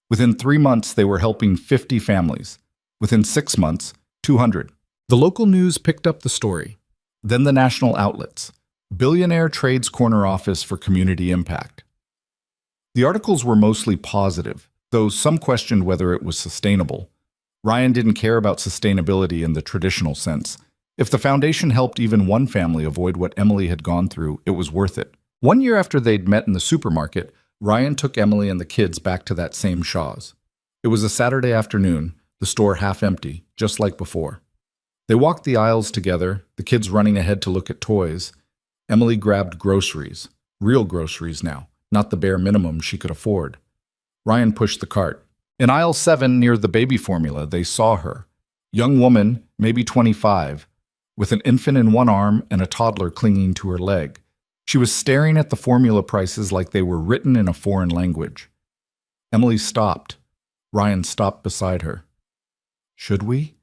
Within 3 months, they were helping 50 families. Within 6 months, 200. The local news picked up the story. Then the national outlets. Billionaire trades corner office for community impact. The articles were mostly positive, though some questioned whether it was sustainable. Ryan didn't care about sustainability in the traditional sense. If the foundation helped even one family avoid what Emily had gone through, it was worth it. 1 year after they'd met in the supermarket, Ryan took Emily and the kids back to that same Shaw's. It was a Saturday afternoon, the store half empty, just like before. They walked the aisles together, the kids running ahead to look at toys. Emily grabbed groceries, real groceries now, not the bare minimum she could afford. Ryan pushed the cart. In aisle 7, near the baby formula, they saw her. Young woman, maybe 25, with an infant in one arm and a toddler clinging to her leg. She was staring at the formula prices like they were written in a foreign language. Emily stopped. Ryan stopped beside her. Should we?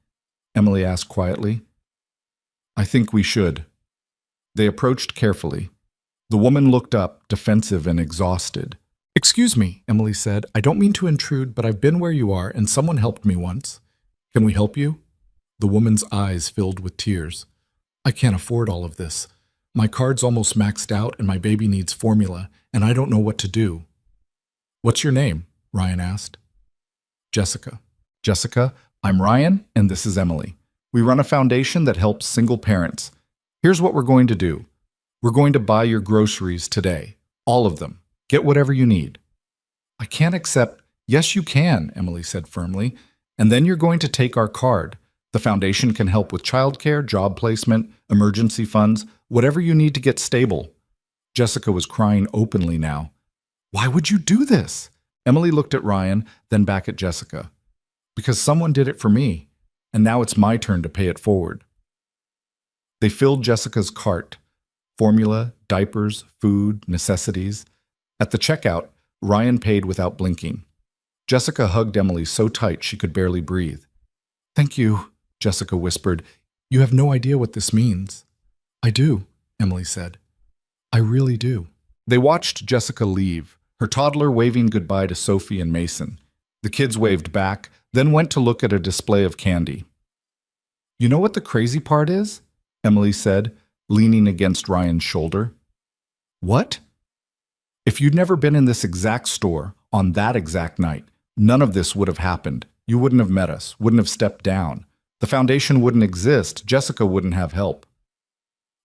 Emily asked quietly. I think we should. They approached carefully. The woman looked up, defensive and exhausted. Excuse me, Emily said. I don't mean to intrude, but I've been where you are, and someone helped me once. Can we help you? The woman's eyes filled with tears. I can't afford all of this. My card's almost maxed out, and my baby needs formula, and I don't know what to do. What's your name? Ryan asked. Jessica. Jessica, I'm Ryan, and this is Emily. We run a foundation that helps single parents. Here's what we're going to do. We're going to buy your groceries today. All of them. Get whatever you need. I can't accept. Yes, you can, Emily said firmly. And then you're going to take our card. The foundation can help with childcare, job placement, emergency funds, whatever you need to get stable. Jessica was crying openly now. Why would you do this? Emily looked at Ryan, then back at Jessica. Because someone did it for me, and now it's my turn to pay it forward. They filled Jessica's cart. Formula, diapers, food, necessities. At the checkout, Ryan paid without blinking. Jessica hugged Emily so tight she could barely breathe. Thank you, Jessica whispered. You have no idea what this means. I do, Emily said. I really do. They watched Jessica leave, her toddler waving goodbye to Sophie and Mason. The kids waved back, then went to look at a display of candy. You know what the crazy part is? Emily said, leaning against Ryan's shoulder. What? If you'd never been in this exact store on that exact night, none of this would have happened. You wouldn't have met us, wouldn't have stepped down. The foundation wouldn't exist. Jessica wouldn't have help.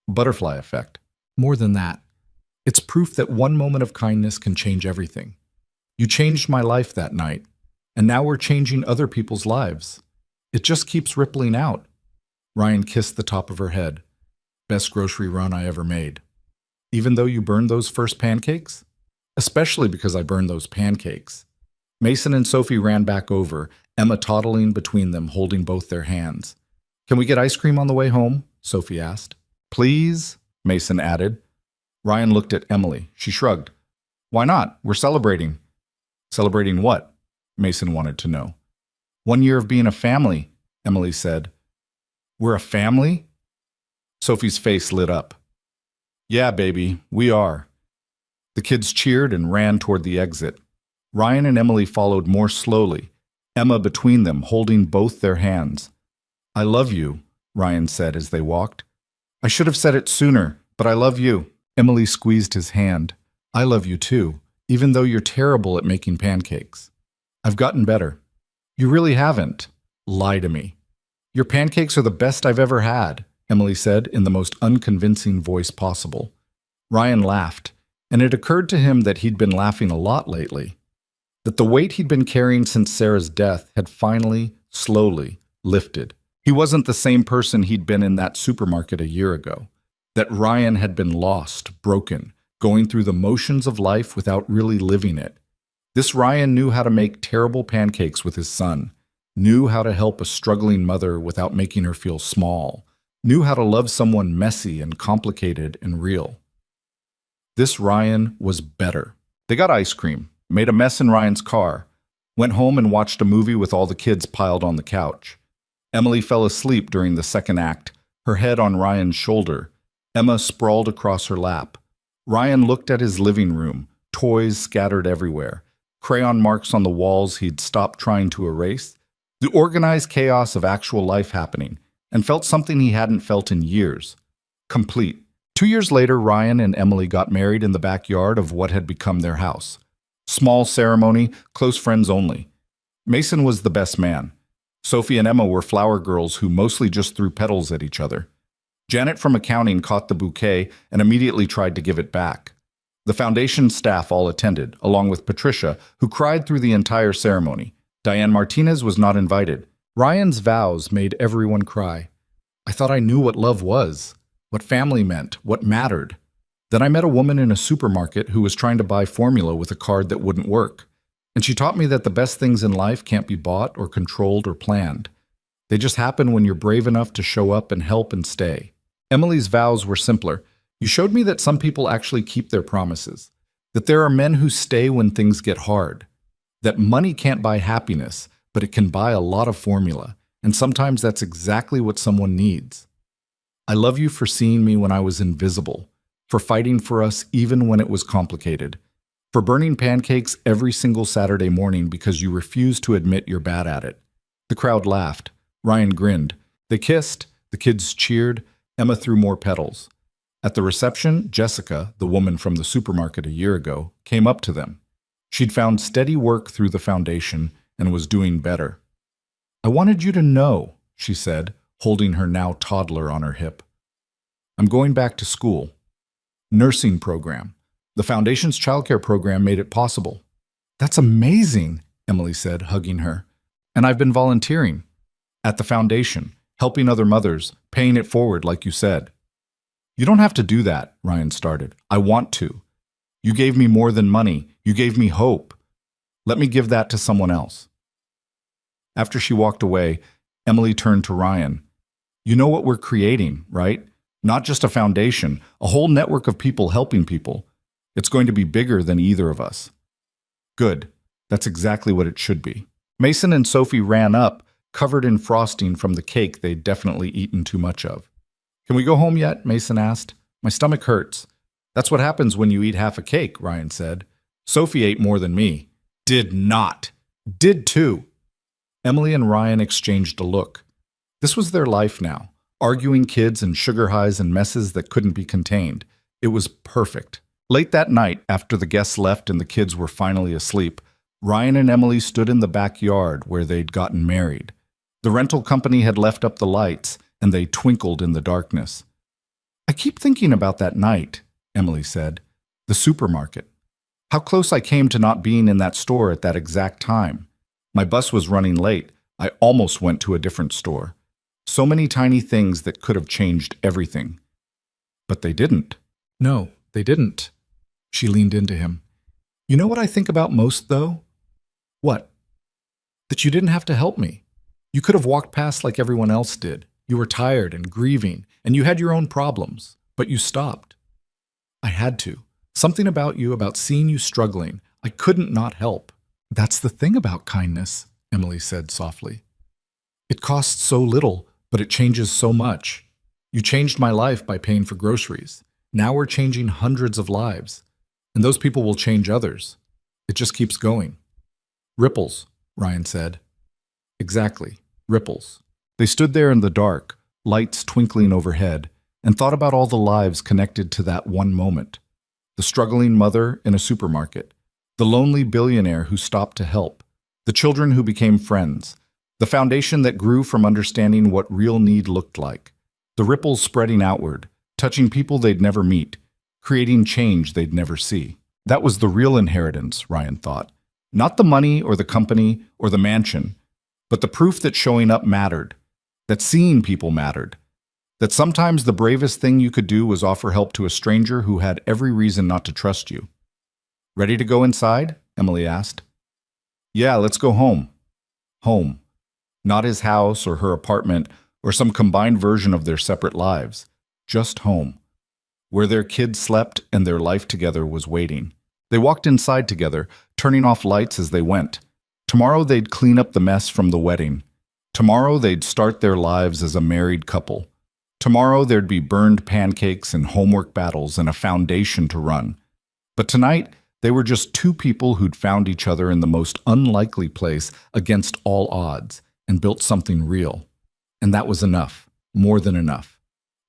Butterfly effect. More than that. It's proof that one moment of kindness can change everything. You changed my life that night, and now we're changing other people's lives. It just keeps rippling out. Ryan kissed the top of her head. Best grocery run I ever made. Even though you burned those first pancakes? Especially because I burned those pancakes. Mason and Sophie ran back over, Emma toddling between them, holding both their hands. Can we get ice cream on the way home? Sophie asked. Please, Mason added. Ryan looked at Emily. She shrugged. Why not? We're celebrating. Celebrating what? Mason wanted to know. 1 year of being a family, Emily said. We're a family? Sophie's face lit up. Yeah, baby, we are. The kids cheered and ran toward the exit. Ryan and Emily followed more slowly, Emma between them, holding both their hands. I love you, Ryan said as they walked. I should have said it sooner, but I love you. Emily squeezed his hand. I love you too, even though you're terrible at making pancakes. I've gotten better. You really haven't. Lie to me. Your pancakes are the best I've ever had, Emily said in the most unconvincing voice possible. Ryan laughed, and it occurred to him that he'd been laughing a lot lately. That the weight he'd been carrying since Sarah's death had finally, slowly, lifted. He wasn't the same person he'd been in that supermarket a year ago. That Ryan had been lost, broken, going through the motions of life without really living it. This Ryan knew how to make terrible pancakes with his son, knew how to help a struggling mother without making her feel small, knew how to love someone messy and complicated and real. This Ryan was better. They got ice cream, made a mess in Ryan's car, went home and watched a movie with all the kids piled on the couch. Emily fell asleep during the second act, her head on Ryan's shoulder. Emma sprawled across her lap. Ryan looked at his living room, toys scattered everywhere, crayon marks on the walls he'd stopped trying to erase, the organized chaos of actual life happening, and felt something he hadn't felt in years. Complete. 2 years later, Ryan and Emily got married in the backyard of what had become their house. Small ceremony, close friends only. Mason was the best man. Sophie and Emma were flower girls who mostly just threw petals at each other. Janet from accounting caught the bouquet and immediately tried to give it back. The foundation staff all attended, along with Patricia, who cried through the entire ceremony. Diane Martinez was not invited. Ryan's vows made everyone cry. I thought I knew what love was, what family meant, what mattered. Then I met a woman in a supermarket who was trying to buy formula with a card that wouldn't work. And she taught me that the best things in life can't be bought or controlled or planned. They just happen when you're brave enough to show up and help and stay. Emily's vows were simpler. You showed me that some people actually keep their promises, that there are men who stay when things get hard, that money can't buy happiness, but it can buy a lot of formula, and sometimes that's exactly what someone needs. I love you for seeing me when I was invisible, for fighting for us even when it was complicated, for burning pancakes every single Saturday morning because you refused to admit you're bad at it. The crowd laughed. Ryan grinned. They kissed. The kids cheered. Emma threw more petals. At the reception, Jessica, the woman from the supermarket a year ago, came up to them. She'd found steady work through the foundation and was doing better. I wanted you to know, she said, holding her now toddler on her hip. I'm going back to school. Nursing program. The foundation's childcare program made it possible. That's amazing, Emily said, hugging her. And I've been volunteering. At the foundation, helping other mothers, paying it forward like you said. You don't have to do that, Ryan started. I want to. You gave me more than money. You gave me hope. Let me give that to someone else. After she walked away, Emily turned to Ryan. You know what we're creating, right? Not just a foundation, a whole network of people helping people. It's going to be bigger than either of us. Good. That's exactly what it should be. Mason and Sophie ran up, covered in frosting from the cake they'd definitely eaten too much of. Can we go home yet? Mason asked. My stomach hurts. That's what happens when you eat half a cake, Ryan said. Sophie ate more than me. Did not. Did too. Emily and Ryan exchanged a look. This was their life now, arguing kids and sugar highs and messes that couldn't be contained. It was perfect. Late that night, after the guests left and the kids were finally asleep, Ryan and Emily stood in the backyard where they'd gotten married. The rental company had left up the lights, and they twinkled in the darkness. I keep thinking about that night, Emily said. The supermarket. How close I came to not being in that store at that exact time. My bus was running late. I almost went to a different store. So many tiny things that could have changed everything. But they didn't. No, they didn't. She leaned into him. You know what I think about most, though? What? That you didn't have to help me. You could have walked past like everyone else did. You were tired and grieving, and you had your own problems, but you stopped. I had to. Something about you, about seeing you struggling, I couldn't not help. That's the thing about kindness, Emily said softly. It costs so little, but it changes so much. You changed my life by paying for groceries. Now we're changing hundreds of lives, and those people will change others. It just keeps going. Ripples, Ryan said. Exactly, ripples. They stood there in the dark, lights twinkling overhead, and thought about all the lives connected to that one moment. The struggling mother in a supermarket, the lonely billionaire who stopped to help, the children who became friends, the foundation that grew from understanding what real need looked like, the ripples spreading outward, touching people they'd never meet, creating change they'd never see. That was the real inheritance, Ryan thought. Not the money or the company or the mansion, but the proof that showing up mattered, that seeing people mattered, that sometimes the bravest thing you could do was offer help to a stranger who had every reason not to trust you. Ready to go inside? Emily asked. Yeah, let's go home. Home. Not his house or her apartment or some combined version of their separate lives. Just home. Where their kids slept and their life together was waiting. They walked inside together, turning off lights as they went. Tomorrow they'd clean up the mess from the wedding. Tomorrow they'd start their lives as a married couple. Tomorrow there'd be burned pancakes and homework battles and a foundation to run. But tonight, they were just two people who'd found each other in the most unlikely place against all odds and built something real. And that was enough, more than enough.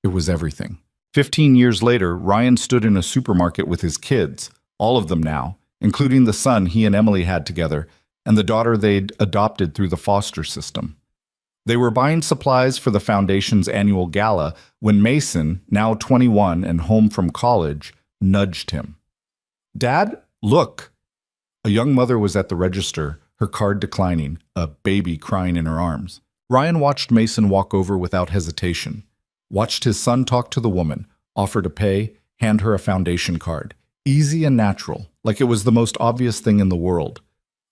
It was everything. 15 years later, Ryan stood in a supermarket with his kids, all of them now, including the son he and Emily had together, and the daughter they'd adopted through the foster system. They were buying supplies for the foundation's annual gala when Mason, now 21 and home from college, nudged him. Dad, look! A young mother was at the register, her card declining, a baby crying in her arms. Ryan watched Mason walk over without hesitation, watched his son talk to the woman, offer to pay, hand her a foundation card. Easy and natural, like it was the most obvious thing in the world.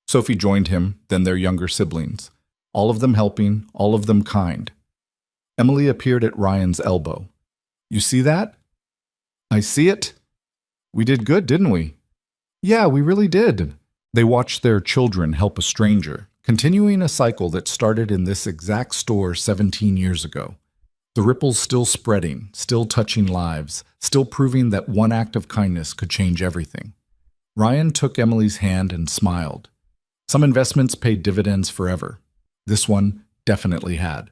Sophie joined him, then their younger siblings. All of them helping, all of them kind. Emily appeared at Ryan's elbow. You see that? I see it. We did good, didn't we? Yeah, we really did. They watched their children help a stranger, continuing a cycle that started in this exact store 17 years ago. The ripples still spreading, still touching lives, still proving that one act of kindness could change everything. Ryan took Emily's hand and smiled. Some investments paid dividends forever. This one definitely had.